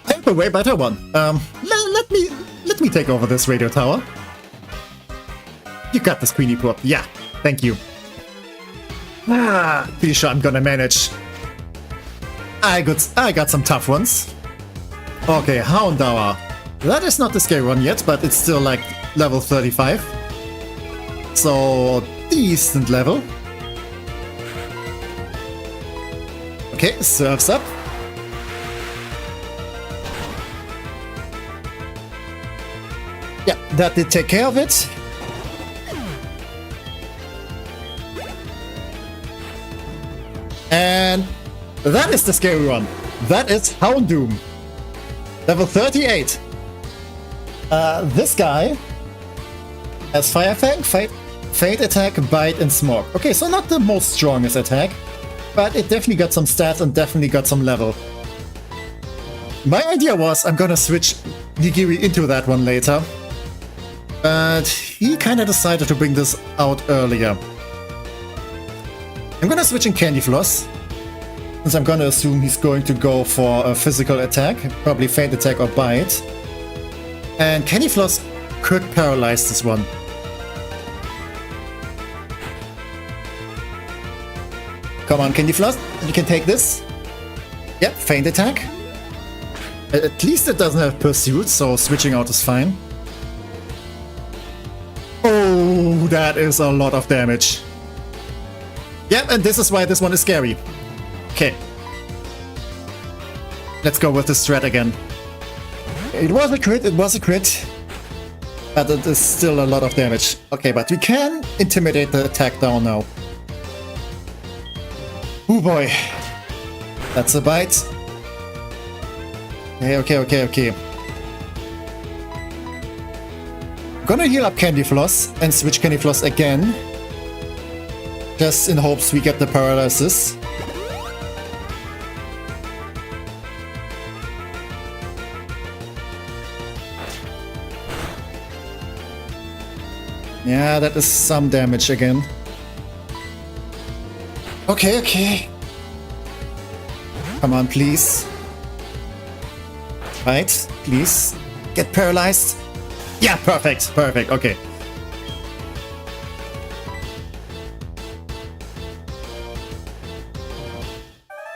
I have a way better one. Let me take over this radio tower. You got this, Queenie Pop. Yeah, thank you. Pretty sure I'm gonna manage. I got some tough ones. Okay, Houndour. That is not the scary one yet, but it's still like level 35. So, decent level. Okay, Surf's up. Yeah, that did take care of it. And that is the scary one. That is Houndoom. Level 38. This guy has Fire Fang, Fade Attack, Bite, and Smoke. Okay, so not the most strongest attack, but it definitely got some stats and definitely got some level. My idea was I'm gonna switch Nigiri into that one later, but he kinda decided to bring this out earlier. I'm gonna switch in Candy Floss, since I'm gonna assume he's going to go for a physical attack, probably Feint Attack or Bite. And Candy Floss could paralyze this one. Come on, Candy Floss, you can take this. Yep, Feint Attack. At least it doesn't have Pursuit, so switching out is fine. Oh, that is a lot of damage. Yep, and this is why this one is scary. Okay. Let's go with the strat again. It was a crit, but it is still a lot of damage. Okay, but we can intimidate the attack down now. Oh boy. That's a bite. Okay. Gonna heal up Candy Floss and switch Candy Floss again. Just in hopes we get the paralysis. Yeah, that is some damage again. Okay. Come on, please. Right, please. Get paralyzed. Yeah, perfect, okay.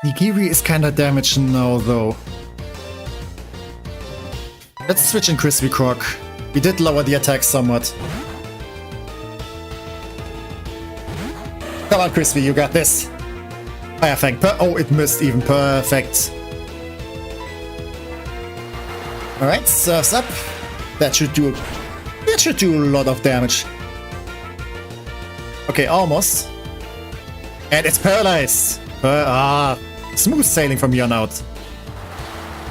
Nigiri is kinda damaged now, though. Let's switch in Crispy Croc. We did lower the attack somewhat. Come on, Crispy, you got this. Fire Fang. Oh, it missed even. Perfect. Alright, surf's up. That should do a lot of damage. Okay, almost. And it's paralyzed. Smooth sailing from here on out.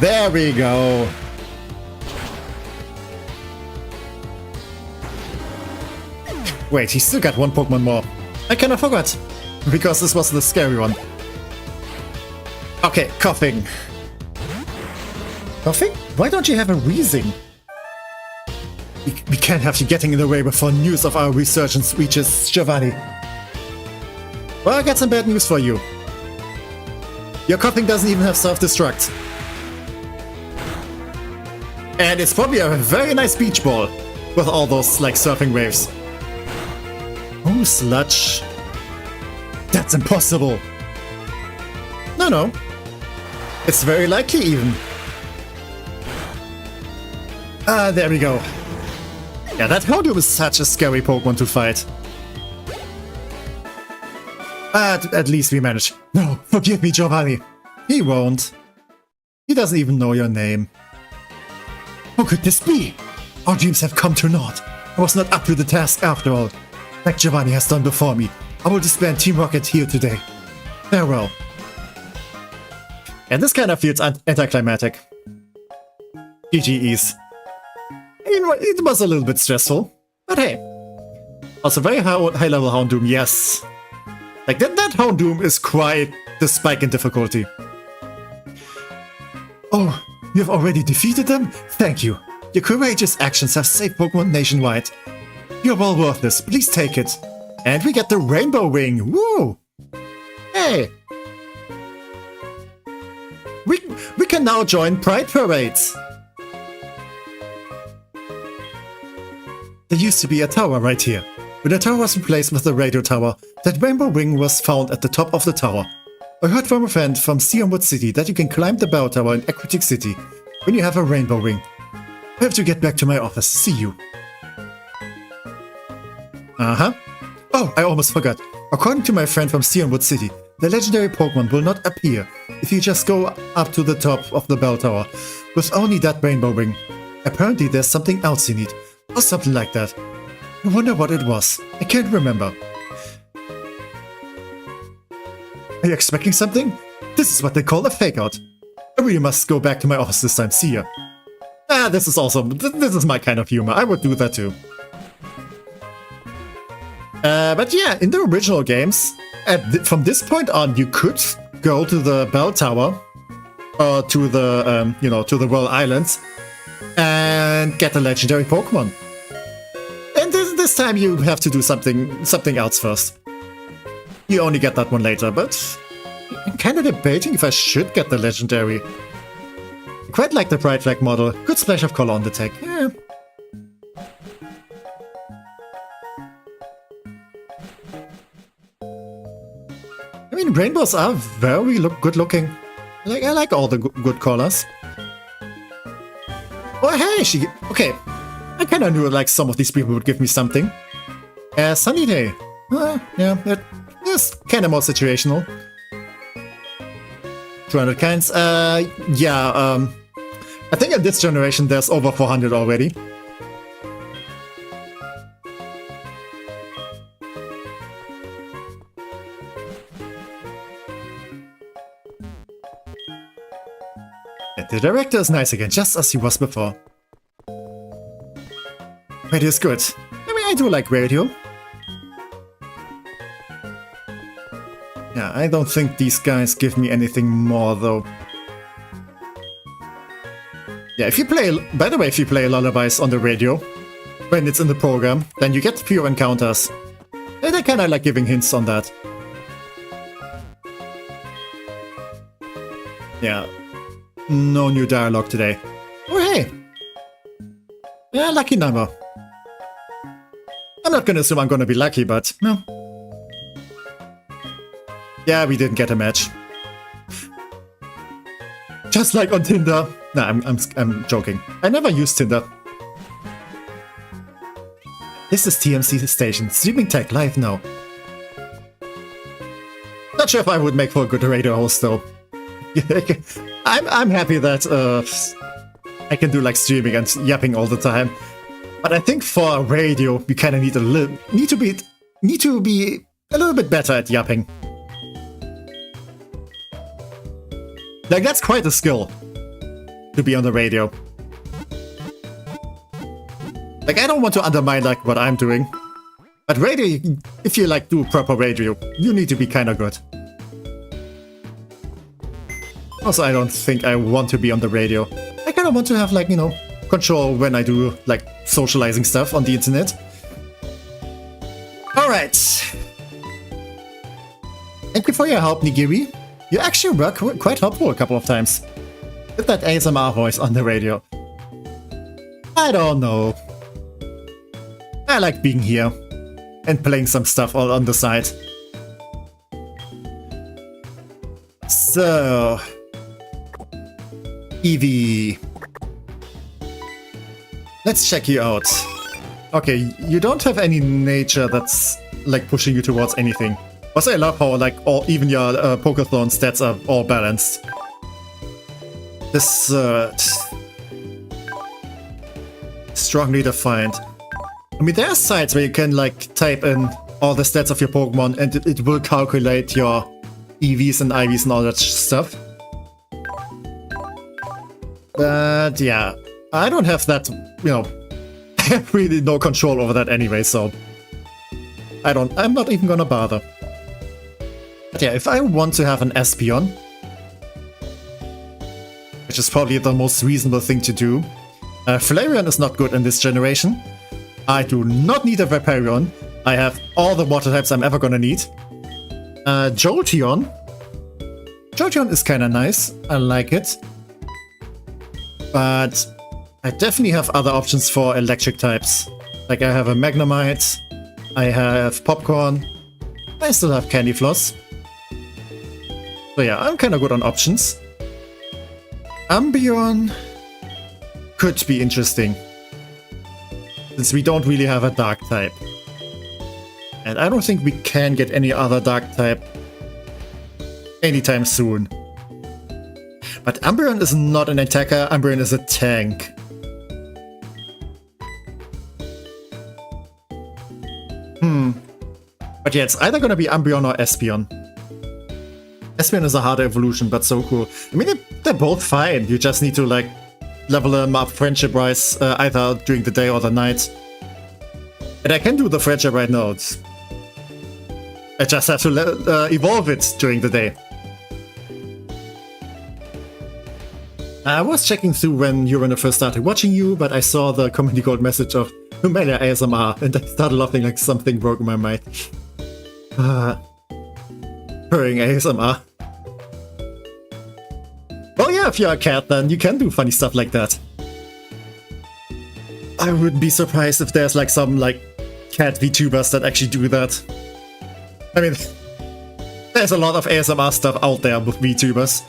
There we go. Wait, he still got one Pokemon more. I kind of forgot. Because this was the scary one. Okay, coughing. Coughing? Why don't you have a wheezing? We can't have you getting in the way before news of our resurgence reaches Giovanni. Well, I got some bad news for you. Your coughing doesn't even have self-destruct. And it's probably a very nice beach ball with all those, like, surfing waves. Oh, sludge. That's impossible. No. It's very likely even. There we go. Yeah, that Houndoom is such a scary Pokemon to fight. But at least we managed. No, forgive me, Giovanni. He won't. He doesn't even know your name. How could this be? Our dreams have come to naught. I was not up to the task after all. Like Giovanni has done before me, I will disband Team Rocket here today. Farewell. And this kind of feels anticlimactic. GG's. It was a little bit stressful, but hey. Also very high level Houndoom, yes. Like that Houndoom is quite the spike in difficulty. Oh, you have already defeated them? Thank you. Your courageous actions have saved Pokemon nationwide. You're well worth this, please take it. And we get the Rainbow Wing, woo! Hey! We can now join Pride Parades. There used to be a tower right here. When the tower was replaced with the radio tower, that Rainbow Wing was found at the top of the tower. I heard from a friend from Seonwood City that you can climb the bell tower in Aquatic City when you have a Rainbow Wing. I have to get back to my office. See you. Oh, I almost forgot. According to my friend from Seonwood City, the legendary Pokemon will not appear if you just go up to the top of the bell tower with only that Rainbow Wing. Apparently there's something else you need, or something like that. I wonder what it was. I can't remember. Are you expecting something? This is what they call a fake-out. I really must go back to my office this time. See ya. This is awesome. This is my kind of humor. I would do that too. But yeah, in the original games, from this point on, you could go to the bell tower, or to the, to the Royal Islands, and get a legendary Pokemon. And this time you have to do something else first. You only get that one later, but I'm kind of debating if I should get the legendary. I quite like the Pride Flag model. Good splash of color on the tech. Yeah. I mean, rainbows are very good looking. I like all the good colors. Oh hey, okay. I kind of knew like some of these people would give me something. Sunny day. Yeah, it is kind of more situational. 200 kinds. Yeah. I think in this generation there's over 400 already. And the director is nice again, just as he was before. Radio is good. I mean, I do like radio. Yeah, I don't think these guys give me anything more, though. Yeah, if you play... By the way, if you play lullabies on the radio, when it's in the program, then you get fewer encounters. And I kinda like giving hints on that. Yeah. No new dialogue today. Oh, hey! Yeah, lucky number. I'm not gonna assume I'm gonna be lucky, but no. Yeah, we didn't get a match. Just like on Tinder. Nah, I'm joking. I never used Tinder. This is TMC station, streaming tech live now. not sure if I would make for a good radio host though. I'm happy that I can do like streaming and yapping all the time, but I think for radio you kind of need to be a little bit better at yapping. Like that's quite a skill to be on the radio. Like I don't want to undermine like what I'm doing, but radio, if you like do proper radio, you need to be kind of good. Also, I don't think I want to be on the radio. I kind of want to have like, you know, control when I do like socializing stuff on the internet. Alright. Thank you for your help, Nigiri. You actually were quite helpful a couple of times. With that ASMR voice on the radio. I don't know. I like being here. And playing some stuff all on the side. So... Eevee. Let's check you out. Okay, you don't have any nature that's like pushing you towards anything. Also, I love how like even your Pokéthon stats are all balanced. This strongly defined. I mean, there are sites where you can like type in all the stats of your Pokemon and it will calculate your EVs and IVs and all that stuff. But yeah, I don't have that, you know, I have really no control over that anyway, so I'm not even gonna bother. But yeah, if I want to have an Espeon, which is probably the most reasonable thing to do, Flareon is not good in this generation. I do not need a Vaporeon. I have all the water types I'm ever gonna need. Jolteon. Jolteon is kinda nice, I like it. But I definitely have other options for electric types. Like I have a Magnemite, I have Popcorn, I still have Candy Floss. So yeah, I'm kinda good on options. Umbreon could be interesting, since we don't really have a dark type. And I don't think we can get any other dark type anytime soon. But Umbreon is not an attacker, Umbreon is a tank. But yeah, it's either gonna be Umbreon or Espeon. Espeon is a harder evolution, but so cool. I mean, they're both fine. You just need to like level them up friendship-wise, either during the day or the night. And I can do the friendship right now. I just have to evolve it during the day. I was checking through when Urana first started watching you, but I saw the community gold message of Numelia ASMR, and I started laughing like something broke in my mind. Purring ASMR. Well, yeah, if you're a cat, then you can do funny stuff like that. I wouldn't be surprised if there's like some like cat VTubers that actually do that. I mean, there's a lot of ASMR stuff out there with VTubers.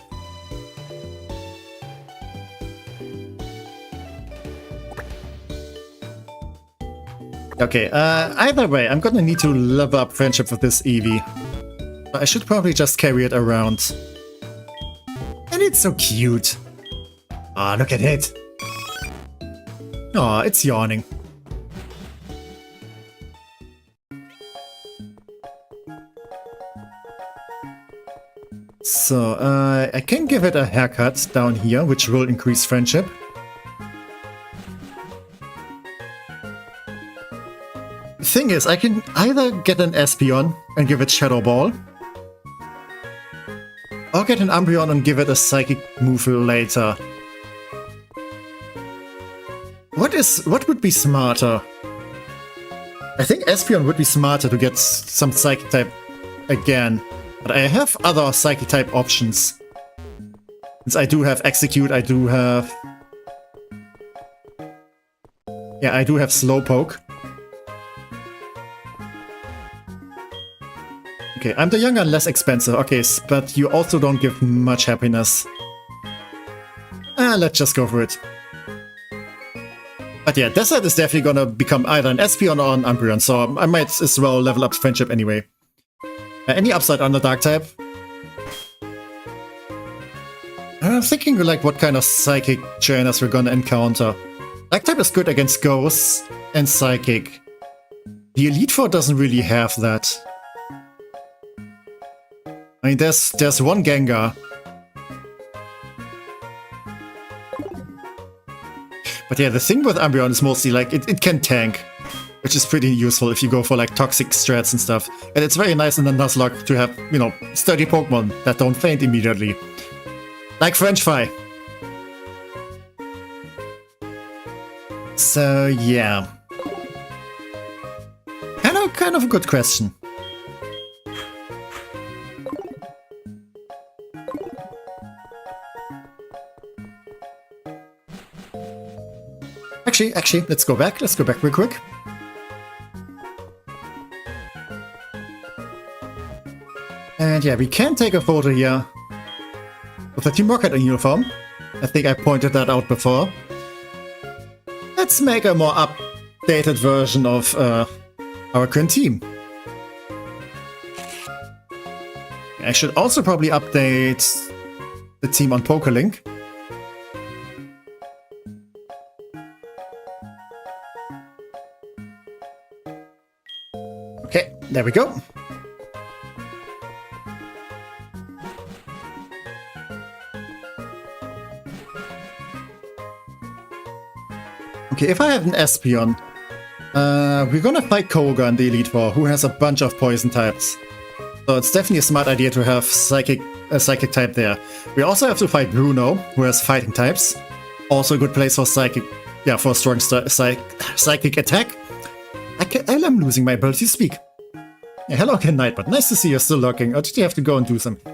Okay, either way, I'm gonna need to level up friendship with this Eevee. But I should probably just carry it around. And it's so cute. Ah, look at it. Aw, it's yawning. So, I can give it a haircut down here, which will increase friendship. Thing is, I can either get an Espeon and give it Shadow Ball, or get an Umbreon and give it a Psychic move later. What would be smarter? I think Espeon would be smarter to get some Psychic type again, but I have other Psychic type options. Since I do have Execute, I do have... yeah, I do have Slowpoke. Okay, I'm the younger and less expensive. Okay, but you also don't give much happiness. Let's just go for it. But yeah, Desert is definitely gonna become either an Espeon or an Umbreon, so I might as well level up friendship anyway. Any upside on the dark type? I'm thinking like what kind of psychic trainers we're gonna encounter. Dark type is good against ghosts and psychic. The Elite Four doesn't really have that. I mean, there's one Gengar. But yeah, the thing with Umbreon is mostly like it can tank, which is pretty useful if you go for like toxic strats and stuff. And it's very nice in the Nuzlocke to have, you know, sturdy Pokemon that don't faint immediately. Like French Fry. So yeah. Kind of a good question. Actually, let's go back real quick. And yeah, we can take a photo here with a Team Rocket in uniform. I think I pointed that out before. Let's make a more updated version of our current team. I should also probably update the team on PokeLink. Okay, there we go. Okay, if I have an Espeon, we're gonna fight Koga in the Elite Four, who has a bunch of poison types. So it's definitely a smart idea to have a psychic type there. We also have to fight Bruno, who has fighting types. Also a good place for psychic, yeah, for a strong psychic attack. I'm losing my ability to speak. Yeah, hello again, Nightbot. Nice to see you're still lurking. Or did you have to go and do something?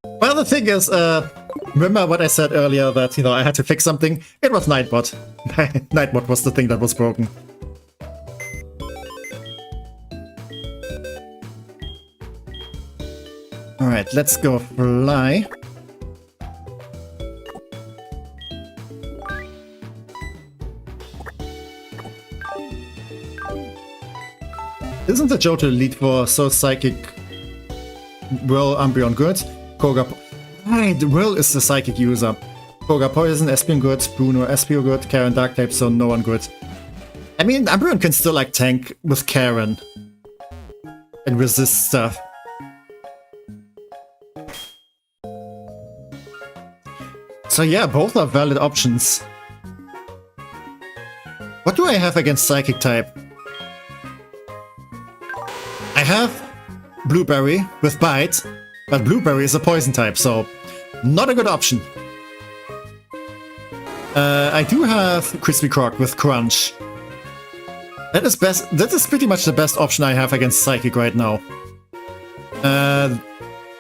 Well, the thing is, remember what I said earlier that, you know, I had to fix something? It was Nightbot. Nightbot was the thing that was broken. Alright, let's go fly. Isn't the Johto Elite Four so psychic? Well, Umbreon good. Koga... Right, Will is the psychic user. Koga Poison, Espeon good, Bruno Espio good, Karen Dark type, so no one good. I mean, Umbreon can still like tank with Karen. And resist stuff. So yeah, both are valid options. What do I have against Psychic type? I have Blueberry with Bite, but Blueberry is a poison type, so not a good option. I do have Crispy Croc with Crunch. That is pretty much the best option I have against Psychic right now.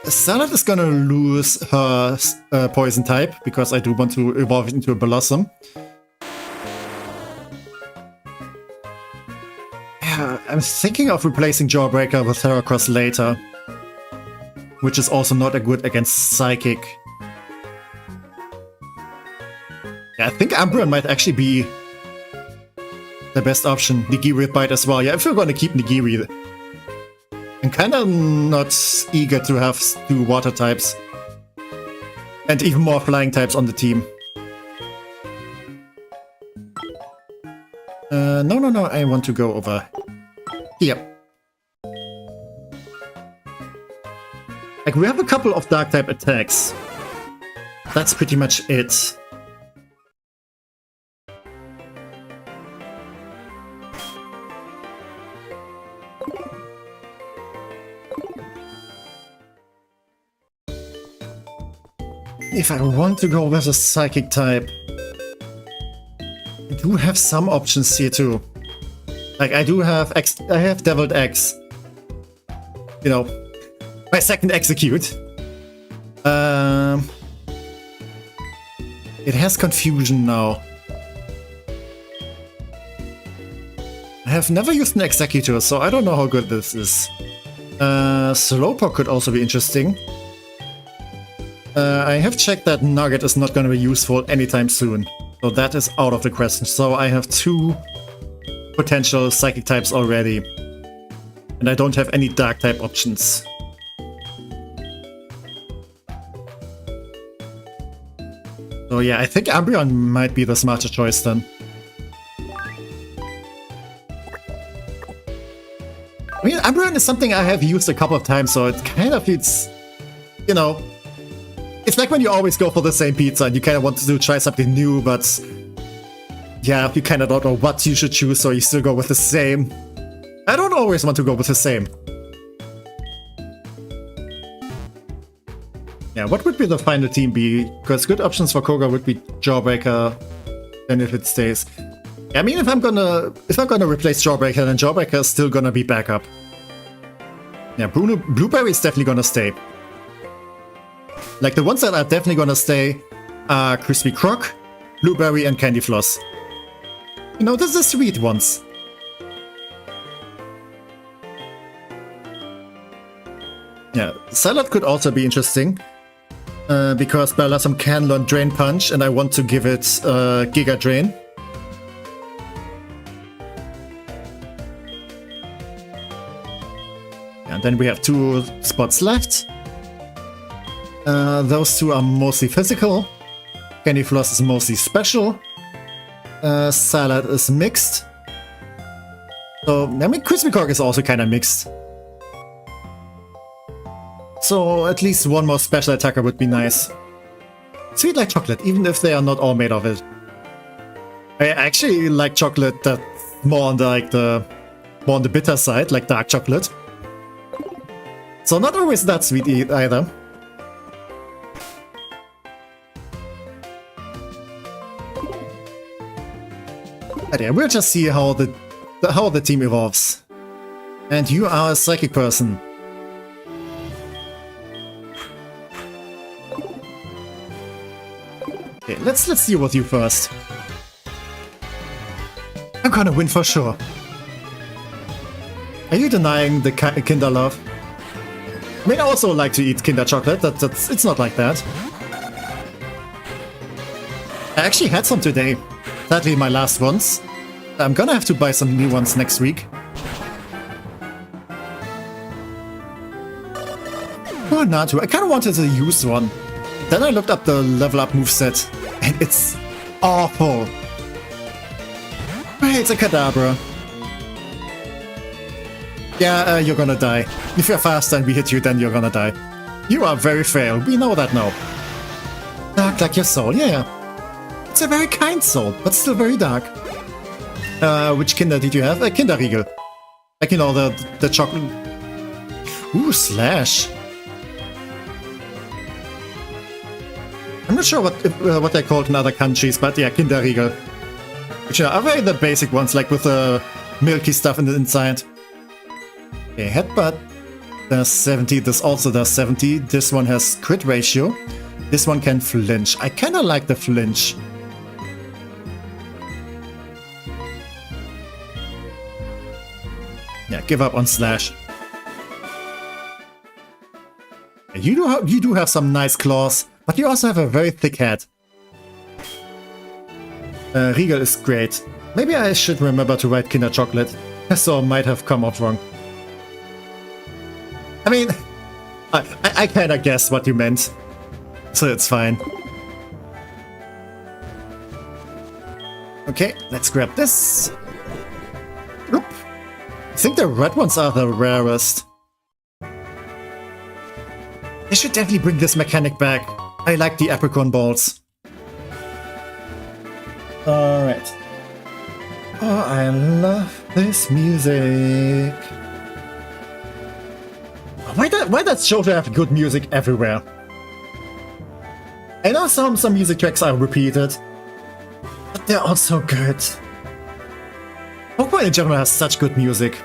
Salad is gonna lose her poison type, because I do want to evolve it into a Blossom. Yeah, I'm thinking of replacing Jawbreaker with Heracross later, which is also not a good against Psychic. Yeah, I think Umbreon might actually be the best option. Nigiri with Bite as well. Yeah, if we're gonna keep Nigiri, I'm kinda not eager to have 2 water types. And even more flying types on the team. No, I want to go over here. Like, we have a couple of dark type attacks. That's pretty much it. If I want to go with a psychic type, I do have some options here too. Like I have Deviled Eggs. You know, my second execute. It has Confusion now. I have never used an Executor, so I don't know how good this is. Slowpoke could also be interesting. I have checked that Nugget is not going to be useful anytime soon, so that is out of the question. So I have 2 potential Psychic types already, and I don't have any Dark type options. So yeah, I think Umbreon might be the smarter choice then. I mean, Umbreon is something I have used a couple of times, so it kind of feels, you know, it's like when you always go for the same pizza and you kind of want to try something new, but yeah, you kind of don't know what you should choose, so you still go with the same. I don't always want to go with the same. Yeah, what would be the final team be? Because good options for Koga would be Jawbreaker, then if it stays. I mean, if I'm gonna replace Jawbreaker, then Jawbreaker is still gonna be backup. Yeah, Blueberry is definitely gonna stay. Like, the ones that are definitely gonna stay are Crispy Croc, Blueberry, and Candy Floss. You know, those are sweet ones. Yeah, Salad could also be interesting. Because Bellossom can learn Drain Punch, and I want to give it Giga Drain. And then we have 2 spots left. Those 2 are mostly physical. Candy Floss is mostly special. Salad is mixed. So, I mean, Crispy Croc is also kind of mixed. So, at least one more special attacker would be nice. Sweet like chocolate, even if they are not all made of it. I actually like chocolate that's more on the more on the bitter side, like dark chocolate. So not always that sweet either. But yeah, we'll just see how the team evolves. And you are a psychic person. Okay, let's deal with you first. I'm gonna win for sure. Are you denying the Kinder love? I mean, I also like to eat Kinder chocolate. It's not like that. I actually had some today. Sadly, my last ones. I'm gonna have to buy some new ones next week. Oh, Natu. I kind of wanted to use one. Then I looked up the level up moveset, and it's awful. Hey, it's a Kadabra. Yeah, you're gonna die. If you're fast and we hit you, then you're gonna die. You are very frail, we know that now. Dark like your soul, yeah. It's a very kind soul, but still very dark. Which Kinder did you have? A Kinder Riegel. Like, you know, the chocolate... Ooh, Slash. I'm not sure what they're called in other countries, but yeah, Kinder Riegel. Which are very the basic ones, like with the milky stuff in the inside. Okay, Headbutt does 70, this also does 70. This one has crit ratio. This one can flinch. I kinda like the flinch. Yeah, give up on Slash. You do have some nice claws, but you also have a very thick head. Riegel is great. Maybe I should remember to write Kinder Chocolate, so might have come off wrong. I mean, I kinda guessed what you meant, so it's fine. Okay, let's grab this. Oop. I think the red ones are the rarest. They should definitely bring this mechanic back. I like the apricot balls. Alright. Oh, I love this music. Why does Johto have good music everywhere? I know some music tracks are repeated, but they're all so good. Pokémon in general has such good music.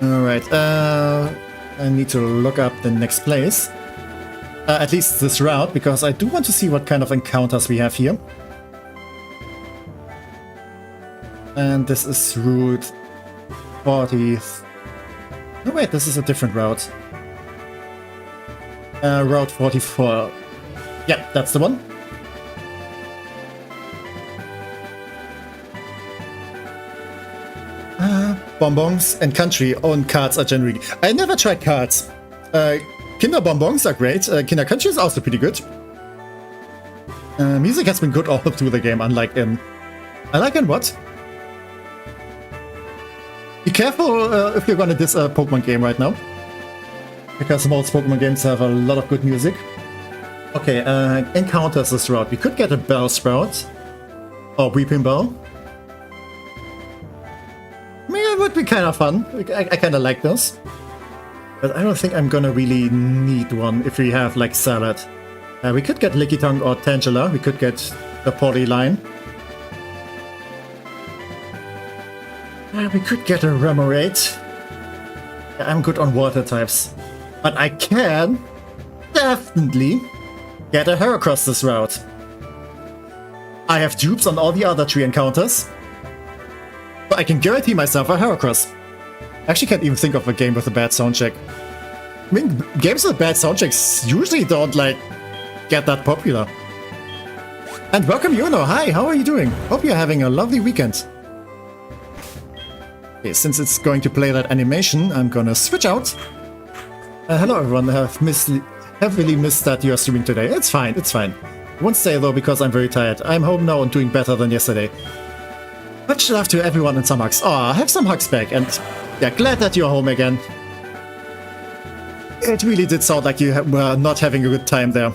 Alright, I need to look up the next place. At least this route, because I do want to see what kind of encounters we have here. And this is Route 40... No wait, this is a different route. Route 44. Yeah, that's the one. Bonbons and country own cards are generally... I never tried cards. Kinder Bonbons are great. Kinder Country is also pretty good. Music has been good all through the game, unlike in... I like in what? Be careful if you're gonna diss a Pokemon game right now. Because most Pokemon games have a lot of good music. Okay, encounters this route. We could get a Bellsprout. Or Weeping Bell. I mean, it would be kind of fun. I kind of like those. But I don't think I'm gonna really need one if we have, like, Salad. We could get Lickitung or Tangela. We could get the Polyline. We could get a Remoraid. I'm good on water types. But I can definitely get a Heracross this route. I have dupes on all the other 3 encounters. But I can guarantee myself a Heracross. I actually can't even think of a game with a bad sound check. I mean, games with bad sound checks usually don't, like, get that popular. And welcome, Yuno. Hi, how are you doing? Hope you're having a lovely weekend. Okay, since it's going to play that animation, I'm gonna switch out. Hello, everyone. I have really missed that you're streaming today. It's fine, it's fine. I won't stay, though, because I'm very tired. I'm home now and doing better than yesterday. Much love to everyone and some hugs. Aw, have some hugs back, and yeah, glad that you're home again. It really did sound like you were not having a good time there.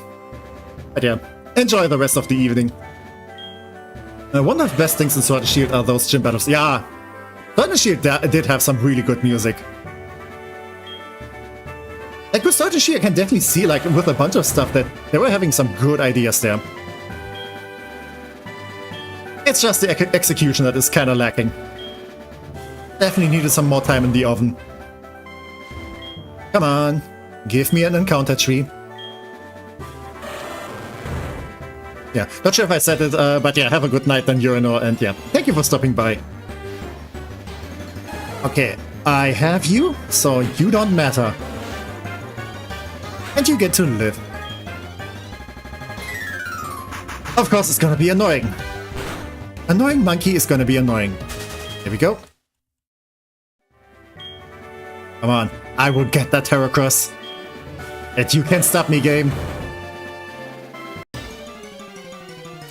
But yeah, enjoy the rest of the evening. One of the best things in Sword and Shield are those gym battles. Yeah, Sword and Shield did have some really good music. Like with Sword and Shield, I can definitely see, like, with a bunch of stuff that they were having some good ideas there. It's just the execution that is kind of lacking. Definitely needed some more time in the oven. Come on, give me an encounter tree. Yeah, not sure if I said it, but yeah, have a good night then, Urinor, and yeah, thank you for stopping by. Okay, I have you, so you don't matter. And you get to live. Of course, it's gonna be annoying. Annoying monkey is gonna be annoying. Here we go. Come on, I will get that Heracross. And you can't stop me, game.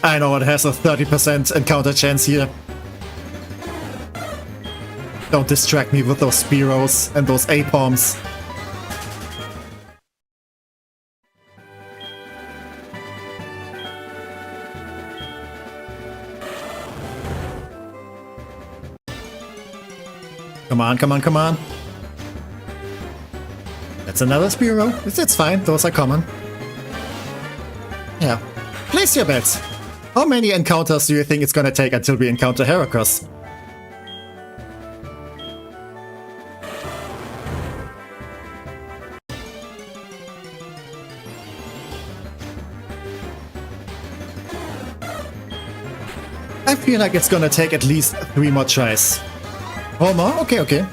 I know it has a 30% encounter chance here. Don't distract me with those Spearows and those A-Palms. Come on, come on, come on. That's another Spearow. It's fine, those are common. Yeah. Place your bets. How many encounters do you think it's gonna take until we encounter Heracross? I feel like it's gonna take at least 3 more tries. 4 more? Okay, okay.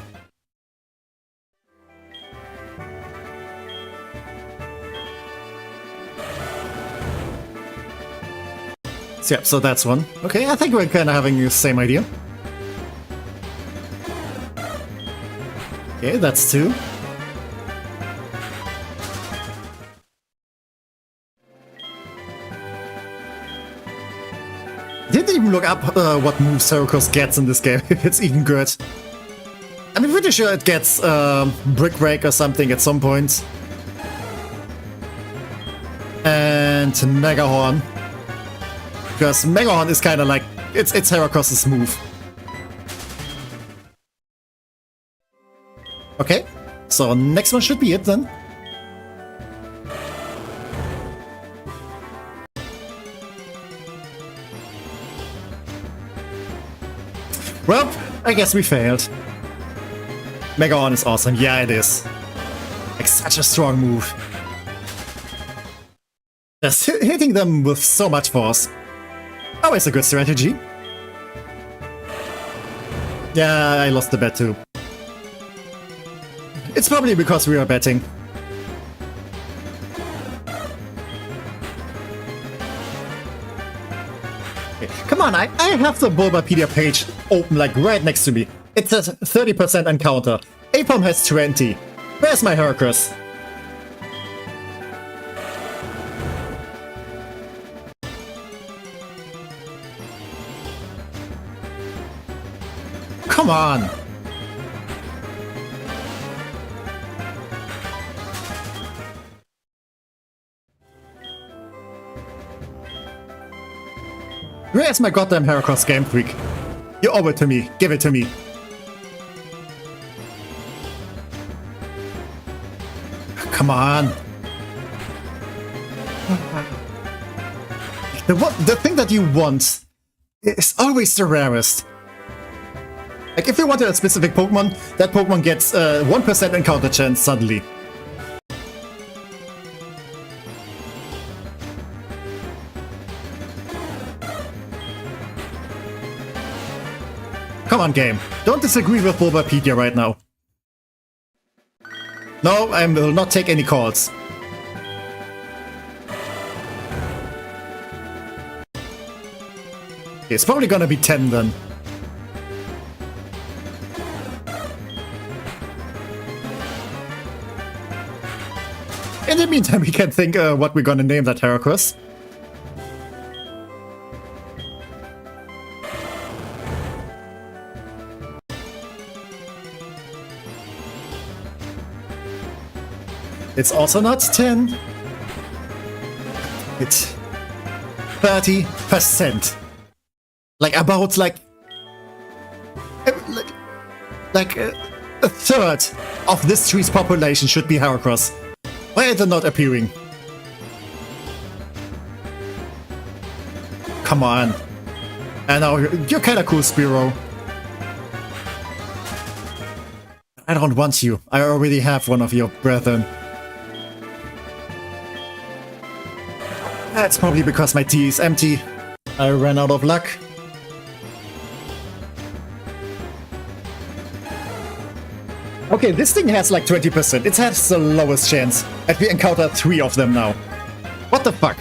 Yeah, so that's one. Okay, I think we're kind of having the same idea. Okay, that's 2. Didn't even look up what moves Heracross gets in this game, if it's even good. I'm pretty sure it gets Brick Break or something at some point. And Mega Horn. Because Mega Horn is kind of like, it's Heracross's move. Okay, so next one should be it then. Well, I guess we failed. Mega Horn is awesome, yeah it is. Like such a strong move. Just hitting them with so much force. Always a good strategy. Yeah, I lost the bet too. It's probably because we were betting. Okay, come on, I have the Bulbapedia page open like right next to me. It says 30% encounter. Apom has 20. Where's my Heracross? Come on! Where's my goddamn Heracross Game Freak? You owe it to me. Give it to me. Come on. The thing that you want is always the rarest. Like, if you wanted a specific Pokemon, that Pokemon gets 1% encounter chance suddenly. Come on, game. Don't disagree with Bulbapedia right now. No, I will not take any calls. It's probably gonna be 10 then. In the meantime, we can think what we're gonna name that Heracross. It's also not 10. It's 30%. Like about like a third of this tree's population should be Heracross. Why are they not appearing? Come on. I know, you're kinda cool, Spearow. I don't want you. I already have one of your brethren. That's probably because my tea is empty. I ran out of luck. Okay, this thing has like 20%. It has the lowest chance. And we encounter 3 of them now. What the fuck?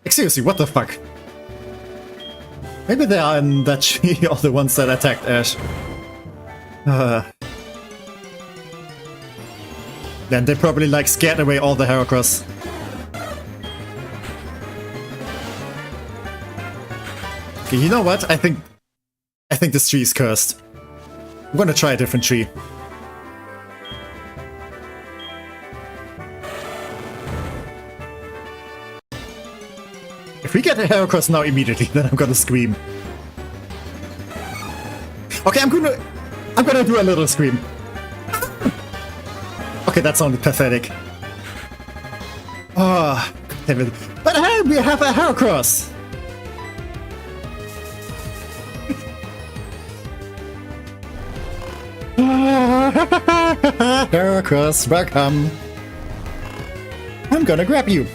Seriously, what the fuck? Maybe they are in that tree or the ones that attacked Ash. Then they probably like scared away all the Heracross. Okay, you know what? I think this tree is cursed. I'm gonna try a different tree. If we get a Heracross now immediately, then I'm gonna scream. Okay, I'm gonna do a little scream. Okay, that sounded pathetic. Oh, damn it. But hey, we have a Heracross! Heracross, welcome. I'm gonna grab you.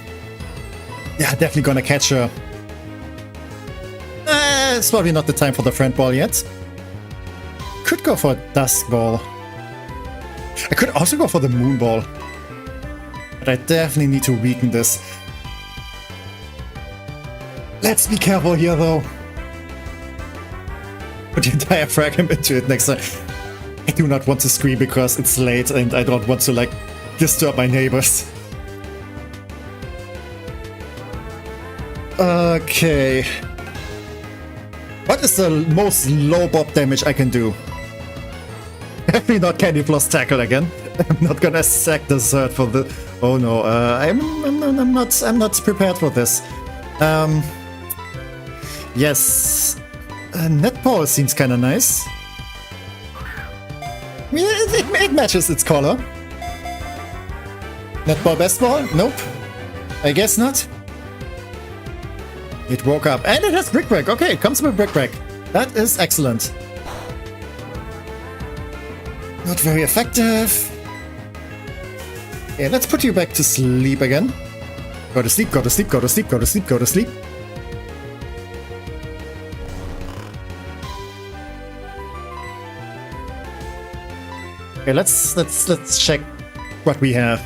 Yeah, definitely gonna catch her. It's probably not the time for the friend ball yet. Could go for a dusk ball. I could also go for the moon ball. But I definitely need to weaken this. Let's be careful here though. Put the entire fragment into it next time. I do not want to scream because it's late and I don't want to like disturb my neighbors. Okay. What is the most low bob damage I can do? Definitely not Candy Floss Tackle again. I'm not gonna sack the Zerd for the. Oh no, I'm not prepared for this. Yes, Netball seems kind of nice. Yeah, it matches its color. Netball Best Ball? Nope. I guess not. It woke up and it has Brick Break. Okay, it comes with Brick Break. That is excellent. Not very effective. Yeah, let's put you back to sleep again. Go to sleep, go to sleep, go to sleep, go to sleep, go to sleep. Okay, let's check what we have.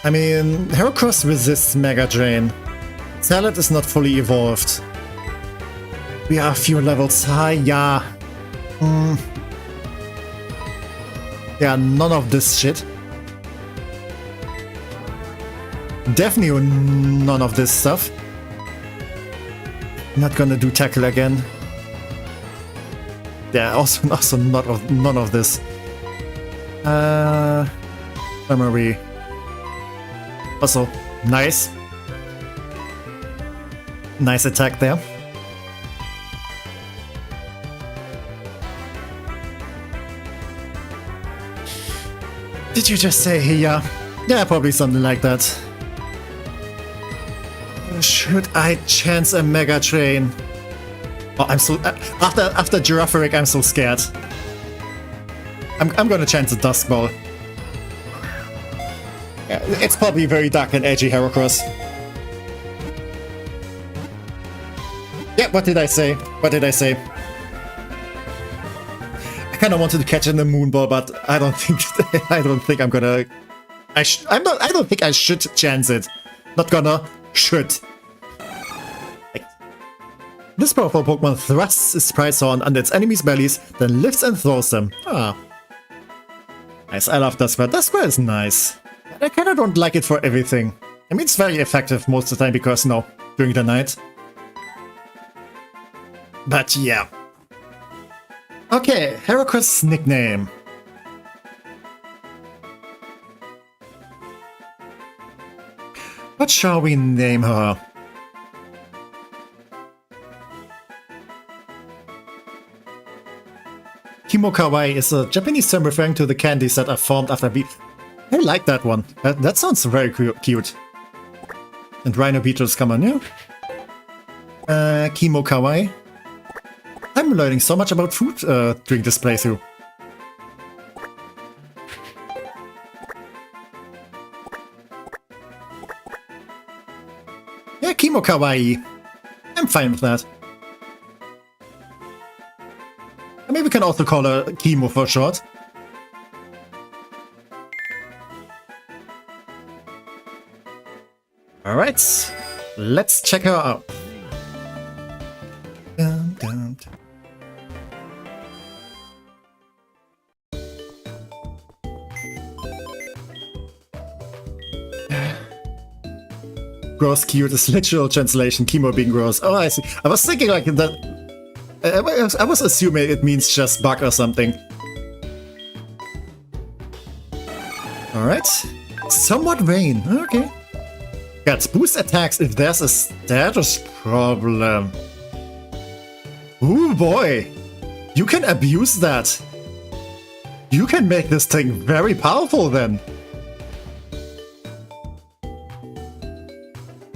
I mean, Heracross resists Mega Drain. Salad is not fully evolved. We are a few levels high, yeah. Yeah, none of this shit. Definitely none of this stuff. Not gonna do tackle again. Yeah, also none of this. Memory. Also, nice. Nice attack there. Did you just say here? Yeah, probably something like that. Should I chance a Mega Train? Oh, I'm so after Girafferic, I'm so scared. I'm gonna chance a Dusk Ball. Yeah, it's probably very dark and edgy Heracross. Yeah, what did I say? What did I say? I kind of wanted to catch in the Moon Ball, but I don't think I'm gonna. I don't think I should chance it. Not gonna. Should. This powerful Pokemon thrusts its Pryce horn under its enemies' bellies, then lifts and throws them. Ah. Nice, I love Duskbell. Duskbell is nice. I kinda don't like it for everything. I mean, it's very effective most of the time because, no, during the night. But yeah. Okay, Heracross' nickname. What shall we name her? Kimo Kawaii is a Japanese term referring to the candies that are formed after I like that one. That sounds very cute. And Rhino Beetles come on, yeah? Kimo Kawaii. I'm learning so much about food during this playthrough. Yeah, Kimo Kawaii. I'm fine with that. Maybe we can also call her Kimo for short. Alright, let's check her out. Dun, dun, dun. Gross cute is literal translation, Kimo being gross. Oh, I see. I was thinking like that. I was assuming it means just bug or something. Alright. Somewhat vain. Okay. Gets boost attacks if there's a status problem. Ooh boy. You can abuse that. You can make this thing very powerful then.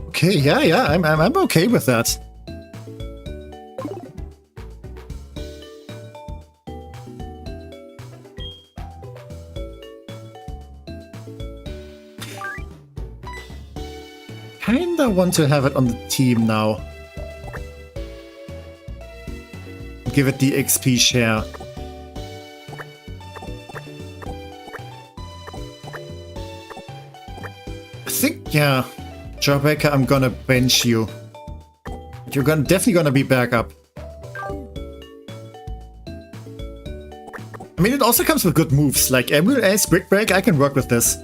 Okay, yeah, I'm okay with that. Kinda want to have it on the team now. Give it the XP share. I think, yeah, Jawbreaker, I'm gonna bench you. You're definitely gonna be back up. I mean, it also comes with good moves, like Emerald Ace, Brick Break, I can work with this.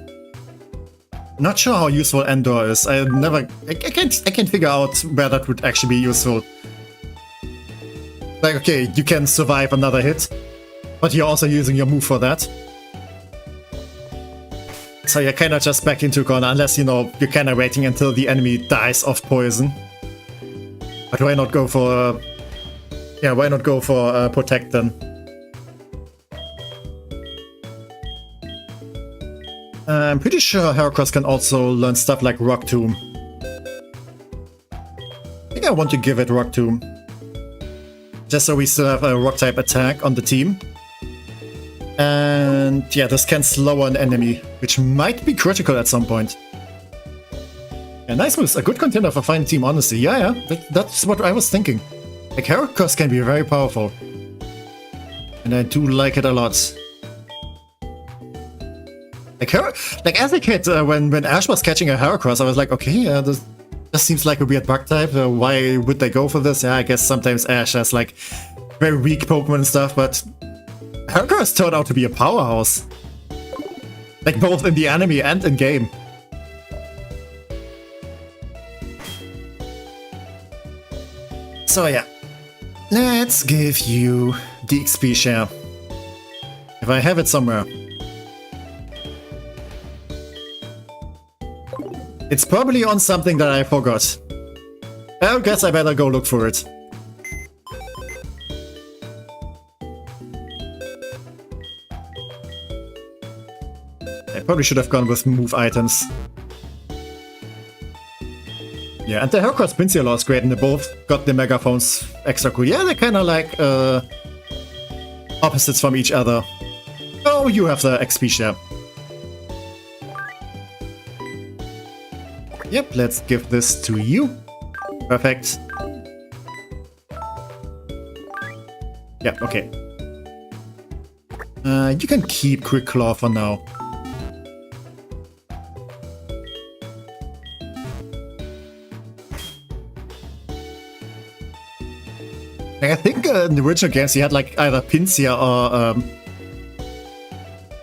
Not sure how useful Endor is. I can't figure out where that would actually be useful. Like, okay, you can survive another hit, but you're also using your move for that. So you're kinda just back into corner, unless, you know, you're kinda waiting until the enemy dies of poison. But why not go for... yeah, why not go for Protect then? I'm pretty sure Heracross can also learn stuff like Rock Tomb. I think I want to give it Rock Tomb. Just so we still have a Rock-type attack on the team. And yeah, this can slow an enemy, which might be critical at some point. Yeah, nice moves. A good contender for Final Team, honestly. Yeah, that's what I was thinking. Like, Heracross can be very powerful. And I do like it a lot. Like as a kid, when Ash was catching a Heracross, I was like, okay, this seems like a weird bug type. Why would they go for this? Yeah, I guess sometimes Ash has like very weak Pokemon and stuff, but Heracross turned out to be a powerhouse. Like both in the anime and in game. So yeah, let's give you the XP share. If I have it somewhere. It's probably on something that I forgot. I guess I better go look for it. I probably should have gone with move items. Yeah, and the Heracross Pinciolaw is great, and they both got the megaphones extra cool. Yeah, they're kind of like opposites from each other. Oh, you have the XP share. Yep, let's give this to you. Perfect. Yeah, okay. You can keep Quick Claw for now. I think in the original games you had like either Pincia or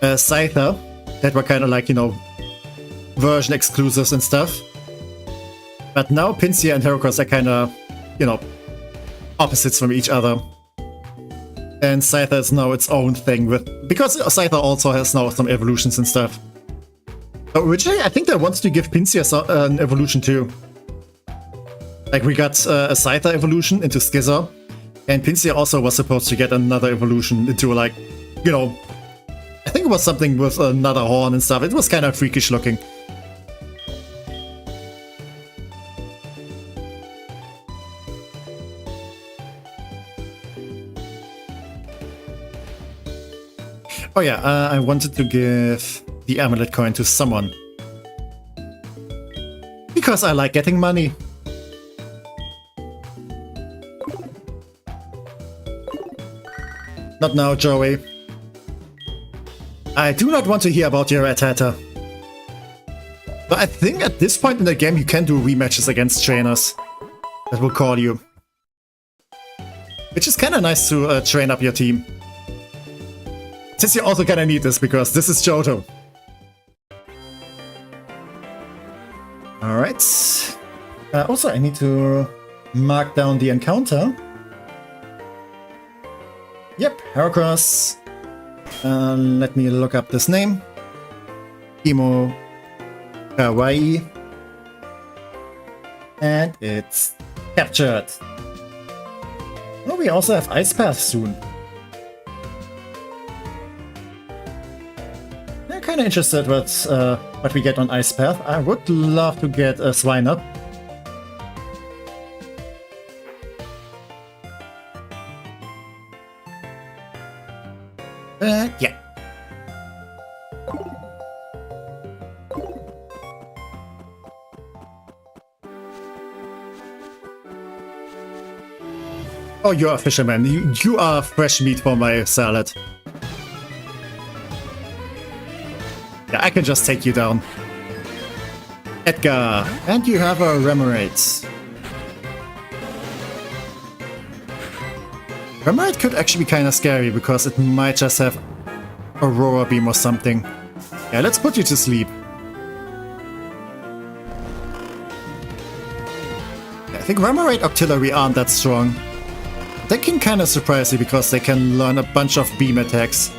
Scyther that were kind of like, you know, version exclusives and stuff. But now Pincia and Heracross are kind of, you know, opposites from each other. And Scyther is now its own thing because Scyther also has now some evolutions and stuff. Originally, I think they wanted to give Pincia an evolution too. Like we got a Scyther evolution into Skizzer. And Pincia also was supposed to get another evolution into, like, you know, I think it was something with another horn and stuff. It was kind of freakish looking. Oh yeah, I wanted to give the amulet coin to someone. Because I like getting money. Not now, Joey. I do not want to hear about your Red Hatter. But I think at this point in the game you can do rematches against trainers that will call you. Which is kind of nice to train up your team. Since you also kind of need this because this is Johto. Alright. Also, I need to mark down the encounter. Yep, Heracross. Let me look up this name. Emo Kawaii. And it's captured. Oh, we also have Ice Path soon. I'm kind of interested what we get on Ice Path. I would love to get a Swinub. Yeah. Oh, you're a fisherman. You are fresh meat for my salad. Yeah, I can just take you down. Edgar, and you have a Remoraid. Remoraid could actually be kind of scary because it might just have Aurora Beam or something. Yeah, let's put you to sleep. Yeah, I think Remoraid Octillery aren't that strong. They can kind of surprise you because they can learn a bunch of beam attacks.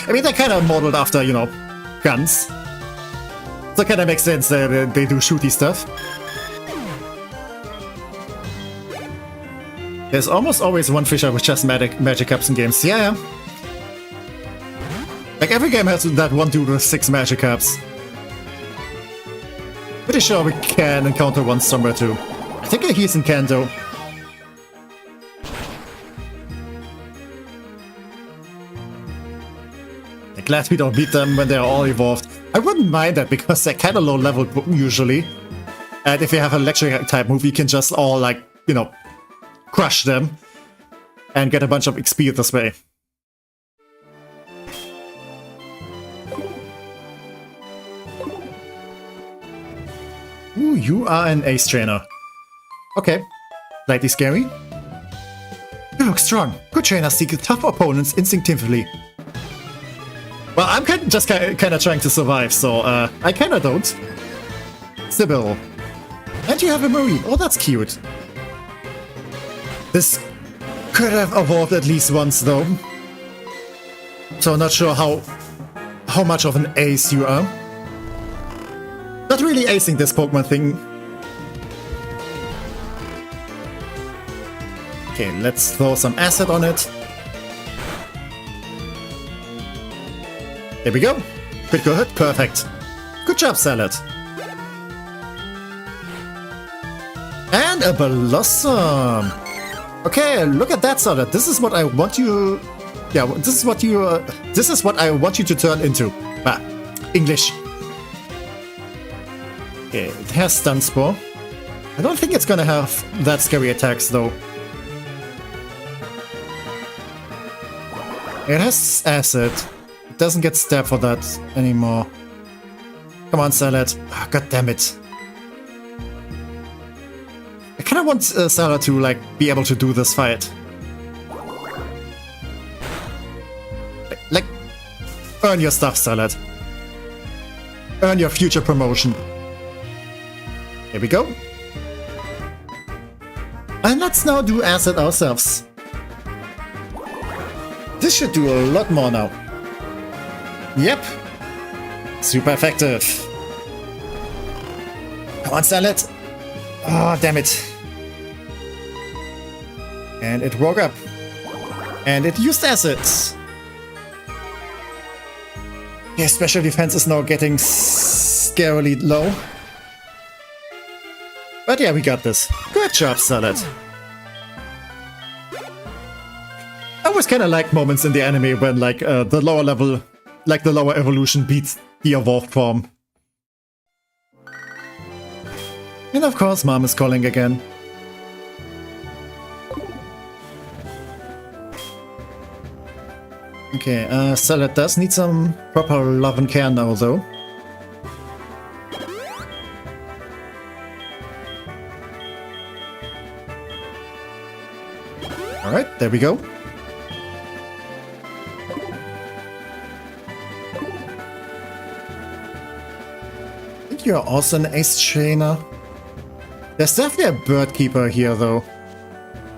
I mean, they're kind of modeled after, you know, guns. So it kind of makes sense that they do shooty stuff. There's almost always one fisher with just magic ups in games. Yeah. Like every game has that one dude with 6 magic ups. Pretty sure we can encounter one somewhere too. I think he's in Kanto. I'm glad we don't beat them when they're all evolved. I wouldn't mind that because they're kind of low level usually. And if you have a electric type move, you can just all, like, you know, crush them and get a bunch of XP this way. Ooh, you are an ace trainer. Okay, slightly scary. You look strong. Good trainers seek tough opponents instinctively. Well, I'm just kind of trying to survive, so I kind of don't. Sybil. And you have a Marine. Oh, that's cute. This could have evolved at least once, though. So not sure how much of an ace you are. Not really acing this Pokemon thing. Okay, let's throw some acid on it. There we go. Critical hit, perfect. Good job, Salad. And a Blossom. Okay, look at that, Salad. This is what I want you... Yeah, this is what you... this is what I want you to turn into. Ah, English. Okay, it has Stun Spore. I don't think it's gonna have that scary attacks, though. It has Acid. It doesn't get stabbed for that anymore. Come on, Salad. Oh, God damn it. I kinda want Salad to, like, be able to do this fight. Like, earn your stuff, Salad. Earn your future promotion. Here we go. And let's now do Acid ourselves. This should do a lot more now. Yep. Super effective. Come on, Salad. Oh, damn it. And it woke up. And it used Acid. Yeah, special defense is now getting scarily low. But yeah, we got this. Good job, Salad. I always kind of like moments in the anime when, like, the lower level, like the lower evolution beats the evolved form. And of course, Mom is calling again. Okay, Salad does need some proper love and care now, though. Alright, there we go. I think you're also an ace trainer. There's definitely a bird keeper here, though.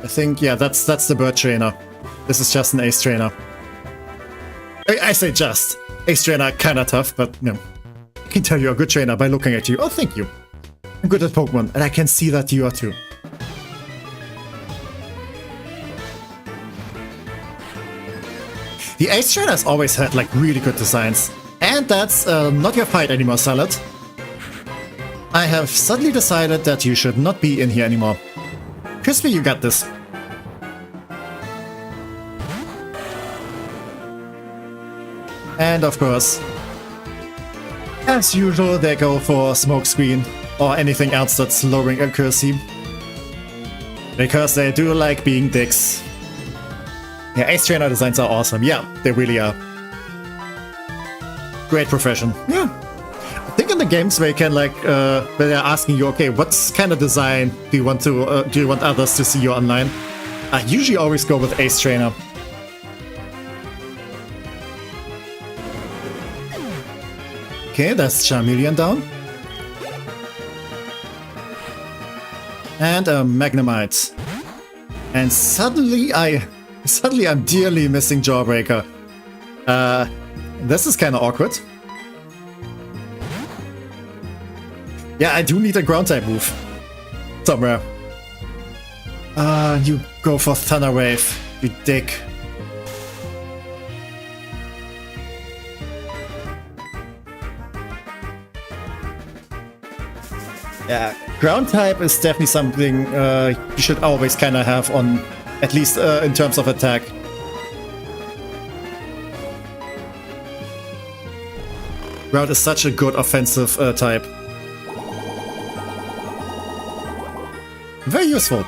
I think, yeah, that's the bird trainer. This is just an ace trainer. I say just. Ace trainer, kinda tough, but, you know. I can tell you're a good trainer by looking at you. Oh, thank you. I'm good at Pokemon, and I can see that you are too. The ace trainers always had, like, really good designs. And that's not your fight anymore, Salad. I have suddenly decided that you should not be in here anymore. Crispy, you got this. And of course, as usual, they go for smokescreen or anything else that's lowering accuracy. Because they do like being dicks. Yeah, ace trainer designs are awesome. Yeah, they really are. Great profession. Yeah. I think in the games where you can, like, where they're asking you, okay, what kind of design do you want others to see you online? I usually always go with ace trainer. Okay, that's Charmeleon down. And a Magnemite. And suddenly I'm dearly missing Jawbreaker. This is kinda awkward. Yeah, I do need a ground type move. Somewhere. You go for Thunder Wave, you dick. Yeah, ground type is definitely something you should always kind of have on, at least in terms of attack. Ground is such a good offensive type. Very useful.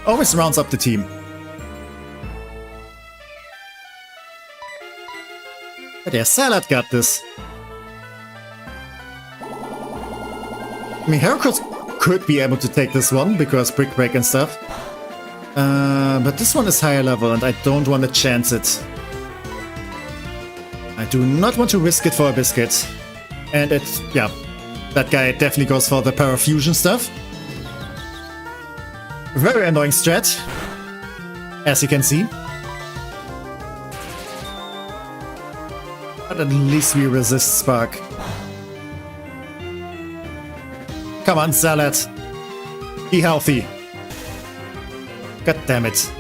Always rounds up the team. But yeah, Salad got this. I mean, Heracross could be able to take this one because Brick Break and stuff. But this one is higher level and I don't want to chance it. I do not want to risk it for a biscuit. And it's, yeah, That guy definitely goes for the parafusion stuff. Very annoying strat, as you can see. But at least we resist Spark. Come on, Salad. Be healthy. God damn it.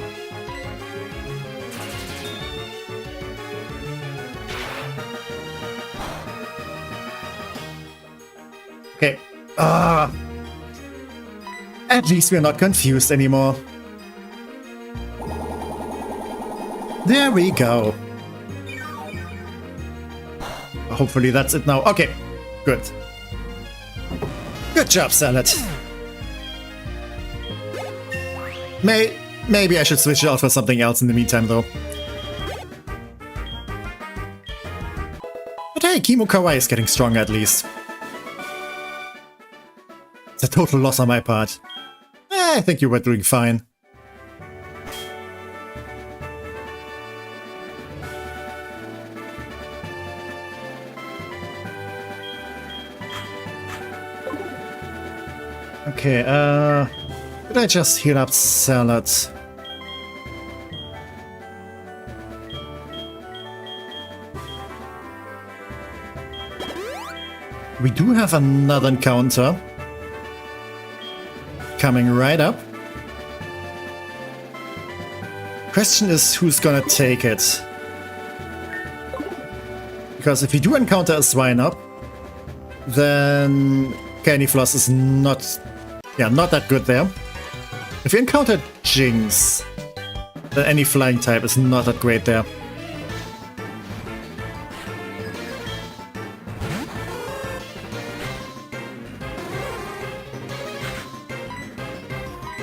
Okay. At least we're not confused anymore. There we go. Hopefully that's it now. Okay, good. Good job, Salad. Maybe I should switch it out for something else in the meantime, though. But hey, Kimo Kawaii is getting stronger at least. It's a total loss on my part. I think you were doing fine. Okay, did I just heal up Salad? We do have another encounter coming right up. Question is who's gonna take it? Because if we do encounter a Swine Up, then Candyfloss is not that good there. If we encounter Jinx, then any flying type is not that great there.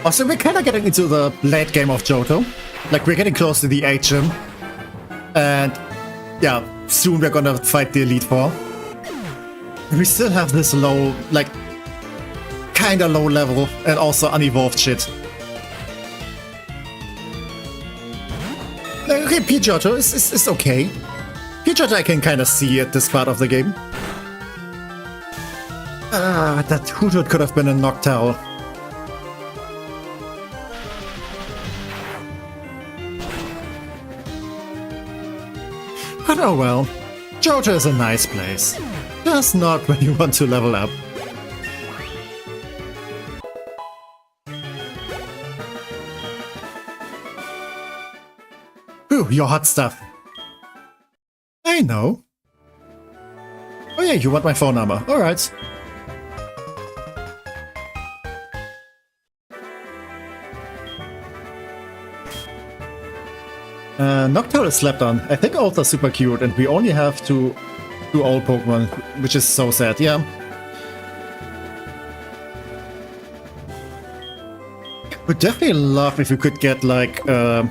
Also, we're kind of getting into the late game of Johto. Like, we're getting close to the 8 gym. And yeah, soon we're gonna fight the Elite Four. And we still have this low, like, kinda low level and also unevolved shit. Okay, Johto is okay. Johto I can kinda see at this part of the game. That Hoothoot could have been a Noctowl. But oh well, Johto is a nice place. Just not when you want to level up. Ooh, your hot stuff. I know. Oh yeah, you want my phone number. Alright. Noctowl is slept on. I think all are super cute and we only have two old Pokemon, which is so sad, yeah. Would definitely love if we could get like a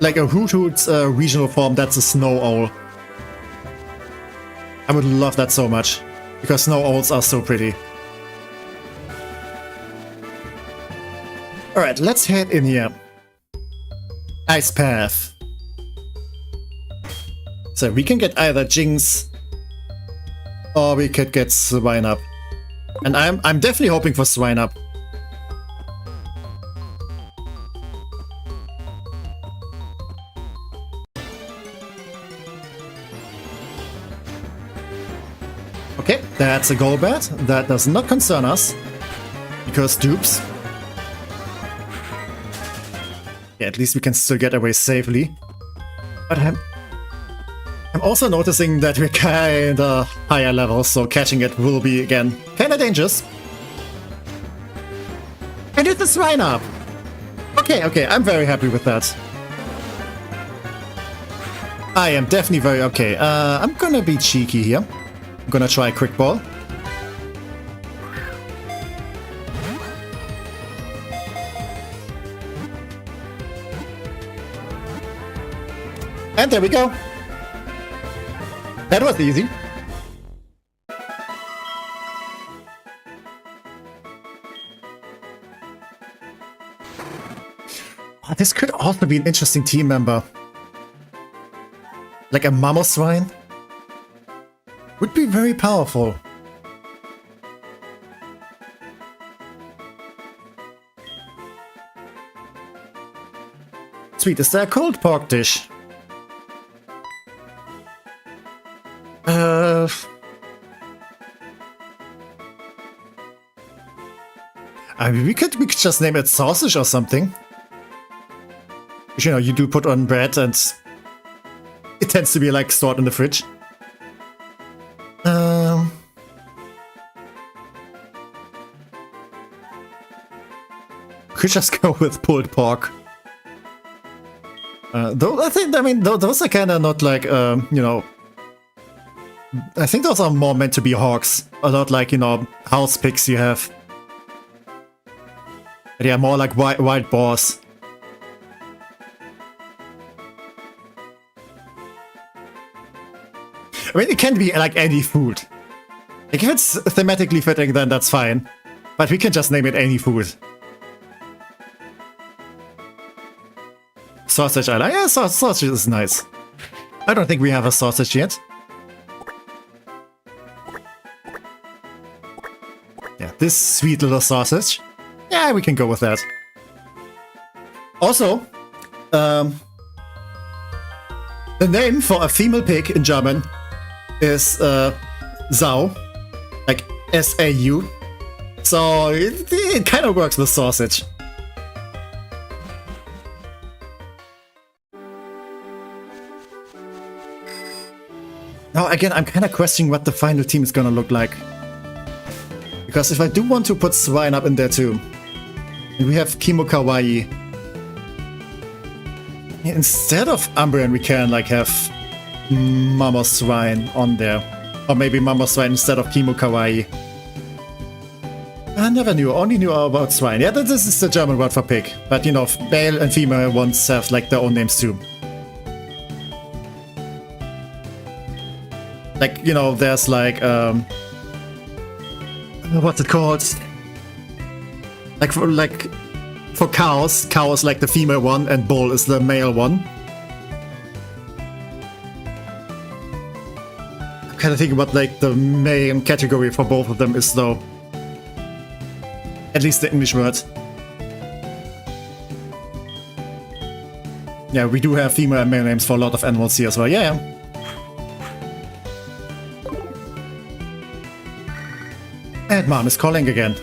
Hoothoot's regional form that's a Snow Owl. I would love that so much, because Snow Owls are so pretty. Alright, let's head in here. Ice Path. So we can get either Jinx or we could get Swine Up. And I'm definitely hoping for Swine Up. Okay, that's a Golbat. That does not concern us, because dupes. Yeah, at least we can still get away safely. But I'm also noticing that we're kinda higher level, so catching it will be, again, kinda dangerous. And it's a Swine Up! Okay, I'm very happy with that. I am definitely very okay. I'm gonna be cheeky here. I'm gonna try a Quick Ball. And there we go. That was easy. Oh, this could also be an interesting team member. Like a Mamoswine. Would be very powerful. Sweet, is there a cold pork dish? I mean, we could just name it sausage or something. You know, you do put on bread and it tends to be like stored in the fridge. Could just go with pulled pork. Though I mean, those are kind of not like, you know. I think those are more meant to be hogs, a lot like, you know, house pigs you have. They are more like wild boars. I mean, it can be like any food. Like, if it's thematically fitting, then that's fine. But we can just name it any food. Sausage, I like. Yeah, sausage is nice. I don't think we have a sausage yet. Yeah, this sweet little sausage. Yeah, we can go with that. Also, the name for a female pig in German is Sau, like S-A-U. So it kind of works with sausage. Now again, I'm kind of questioning what the final team is gonna look like. Because if I do want to put Swine up in there too, and we have Kimo Kawaii, instead of Umbreon we can like have Mama Swine on there. Or maybe Mama Swine instead of Kimo Kawaii. I never knew, only knew about Swine. Yeah, this is the German word for pig. But you know, male and female ones have like their own names too. Like, you know, there's like, what's it called? Like for cows, cow is like the female one and bull is the male one. I'm kind of thinking what like the main category for both of them is though. At least the English word. Yeah, we do have female and male names for a lot of animals here as well. Yeah. And Mom is calling again.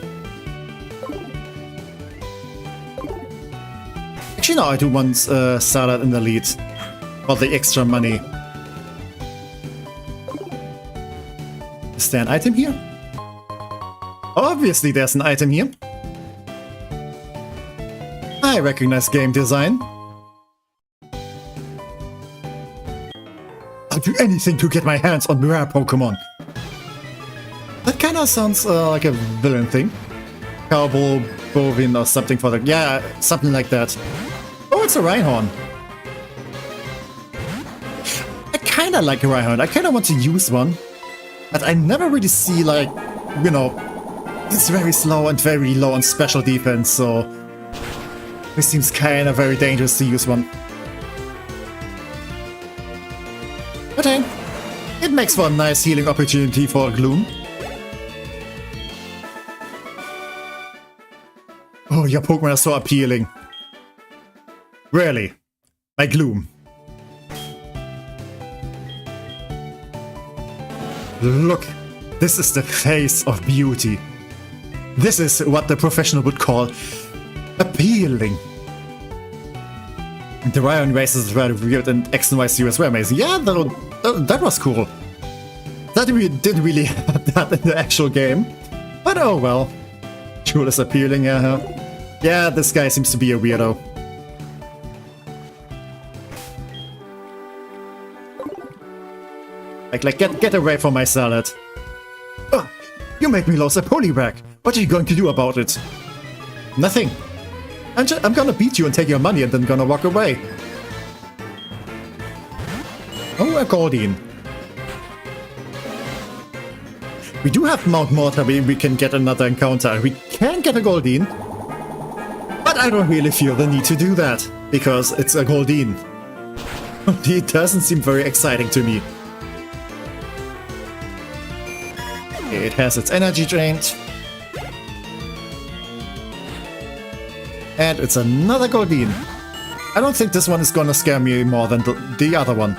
Actually, no, I do want salad in the lead. For the extra money. Is there an item here? Obviously there's an item here. I recognize game design. I'll do anything to get my hands on rare Pokémon. That kind of sounds like a villain thing. Cowboy, bovine or something for the... Yeah, something like that. Oh, it's a Rhyhorn. I kind of like a Rhyhorn. I kind of want to use one. But I never really see, like, you know... It's very slow and very low on special defense, so... This seems kind of very dangerous to use one. But hey, it makes for a nice healing opportunity for Gloom. Oh, your Pokemon are so appealing. Really? My Gloom. Look, this is the face of beauty. This is what the professional would call appealing. The Ryan races were revealed in X and Y series were amazing. Yeah, that was cool. That we didn't really have that in the actual game. But oh well. Jewel is appealing, yeah. Yeah, this guy seems to be a weirdo. Like get away from my salad. Oh, you made me lose a Poliwag. What are you going to do about it? Nothing. I'm gonna beat you and take your money and then gonna walk away. Oh, a Goldeen. We do have Mount Mortar, we can get another encounter. We can get a Goldeen. But I don't really feel the need to do that. Because it's a Goldeen. It doesn't seem very exciting to me. It has its energy drained. And it's another Goldeen. I don't think this one is gonna scare me more than the other one.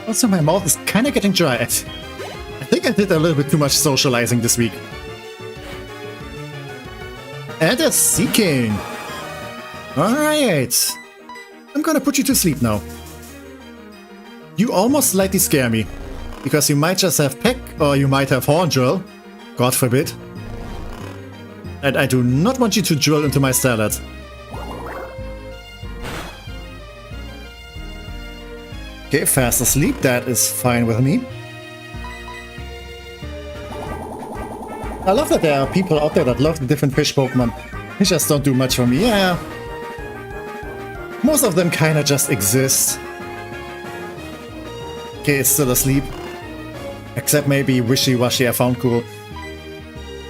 Also, my mouth is kind of getting dry. I think I did a little bit too much socializing this week. And it's Seeking. Alright. I'm gonna put you to sleep now. You almost slightly scare me. Because you might just have Peck, or you might have Horn Drill. God forbid. And I do not want you to drill into my salad. Okay, fast asleep, that is fine with me. I love that there are people out there that love the different fish Pokemon. They just don't do much for me, yeah. Most of them kinda just exist. Okay, it's still asleep. Except maybe Wishy-Washy I found cool.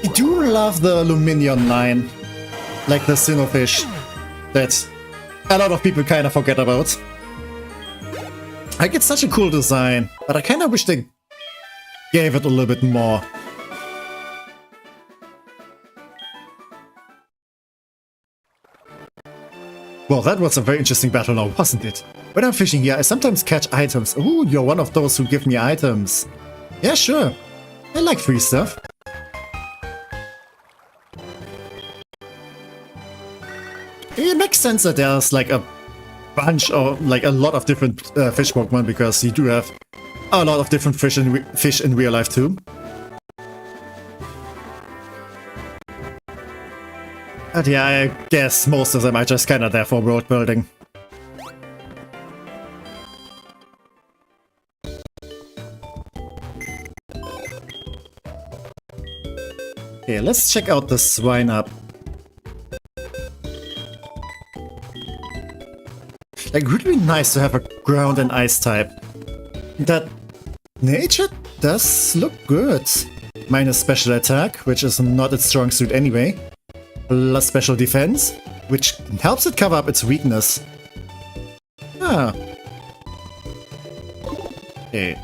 I do love the Luminion line. Like the Sinnohfish that a lot of people kinda forget about. Like, it's such a cool design, but I kinda wish they gave it a little bit more. Well, that was a very interesting battle now, wasn't it? When I'm fishing here, I sometimes catch items. Ooh, you're one of those who give me items. Yeah, sure. I like free stuff. It makes sense that there's like a bunch of, like a lot of different fish Pokemon, because you do have a lot of different fish in real life too. But yeah, I guess most of them are just kinda there for world building. Okay, let's check out the Swine up. Like, it would be nice to have a ground and ice type. That nature does look good. Minus special attack, which is not its strong suit anyway. Plus special defense, which helps it cover up its weakness. Ah. Okay.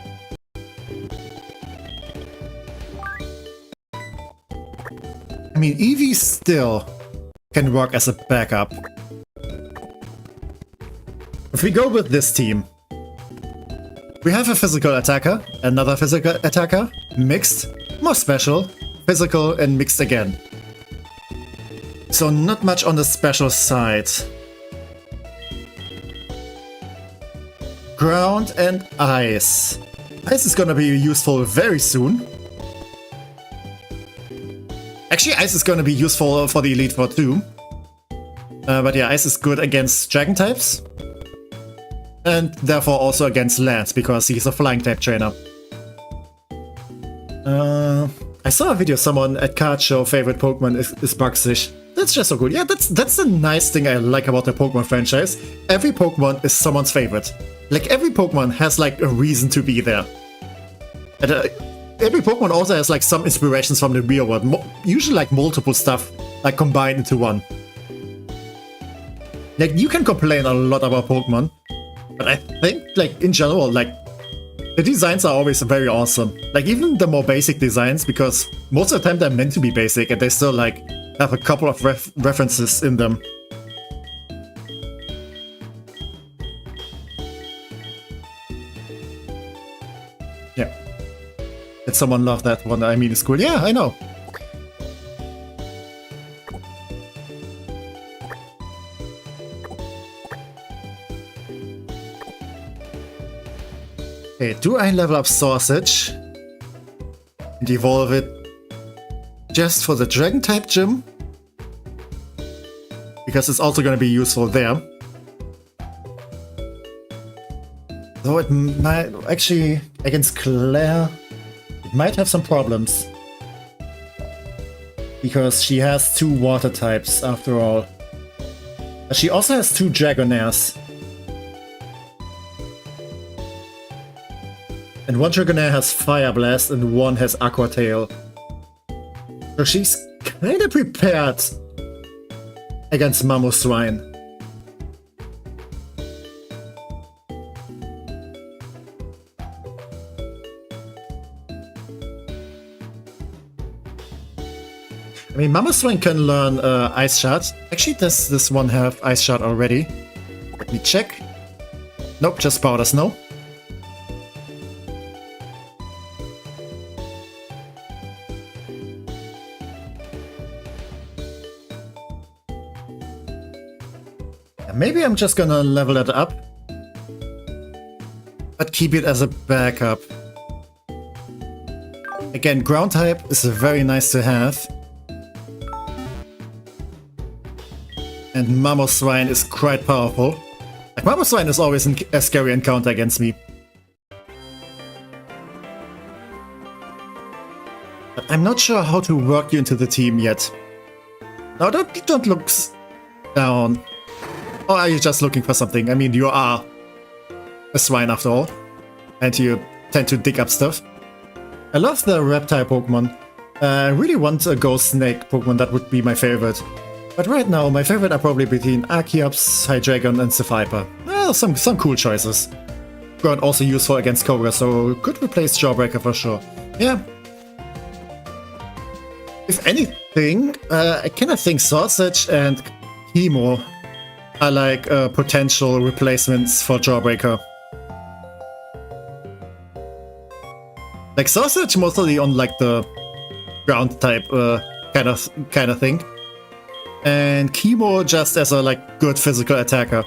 I mean, Eevee still can work as a backup. If we go with this team, we have a physical attacker, another physical attacker, mixed, more special, physical, and mixed again. So not much on the special side. Ground and ice. Ice is gonna be useful very soon. Actually, ice is gonna be useful for the Elite Four too. But yeah, ice is good against dragon types. And therefore also against Lance, because he's a flying type trainer. I saw a video someone at Card Show favorite Pokemon is Buxish. That's just so good. Yeah, that's the nice thing I like about the Pokemon franchise. Every Pokemon is someone's favorite. Like, every Pokemon has like a reason to be there. And every Pokemon also has like some inspirations from the real world. Usually like multiple stuff like combined into one. Like, you can complain a lot about Pokemon, but I think, like, in general, like, the designs are always very awesome. Like, even the more basic designs, because most of the time they're meant to be basic and they still, like, have a couple of references in them. Yeah. Did someone love that one? I mean, it's cool. Yeah, I know. Okay, do I level up Sausage and evolve it just for the Dragon type gym? Because it's also going to be useful there. Though it might actually, against Claire, it might have some problems. Because she has 2 water types after all. But she also has 2 Dragonairs. And one Dragonair has Fire Blast and one has Aqua Tail. So she's kinda prepared against Mamoswine. I mean, Mamoswine can learn Ice Shard. Actually, does this one have Ice Shard already? Let me check. Nope, just Powder Snow. Maybe I'm just gonna level it up, but keep it as a backup. Again, ground type is very nice to have. And Mamoswine is quite powerful. Like, Mamoswine is always a scary encounter against me. But I'm not sure how to work you into the team yet. No, don't look down. Or are you just looking for something? I mean, you are a swine after all. And you tend to dig up stuff. I love the reptile Pokemon. I really want a ghost snake Pokemon, that would be my favorite. But right now, my favorite are probably between Archeops, Hydreigon and Scyther. Well, some cool choices. Ground also useful against Cobra, so could replace Jawbreaker for sure. Yeah. If anything, I kind of think Sausage and Chemo are like potential replacements for Jawbreaker. Like Sausage mostly on like the ground type kind of thing, and Chemo just as a like good physical attacker.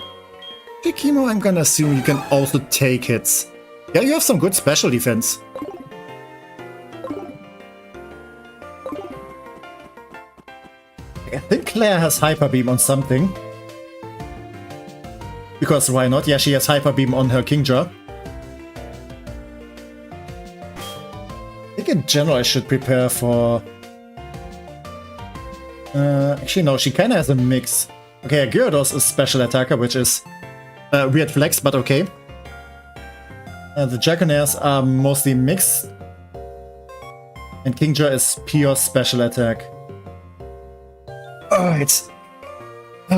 The Chemo, I'm gonna assume you can also take hits. Yeah, you have some good special defense. I think Claire has Hyper Beam on something. Because why not? Yeah, she has Hyper Beam on her Kingdra. I think in general I should prepare for... actually no, she kinda has a mix. Okay, Gyarados is special attacker, which is weird flex, but okay. The Dragonairs are mostly mixed. And Kingdra is pure special attack. Oh, it's...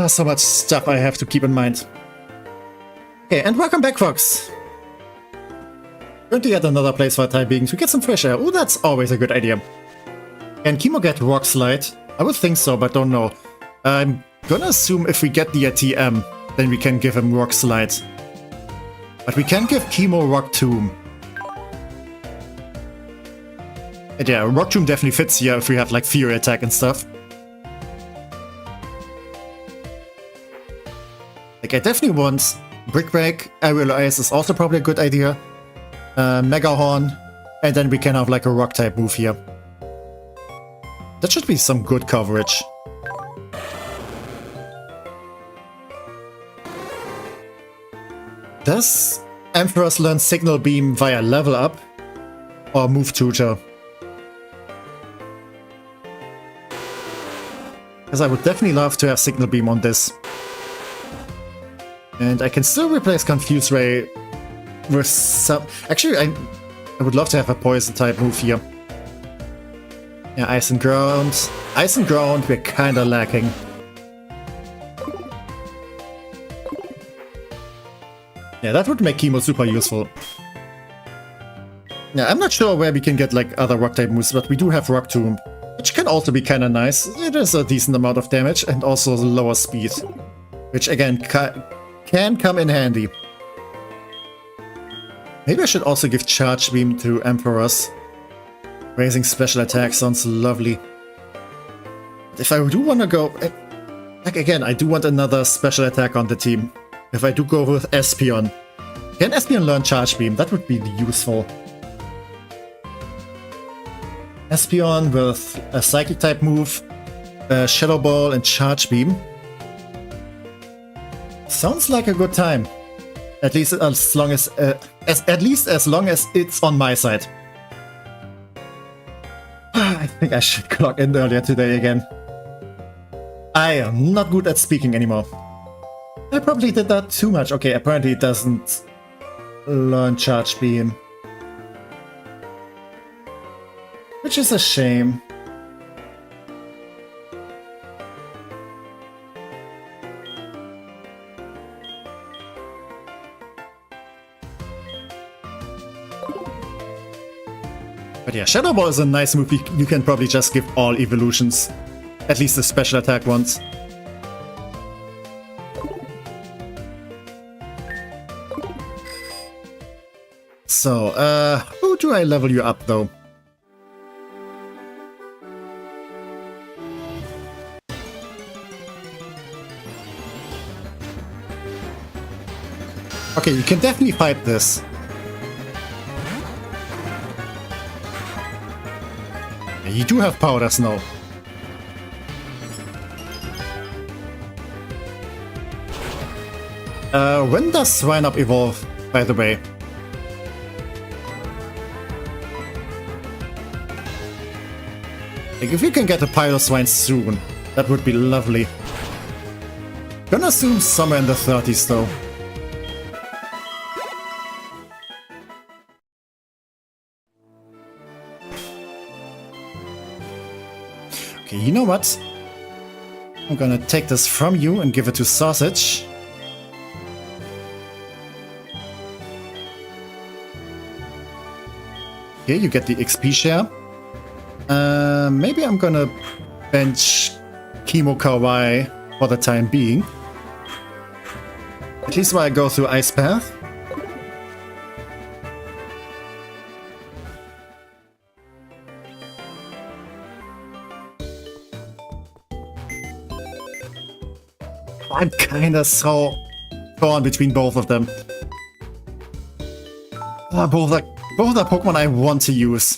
so much stuff I have to keep in mind. Okay, and welcome back, Fox! Going to yet another place for a time being to get some fresh air. Oh, that's always a good idea. Can Chemo get Rock Slide? I would think so, but don't know. I'm gonna assume if we get the TM, then we can give him Rock Slide. But we can give Chemo Rock Tomb. And yeah, Rock Tomb definitely fits here if we have like Fury Attack and stuff. Like, I definitely want Brick Break. Aerial Ice is also probably a good idea. Mega Horn, and then we can have like a rock type move here. That should be some good coverage. Does Ampharos learn Signal Beam via level up or move tutor? Because I would definitely love to have Signal Beam on this. And I can still replace Confuse Ray with some... Actually, I would love to have a Poison type move here. Yeah, Ice and Ground. Ice and Ground, we're kinda lacking. Yeah, that would make Chemo super useful. Yeah, I'm not sure where we can get like other rock type moves, but we do have Rock Tomb, which can also be kinda nice. It is a decent amount of damage and also lower speed, which again can come in handy. Maybe I should also give Charge Beam to Ampharos. Raising special attack sounds lovely. But if I do want to go... Like again, I do want another special attack on the team. If I do go with Espeon. Can Espeon learn Charge Beam? That would be useful. Espeon with a Psychic type move, Shadow Ball and Charge Beam. Sounds like a good time. At least as long as it's on my side. I think I should clock in earlier today again. I am not good at speaking anymore. I probably did that too much. Okay, apparently it doesn't learn Charge Beam. Which is a shame. But yeah, Shadow Ball is a nice move you can probably just give all evolutions. At least the special attack ones. So, who do I level you up though? Okay, you can definitely fight this. You do have powder snow. When does Swinub evolve, by the way? Like, if you can get a Pyroswine soon, that would be lovely. Gonna assume somewhere in the 30s though. Okay, you know what? I'm gonna take this from you and give it to Sausage. Okay, you get the XP share. Maybe I'm gonna bench Chemo Kawaii for the time being. At least while I go through Ice Path. I'm kinda so torn between both of them. Both are Pokemon I want to use.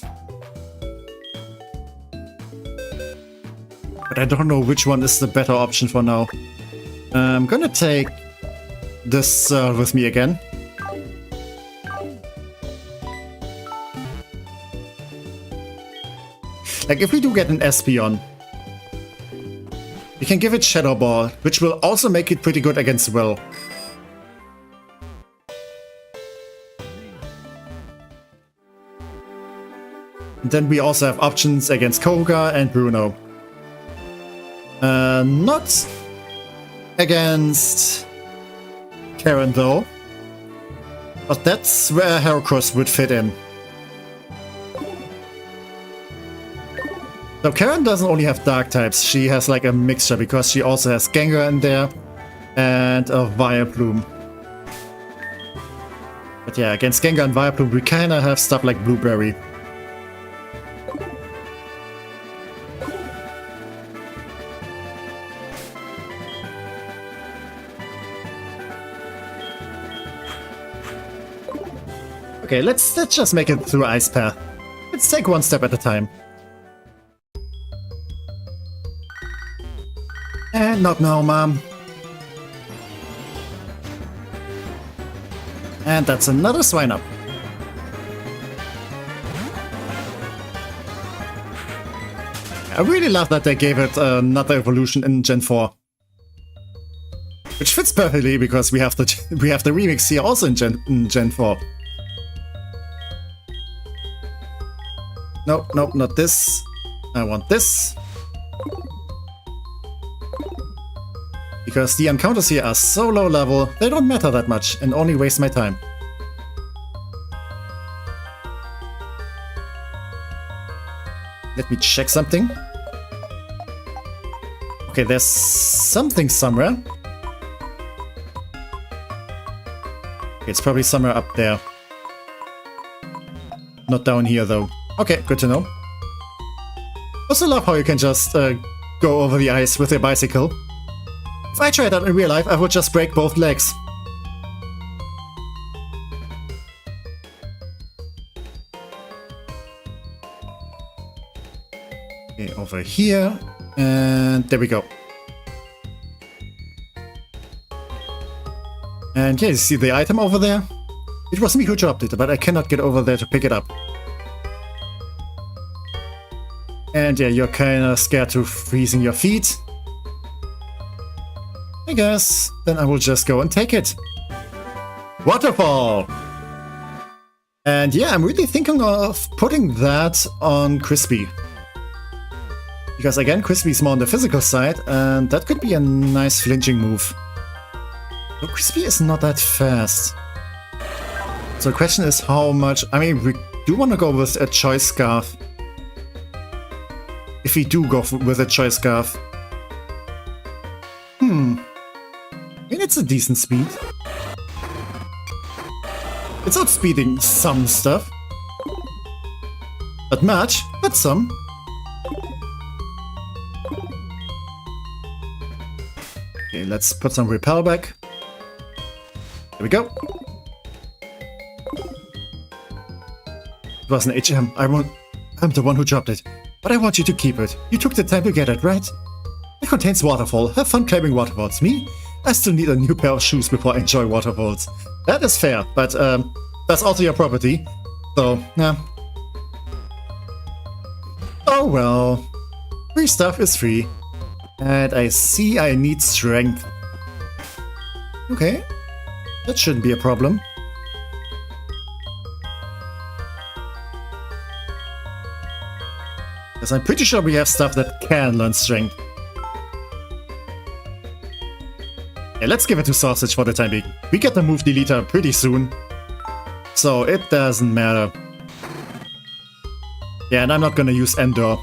But I don't know which one is the better option for now. I'm gonna take this with me again. Like, if we do get an Espeon, we can give it Shadow Ball, which will also make it pretty good against Will. And then we also have options against Koga and Bruno. Not against Karen though, but that's where Heracross would fit in. So Karen doesn't only have dark types, she has like a mixture because she also has Gengar in there and a Vileplume. But yeah, against Gengar and Vileplume we kinda have stuff like Blueberry. Okay, let's just make it through Ice Path. Let's take one step at a time. And not now, Mom. And that's another Swinub. I really love that they gave it another evolution in Gen 4. Which fits perfectly because we have the remix here also in Gen 4. Nope, nope, not this. I want this. Because the encounters here are so low level, they don't matter that much and only waste my time. Let me check something. Okay, there's something somewhere. It's probably somewhere up there. Not down here though. Okay, good to know. Also love how you can just go over the ice with your bicycle. If I tried that in real life, I would just break both legs. Okay, over here, and there we go. And yeah, you see the item over there? It was me who dropped it, but I cannot get over there to pick it up. And yeah, you're kinda scared to freezing your feet. I guess then I will just go and take it. Waterfall! And yeah, I'm really thinking of putting that on Crispy. Because again, Crispy's more on the physical side, and that could be a nice flinching move. But Crispy is not that fast. So the question is how much... I mean, we do want to go with a Choice Scarf. if we do go with a choice scarf. I mean, it's a decent speed. It's outspeeding some stuff. Not much, but some. Okay, let's put some repel back. There we go. It was an HM. I'm the one who dropped it. But I want you to keep it. You took the time to get it, right? It contains waterfall. Have fun climbing waterfalls. Me? I still need a new pair of shoes before I enjoy waterfalls. That is fair, but that's also your property. So, yeah. Oh well. Free stuff is free. And I see I need strength. Okay. That shouldn't be a problem. Because I'm pretty sure we have stuff that can learn strength. Yeah, let's give it to Sausage for the time being. We get the move deleter pretty soon. So it doesn't matter. Yeah, and I'm not gonna use Endor.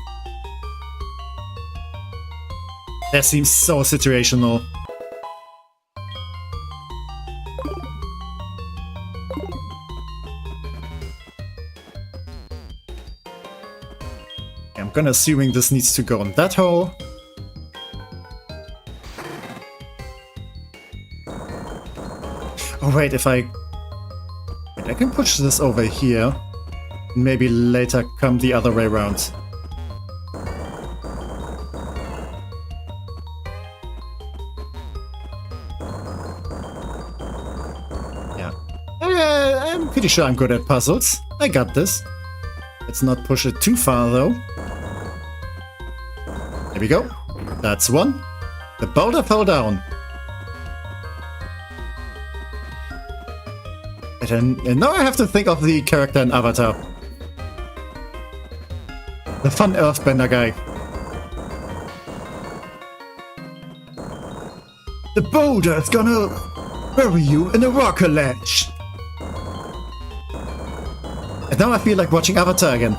That seems so situational. I'm gonna assuming this needs to go in that hole. Oh wait, I can push this over here. Maybe later come the other way around. Yeah. I'm pretty sure I'm good at puzzles. I got this. Let's not push it too far though. There we go. That's one. The boulder fell down. And now I have to think of the character in Avatar. The fun earthbender guy. The boulder is gonna bury you in a rock ledge. And now I feel like watching Avatar again.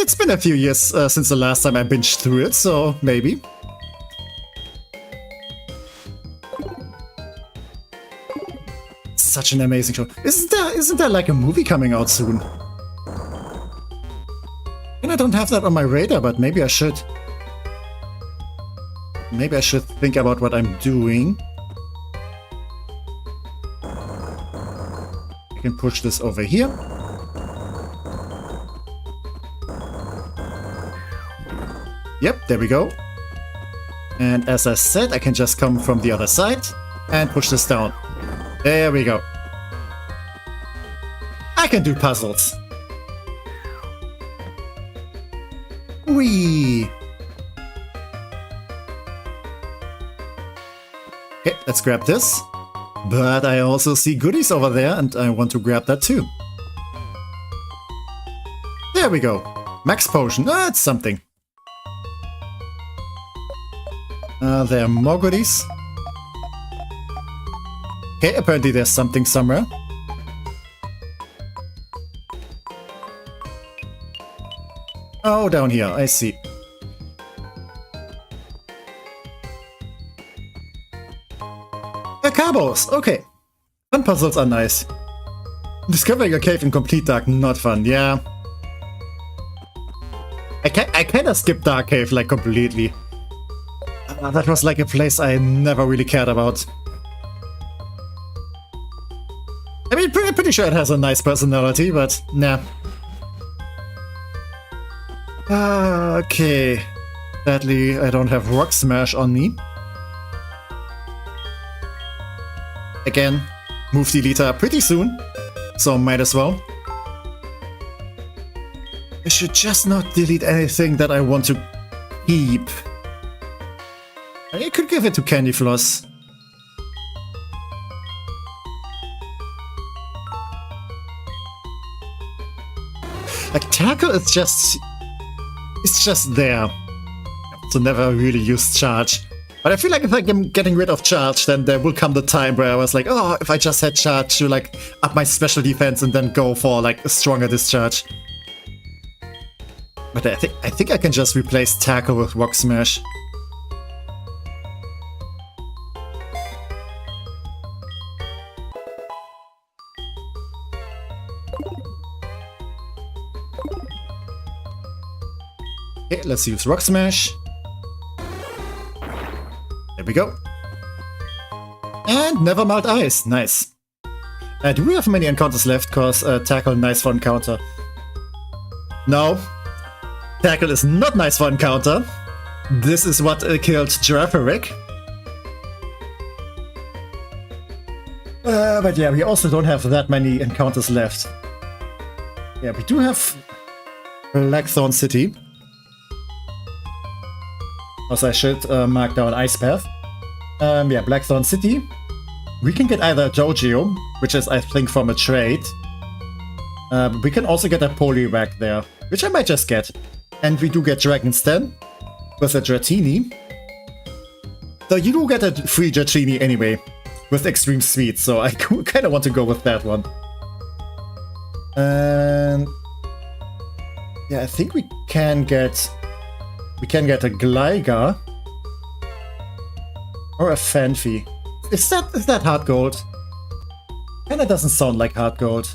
It's been a few years since the last time I binged through it, so maybe. Such an amazing show. Isn't there like a movie coming out soon? And I don't have that on my radar, but maybe I should. Maybe I should think about what I'm doing. I can push this over here. Yep, there we go. And as I said, I can just come from the other side and push this down. There we go. I can do puzzles. Whee! Okay, let's grab this. But I also see goodies over there, and I want to grab that too. There we go. Max potion. That's something. There are more goodies. Okay, apparently there's something somewhere. Oh, down here, I see. Carbos, okay. Fun puzzles are nice. Discovering a cave in complete dark, not fun, yeah. I kinda skipped Dark Cave like completely. That was like a place I never really cared about. I mean, pretty sure it has a nice personality, but nah. Okay. Sadly, I don't have Rock Smash on me. Again, move deleter pretty soon, so might as well. I should just not delete anything that I want to keep. I could give it to Candy Floss. Like, Tackle is just... it's just there. So never really use Charge. But I feel like if I'm getting rid of Charge, then there will come the time where I was like, oh, if I just had Charge to like up my special defense and then go for like a stronger discharge. But I think I can just replace Tackle with Rock Smash. Okay, let's use Rock Smash. There we go. And Never Melt Ice. Nice. Do we have many encounters left? Cause Tackle nice for encounter. No. Tackle is not nice for encounter. This is what killed Giraffaric. But yeah, we also don't have that many encounters left. Yeah, we do have Blackthorn City. Also, I should mark down Ice Path. Yeah, Blackthorn City. We can get either a Jojo, which is, I think, from a trade. We can also get a Poliwag there, which I might just get. And we do get Dragon's Den with a Dratini. So you do get a free Dratini anyway, with Extreme Speed, so I kind of want to go with that one. And yeah, I think we can get a Gligar or a Fanfi. Is that HeartGold? Kinda doesn't sound like HeartGold.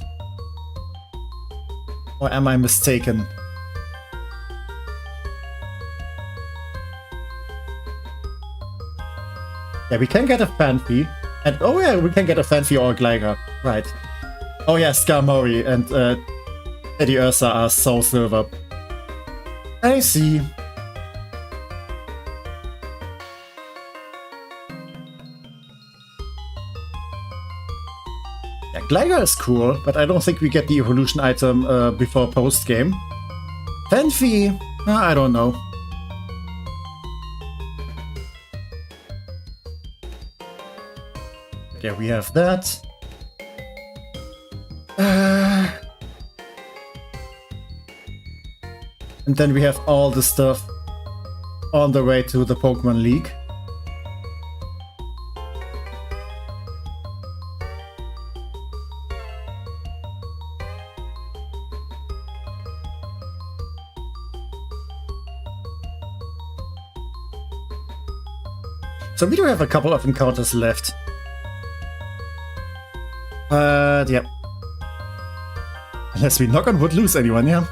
Or am I mistaken? Yeah, we can get a Fanfi. And oh yeah, we can get a Fanfi or a Gligar. Right. Oh yeah, Skarmory and Eddie Ursa are Soul Silver. I see. Yeah, Gligar is cool, but I don't think we get the evolution item before post-game. Fanfi? I don't know. Yeah, we have that. And then we have all the stuff on the way to the Pokemon League. So we do have a couple of encounters left. Yeah. Unless we knock on wood, lose anyone, yeah?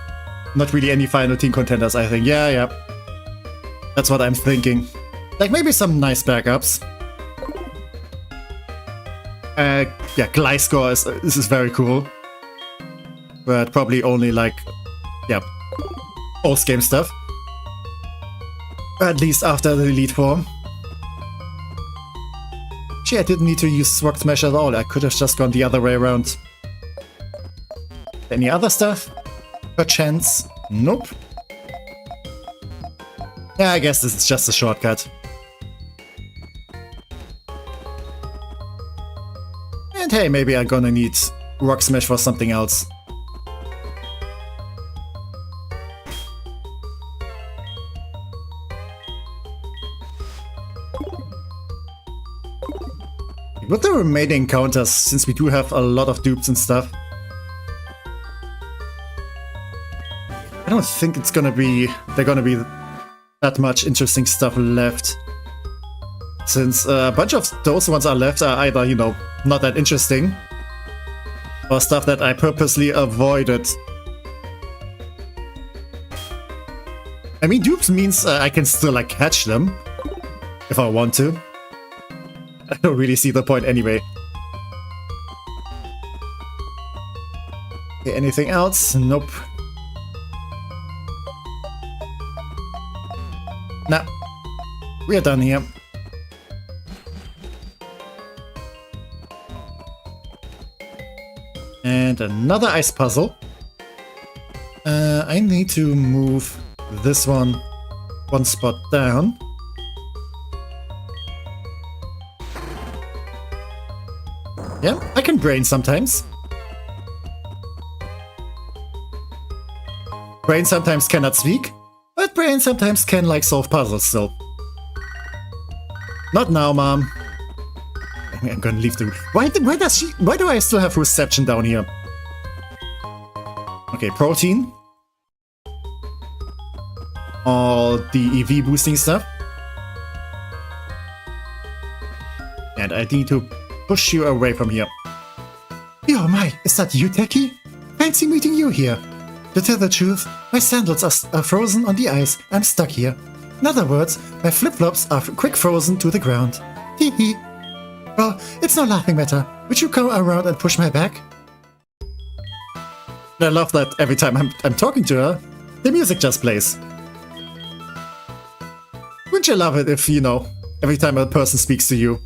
Not really any final team contenders, I think. Yeah. That's what I'm thinking. Like, maybe some nice backups. Yeah, Gliscor this is very cool. But probably only, like, yeah, post-game stuff. At least after the Elite Four. Gee, I didn't need to use Rock Smash at all. I could have just gone the other way around. Any other stuff? Perchance? Nope. Yeah, I guess this is just a shortcut. And hey, maybe I'm gonna need Rock Smash for something else. With the remaining encounters, since we do have a lot of dupes and stuff, I don't think they're gonna be that much interesting stuff left. Since a bunch of those ones are left are either, you know, not that interesting, or stuff that I purposely avoided. I mean, dupes means I can still, like, catch them if I want to. I don't really see the point anyway. Okay, anything else? Nope. Nah. We are done here. And another ice puzzle. I need to move this one spot down. Yeah, I can brain sometimes. Brain sometimes cannot speak, but brain sometimes can, like, solve puzzles still. Not now, Mom. I'm gonna leave the... Why do I still have reception down here? Okay, protein. all the EV boosting stuff. And I need to push you away from here. Oh my, is that you, Techie? Fancy meeting you here. To tell the truth, my sandals are frozen on the ice. I'm stuck here. In other words, my flip-flops are quick frozen to the ground. Hee hee. Well, it's no laughing matter. Would you go around and push my back? I love that every time I'm talking to her, the music just plays. Wouldn't you love it if, you know, every time a person speaks to you,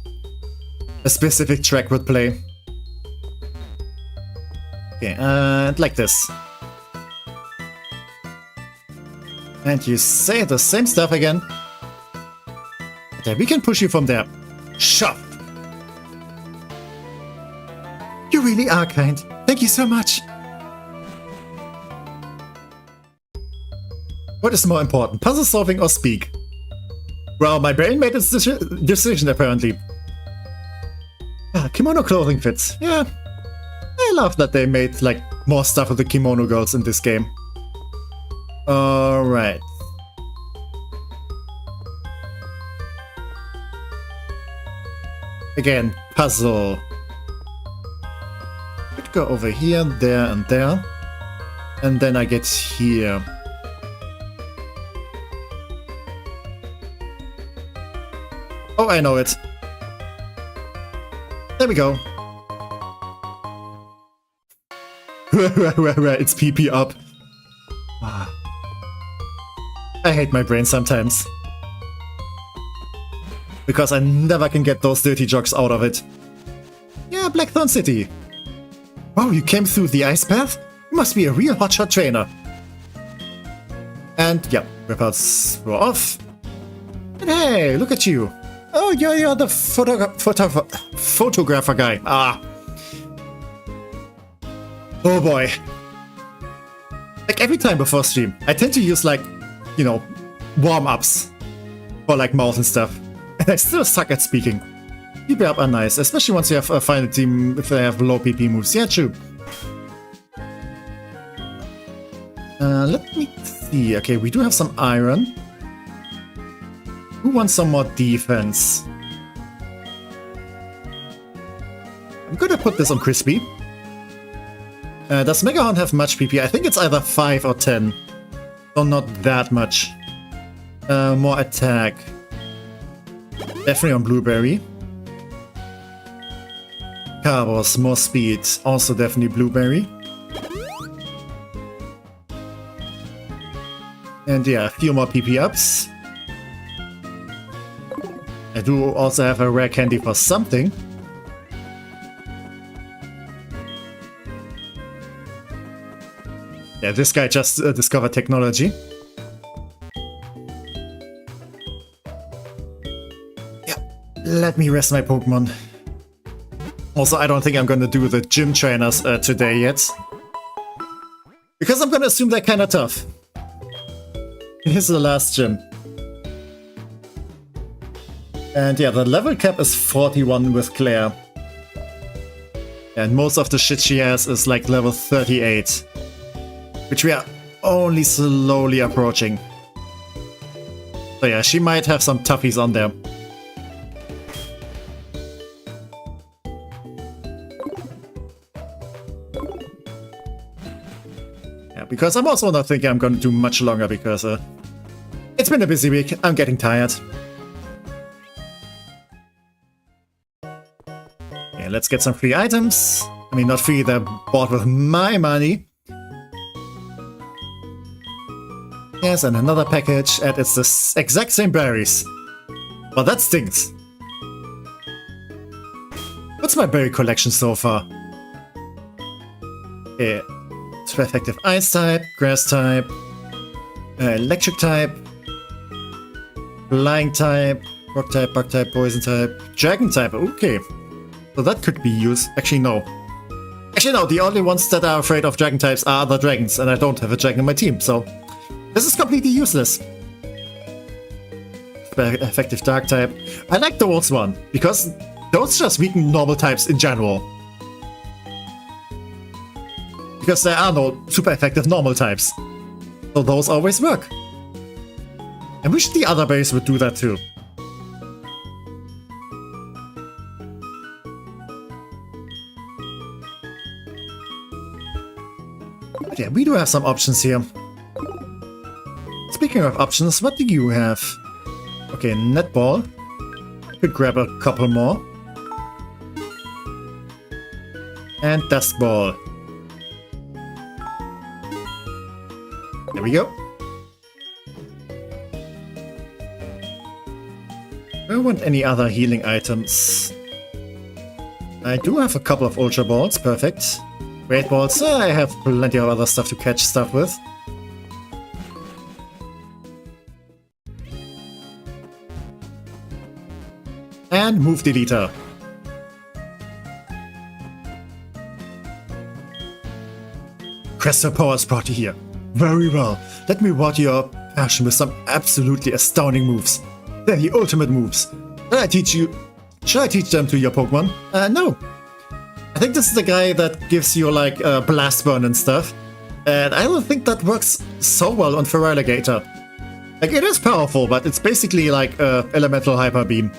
a specific track would play? Okay, and like this. And you say the same stuff again. Okay, we can push you from there. Shove! You really are kind. Thank you so much. What is more important, puzzle solving or speak? Well, my brain made its decision apparently. Ah, kimono clothing fits. Yeah. I love that they made like more stuff with the kimono girls in this game. Alright. Again, puzzle. Could go over here, there, and there. And then I get here. Oh, I know it. There we go. It's PP up. Ah. I hate my brain sometimes. Because I never can get those dirty jokes out of it. Yeah, Blackthorn City. Wow, you came through the ice path? You must be a real hotshot trainer. And yeah, repels were off. And hey, look at you. Oh, you're the photographer guy. Ah. Oh boy. Like every time before stream, I tend to use like, you know, warm-ups for like mouth and stuff. And I still suck at speaking. PP up are nice, especially once you have a final team if they have low PP moves. Yeah, true. Let me see. Okay, we do have some iron. Who wants some more defense? I'm gonna put this on Crispy. Does Megahorn have much PP? I think it's either 5 or 10. So not that much. More attack. Definitely on Blueberry. Carbos, more speed. Also definitely Blueberry. And yeah, a few more PP ups. I do also have a rare candy for something. Yeah, this guy just discovered technology. Yeah, let me rest my Pokemon. Also, I don't think I'm gonna do the gym trainers today yet. Because I'm gonna assume they're kinda tough. Here's the last gym. And yeah, the level cap is 41 with Claire. And most of the shit she has is like level 38. Which we are only slowly approaching. So yeah, she might have some toughies on there. Yeah, because I'm also not thinking I'm gonna do much longer because it's been a busy week, I'm getting tired. Okay, let's get some free items. I mean, not free, they're bought with my money. Yes, and another package, and it's the exact same berries. Well, that stinks. What's my berry collection so far? Okay, it's effective ice type, grass type, electric type, flying type, rock type, bug type, poison type, dragon type. Okay, so that could be used. Actually, no. Actually, no, the only ones that are afraid of dragon types are other dragons, and I don't have a dragon in my team, so this is completely useless. Effective dark type. I like those one, because those just weaken normal types in general. Because there are no super effective normal types. So those always work. I wish the other base would do that too. But yeah, we do have some options here. Speaking of options, what do you have? Okay, netball. Could grab a couple more. And dust ball. There we go. I don't want any other healing items. I do have a couple of ultra balls, perfect. Great balls, I have plenty of other stuff to catch stuff with. And move deleter. Crystal Power is brought to here. Very well. Let me water your passion with some absolutely astounding moves. They're the ultimate moves. Should I teach them to your Pokemon? No. I think this is the guy that gives you like blast burn and stuff. And I don't think that works so well on Feraligatr. Like, it is powerful, but it's basically like elemental hyper beam.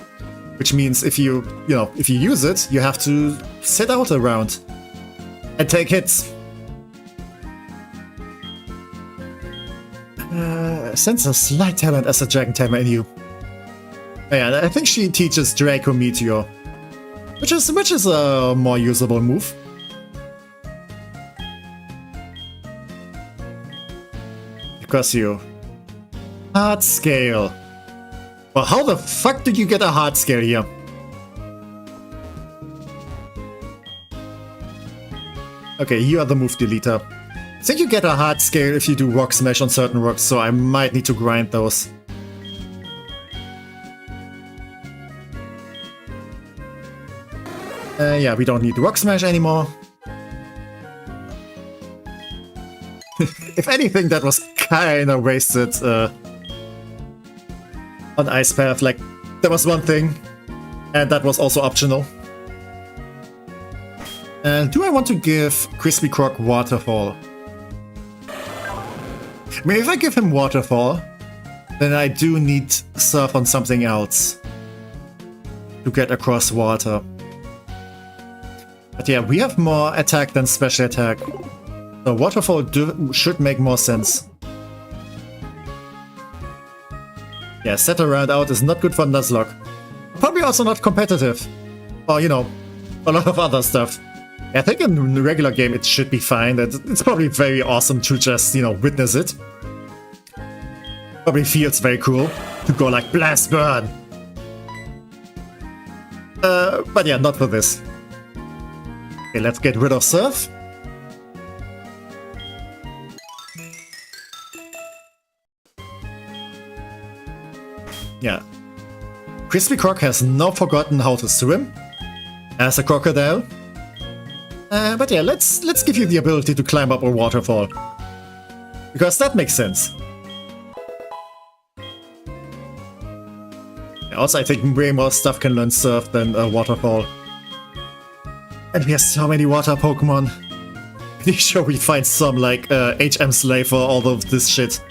Which means if you use it, you have to sit out a round and take hits. Sense a slight talent as a dragon tamer in you. Yeah, I think she teaches Draco Meteor, which is a more usable move. Because you hard scale. Well, how the fuck did you get a hard scale here? Okay, you are the move deleter. I think you get a hard scale if you do rock smash on certain rocks, so I might need to grind those. Yeah, we don't need rock smash anymore. If anything, that was kinda wasted on Ice Path. Like, there was one thing, and that was also optional. Do I want to give Crispy Croc Waterfall? I mean, if I give him Waterfall, then I do need Surf on something else to get across water. But yeah, we have more attack than special attack. So Waterfall should make more sense. Yeah, set around out is not good for Nuzlocke. Probably also not competitive. Or, you know, a lot of other stuff. I think in the regular game it should be fine. It's probably very awesome to just, you know, witness it. Probably feels very cool to go like blast burn. But yeah, not for this. Okay, let's get rid of Surf. Yeah. Crispy Croc has now forgotten how to swim as a crocodile. But yeah, let's give you the ability to climb up a waterfall. Because that makes sense. Also, I think way more stuff can learn Surf than a waterfall. And we have so many water Pokemon. Pretty sure we find some like HM Slave for all of this shit.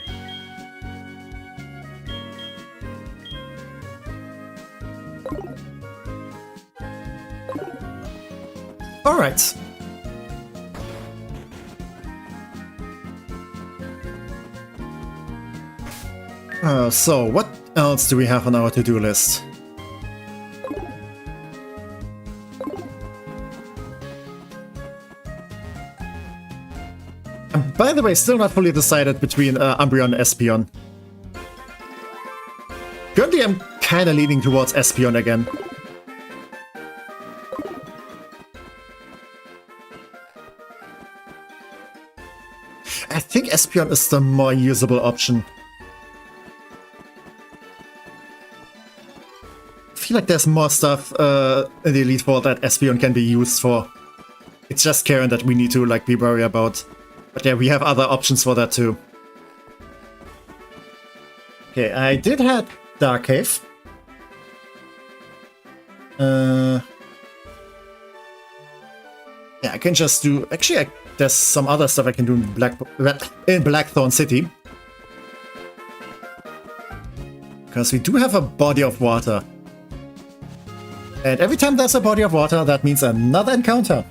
Alright. So, what else do we have on our to-do list? And by the way, still not fully decided between Umbreon and Espeon. Currently I'm kinda leaning towards Espeon again. I think Espeon is the more usable option. I feel like there's more stuff in the Elite Four that Espeon can be used for. It's just Karen that we need to like be worried about. But yeah, we have other options for that too. Okay, I did have Dark Cave. Yeah, I can just do... Actually, there's some other stuff I can do in Blackthorn City. Because we do have a body of water. And every time there's a body of water, that means another encounter.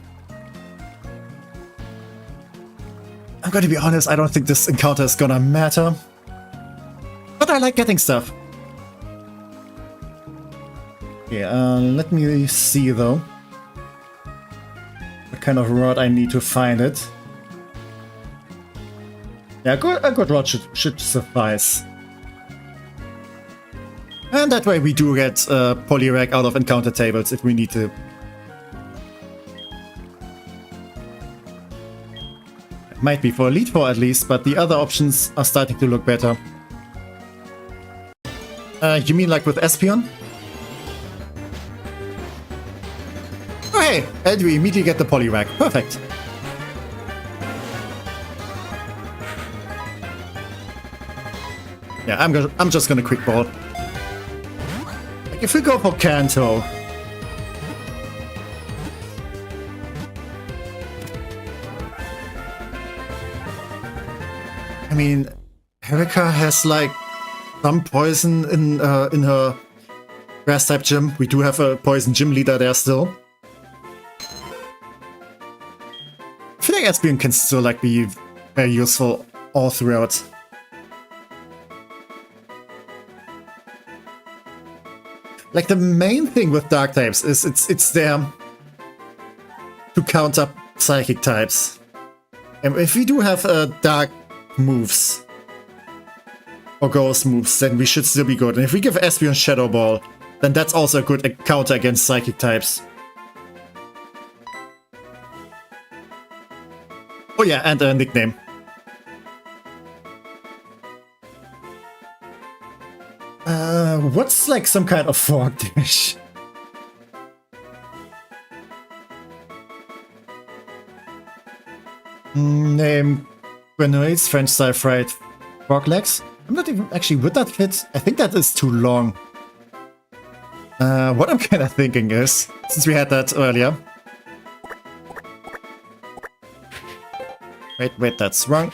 I'm gonna be honest, I don't think this encounter is gonna matter. But I like getting stuff. Yeah, let me see though. What kind of rod I need to find it. Yeah, a good rod should suffice. And that way we do get Poliwag out of encounter tables if we need to. Might be for Elite Four at least, but the other options are starting to look better. You mean like with Espeon? Oh hey! And we immediately get the Poliwag. Perfect! Yeah, I'm just gonna quick ball. Like if we go for Kanto. I mean, Erika has like some poison in her grass type gym. We do have a poison gym leader there still. I feel like Espeon can still like be very useful all throughout. Like the main thing with dark types is it's there to counter psychic types. And if we do have dark moves or ghost moves, then we should still be good. And if we give Espeon Shadow Ball, then that's also a good counter against psychic types. Oh yeah, and a nickname. What's like some kind of frog dish? Name Grenades, French style fried frog legs. I'm not even actually, would that fit? I think that is too long. What I'm kind of thinking is, since we had that earlier. Wait, that's wrong.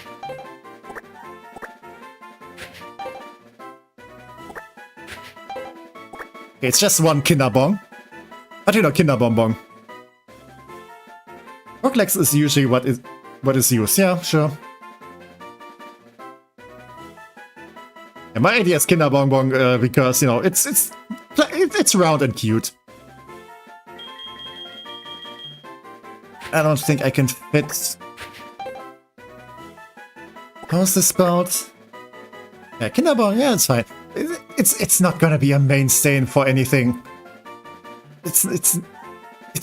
Okay, it's just one Kinderbong. But you know, Kinderbonbon. Frog legs is usually what is used. Yeah, sure. And my idea is Kinderbonbon because you know it's round and cute. I don't think I can fit. How's this spelled? Yeah, Kinderbonbon. Yeah, it's fine. It's not gonna be a mainstay for anything. It's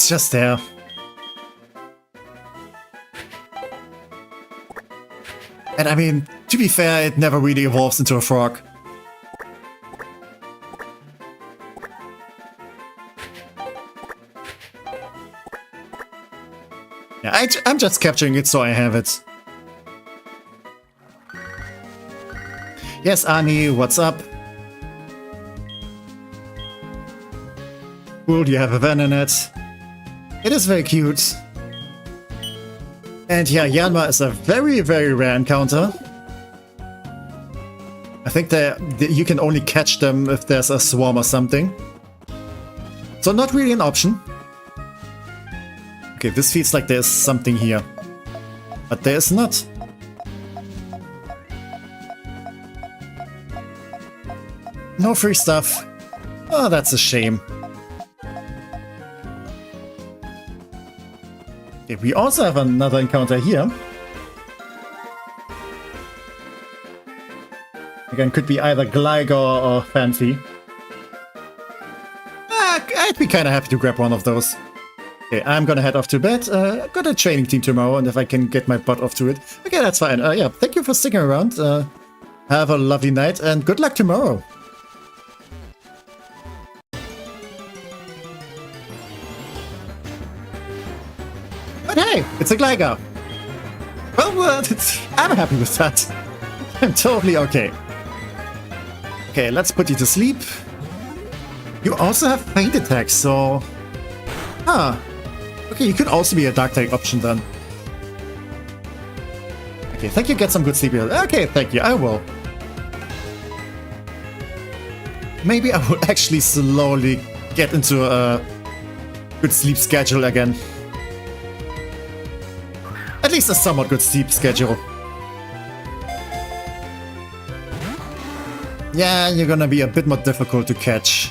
just there. And I mean, to be fair, it never really evolves into a frog. Yeah, I'm just capturing it so I have it. Yes, Ani, what's up? Cool, you have a Venonat. It is very cute. And yeah, Yanma is a very, very rare encounter. I think you can only catch them if there's a swarm or something. So not really an option. Okay, this feels like there's something here. But there is not. No free stuff. Oh, that's a shame. Okay, we also have another encounter here. Again, could be either Gligar or Fanfi. I'd be kind of happy to grab one of those. Okay, I'm gonna head off to bed. Got a training team tomorrow, and if I can get my butt off to it. Okay, that's fine. Yeah, thank you for sticking around. Have a lovely night, and good luck tomorrow. But hey, it's a Gligar. Well, I'm happy with that. I'm totally okay. Okay, let's put you to sleep. You also have Feint Attack, so... Huh. Okay, you could also be a Dark type option then. Okay, thank you, get some good sleep here. Okay, thank you, I will. maybe I will actually slowly get into a good sleep schedule again. At least a somewhat good sleep schedule. Yeah, you're gonna be a bit more difficult to catch.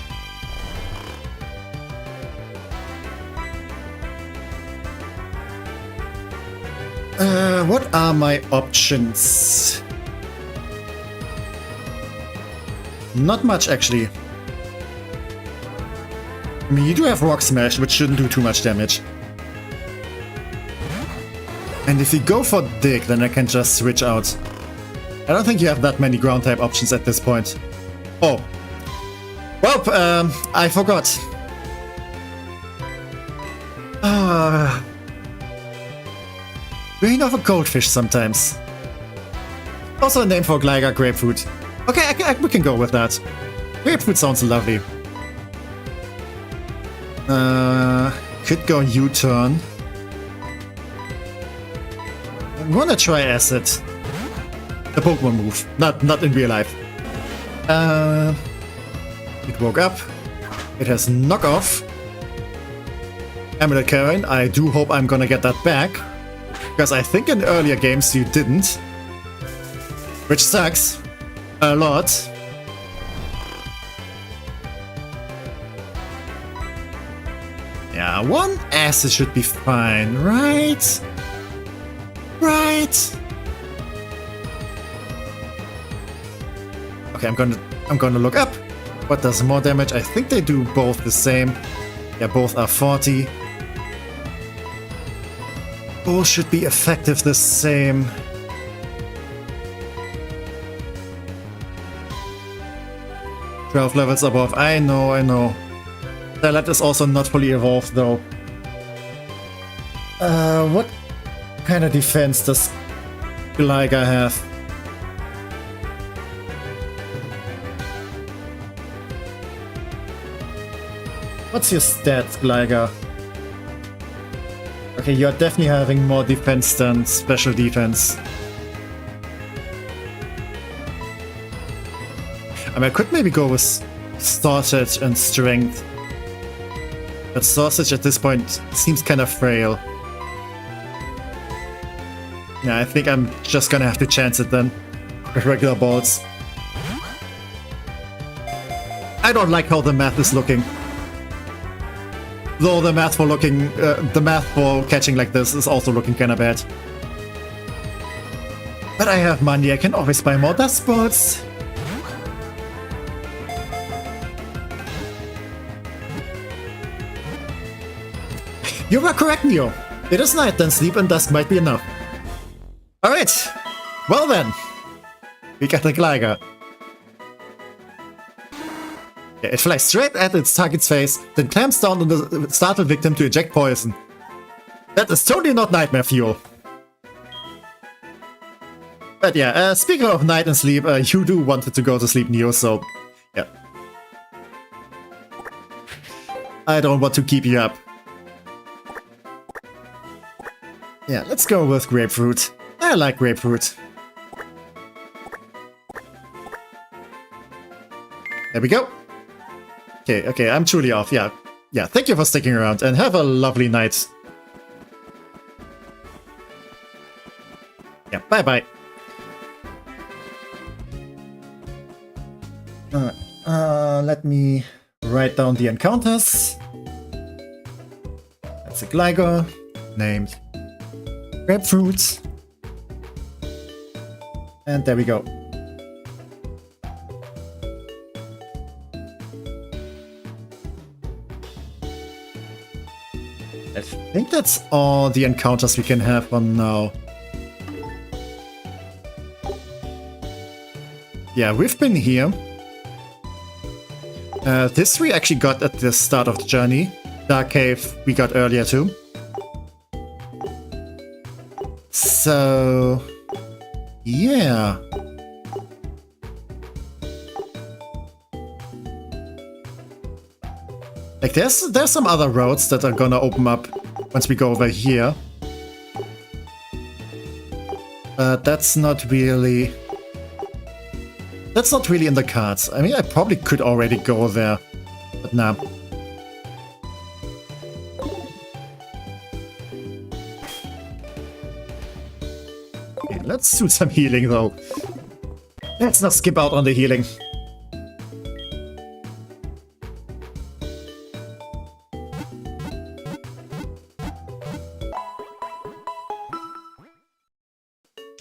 What are my options? Not much, actually. I mean, you do have Rock Smash, which shouldn't do too much damage. And if you go for Dig, then I can just switch out. I don't think you have that many ground-type options at this point. Oh. Well, I forgot. Brain of a goldfish sometimes. Also a name for Gligar grapefruit. Okay, we can go with that. Grapefruit sounds lovely. Could go U-turn. I'm gonna try Acid. The Pokemon move, not in real life. It woke up. It has Knockoff. Amulet Karen, I do hope I'm gonna get that back. Because I think in earlier games you didn't. Which sucks. A lot. Yeah, one Acid should be fine, right? Right? Okay, I'm gonna look up. What does more damage? I think they do both the same. Yeah, both are 40. Both should be effective the same. "12 levels above." I know. Salat is also not fully evolved though. What kind of defense does Gligar have? What's your stats, Gligar? Okay, you're definitely having more defense than special defense. I mean, I could maybe go with Sausage and Strength. But Sausage at this point seems kind of frail. Yeah, I think I'm just gonna have to chance it then. With regular balls. I don't like how the math is looking. Though the math for catching like this is also looking kinda bad. But I have money, I can always buy more dust balls. You were correct, Neo. It is night, then sleep and dusk might be enough. Alright, well then. We got a Gligar. Yeah, it flies straight at its target's face, then clamps down on the startled victim to eject poison. That is totally not nightmare fuel. But yeah, speaking of night and sleep, you do wanted to go to sleep, Neo, so yeah. I don't want to keep you up. Yeah, let's go with Grapefruit. I like Grapefruit. There we go. Okay, I'm truly off, yeah. Yeah, thank you for sticking around and have a lovely night. Yeah, bye-bye. Let me write down the encounters. That's a Gligar named Grapefruit. And there we go. I think that's all the encounters we can have for now. Yeah, we've been here. This we actually got at the start of the journey. Dark Cave we got earlier too. So... yeah. Like there's some other roads that are gonna open up once we go over here. But that's not really that's not really in the cards. I mean, I probably could already go there, but nah. Okay, let's do some healing though. Let's not skip out on the healing.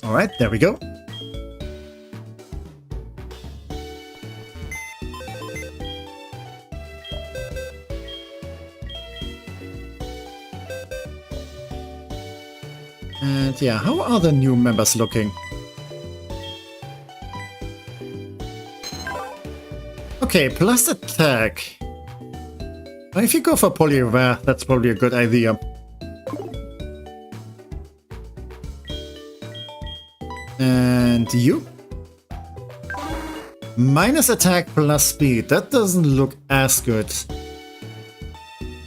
Alright, there we go. And yeah, how are the new members looking? Okay, plus attack. Well, if you go for Poliware, that's probably a good idea. And you? Minus attack plus speed. That doesn't look as good.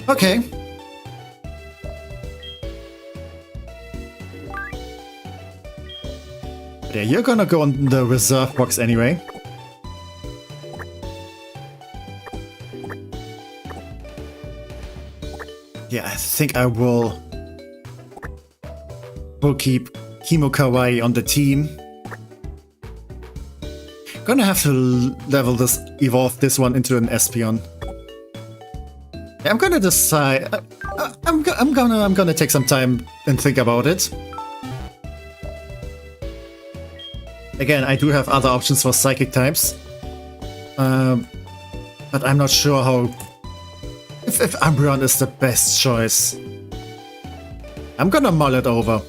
Okay. Yeah, you're gonna go on the reserve box anyway. Yeah, I think I will keep Kimo Kawaii on the team. Gonna have to evolve this one into an Espeon. Yeah, I'm gonna decide. I'm gonna take some time and think about it. Again, I do have other options for psychic types, but I'm not sure how. If Umbreon is the best choice, I'm gonna mull it over.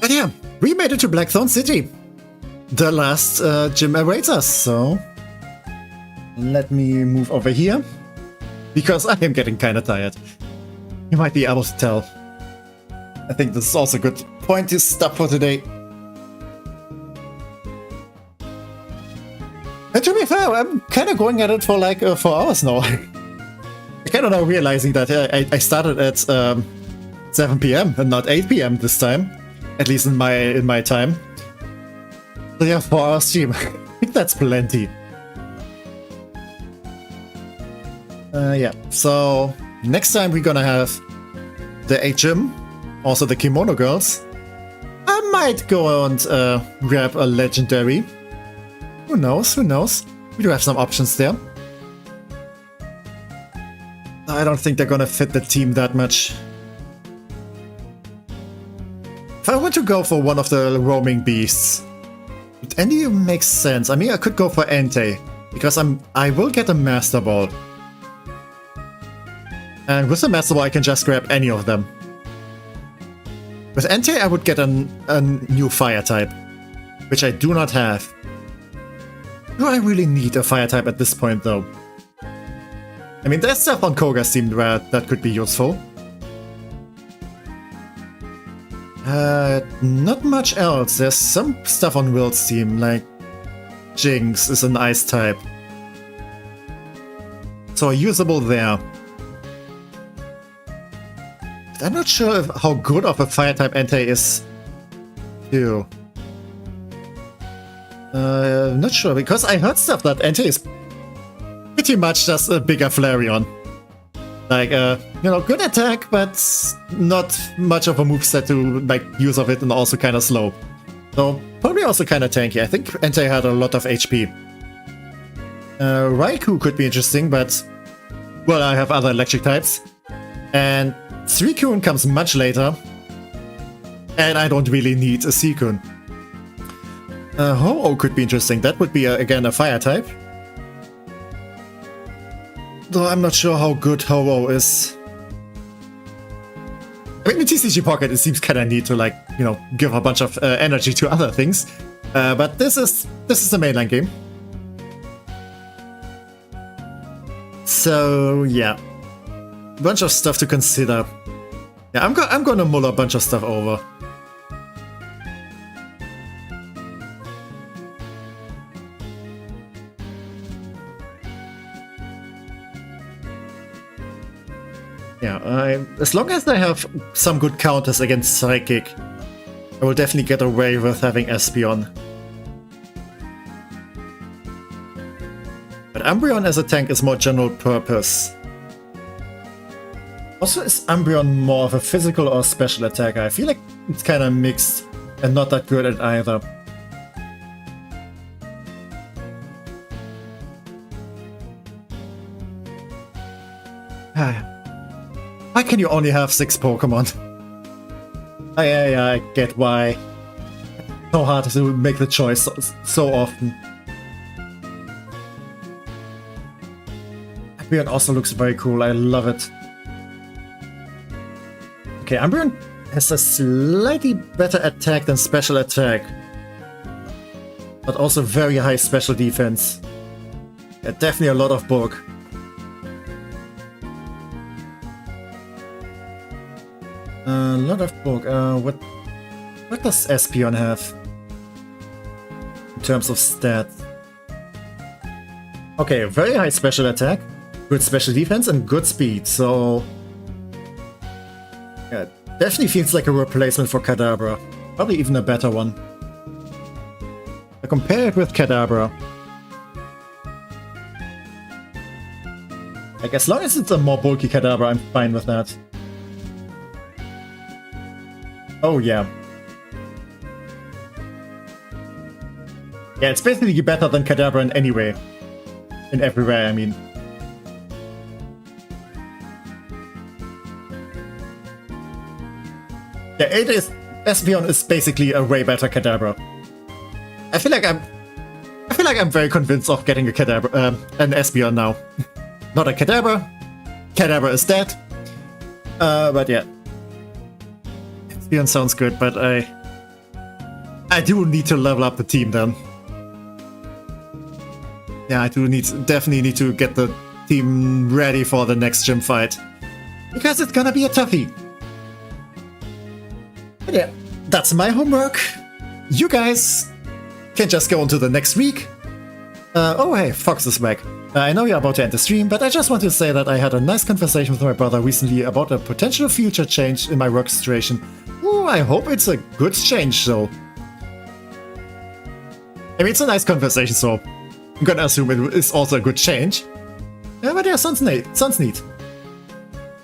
But yeah, we made it to Blackthorn City. The last gym awaits us, so let me move over here, because I am getting kinda tired. You might be able to tell. I think this is also a good point to stop for today. And to be fair, I'm kind of going at it for like 4 hours now. I kind of now realizing that I started at 7 PM and not 8 PM this time, at least in my time. So yeah, 4 hours stream. I think that's plenty. Yeah. So next time we're gonna have the 8 gym, also the Kimono Girls. I might go and grab a legendary. Who knows? Who knows? We do have some options there. I don't think they're gonna fit the team that much. If I were to go for one of the roaming beasts, would any make sense? I mean, I could go for Entei, because I will get a Master Ball. And with the Master Ball, I can just grab any of them. With Entei, I would get a new Fire type, which I do not have. Do I really need a Fire type at this point, though? I mean, there's stuff on Koga's team where that could be useful. Not much else. There's some stuff on Will's team, like Jinx is an Ice type. So usable there. But I'm not sure how good of a Fire type Entei is, too. Not sure, because I heard stuff that Entei is pretty much just a bigger Flareon. Like, you know, good attack, but not much of a moveset to make use of it, and also kind of slow. So, probably also kind of tanky. I think Entei had a lot of HP. Raikou could be interesting, but, well, I have other electric types. And Suicune comes much later, and I don't really need a Suicune. Ho-Oh could be interesting. That would be, again, a Fire type. Though I'm not sure how good Ho-Oh is. I mean, in TCG Pocket, it seems kind of neat to, like, you know, give a bunch of energy to other things. But this is the mainline game. So, yeah. Bunch of stuff to consider. Yeah, I'm gonna mull a bunch of stuff over. Yeah, as long as I have some good counters against Psychic, I will definitely get away with having Espeon. But Umbreon as a tank is more general purpose. Also, is Umbreon more of a physical or special attacker? I feel like it's kind of mixed and not that good at either. Why can you only have 6 Pokemon? I get why. It's so hard to make the choice so often. Umbreon also looks very cool, I love it. Okay, Umbreon has a slightly better attack than special attack. But also very high special defense. Yeah, definitely a lot of bulk. A lot of bulk. What does Espeon have? In terms of stats. Okay, very high special attack, good special defense, and good speed, so... yeah, definitely feels like a replacement for Kadabra. Probably even a better one. I compare it with Kadabra. Like, as long as it's a more bulky Kadabra, I'm fine with that. Oh, yeah. Yeah, it's basically better than Kadabra in any way. In every way, I mean. Yeah, Espeon is basically a way better Kadabra. I feel like I'm very convinced of getting a Kadabra, an Espeon now. Not a Kadabra. Kadabra is dead. But yeah. Espeon sounds good, but I do need to level up the team then. Yeah, I do definitely need to get the team ready for the next gym fight. Because it's gonna be a toughie. But yeah, that's my homework. You guys can just go on to the next week. Oh hey, Fox is back. I know you're about to end the stream, but I just want to say that I had a nice conversation with my brother recently about a potential future change in my work situation. Ooh, I hope it's a good change, though. I mean, it's a nice conversation, so I'm gonna assume it is also a good change. But yeah, sounds neat.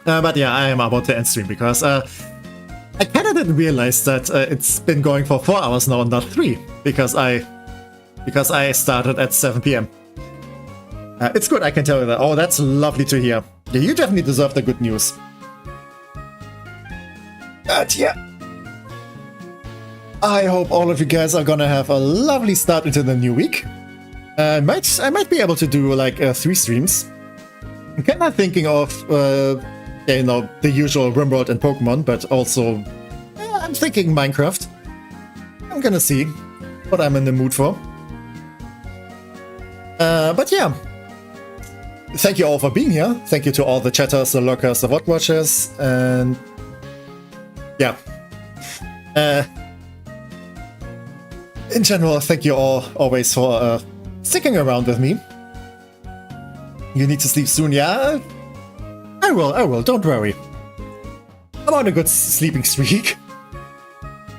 But yeah, I am about to end stream because I kinda didn't realize that it's been going for 4 hours now and not 3, because I started at 7 PM. It's good, I can tell you that. Oh, that's lovely to hear. Yeah, you definitely deserve the good news. But yeah. I hope all of you guys are gonna have a lovely start into the new week. I might be able to do like 3 streams. I'm kinda thinking of, you know, the usual RimWorld and Pokemon, but also, I'm thinking Minecraft. I'm gonna see what I'm in the mood for. But yeah. Thank you all for being here. Thank you to all the chatters, the lurkers, the VOD watchers, and yeah. In general, thank you all always for sticking around with me. You need to sleep soon, yeah? I will, don't worry. I'm on a good sleeping streak.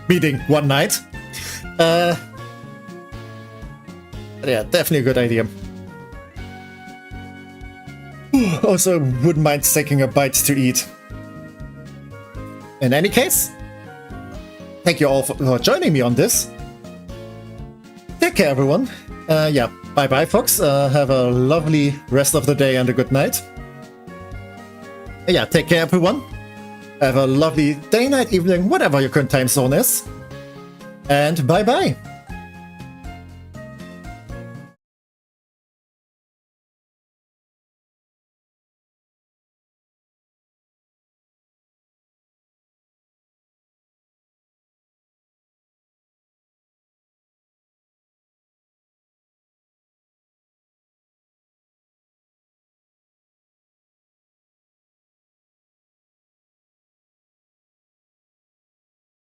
Meaning 1 night. Yeah, definitely a good idea. Also, wouldn't mind taking a bite to eat. In any case, thank you all for joining me on this. Take care, everyone. Yeah, bye-bye, folks. Have a lovely rest of the day and a good night. Yeah, take care, everyone. Have a lovely day, night, evening, whatever your current time zone is. And bye-bye.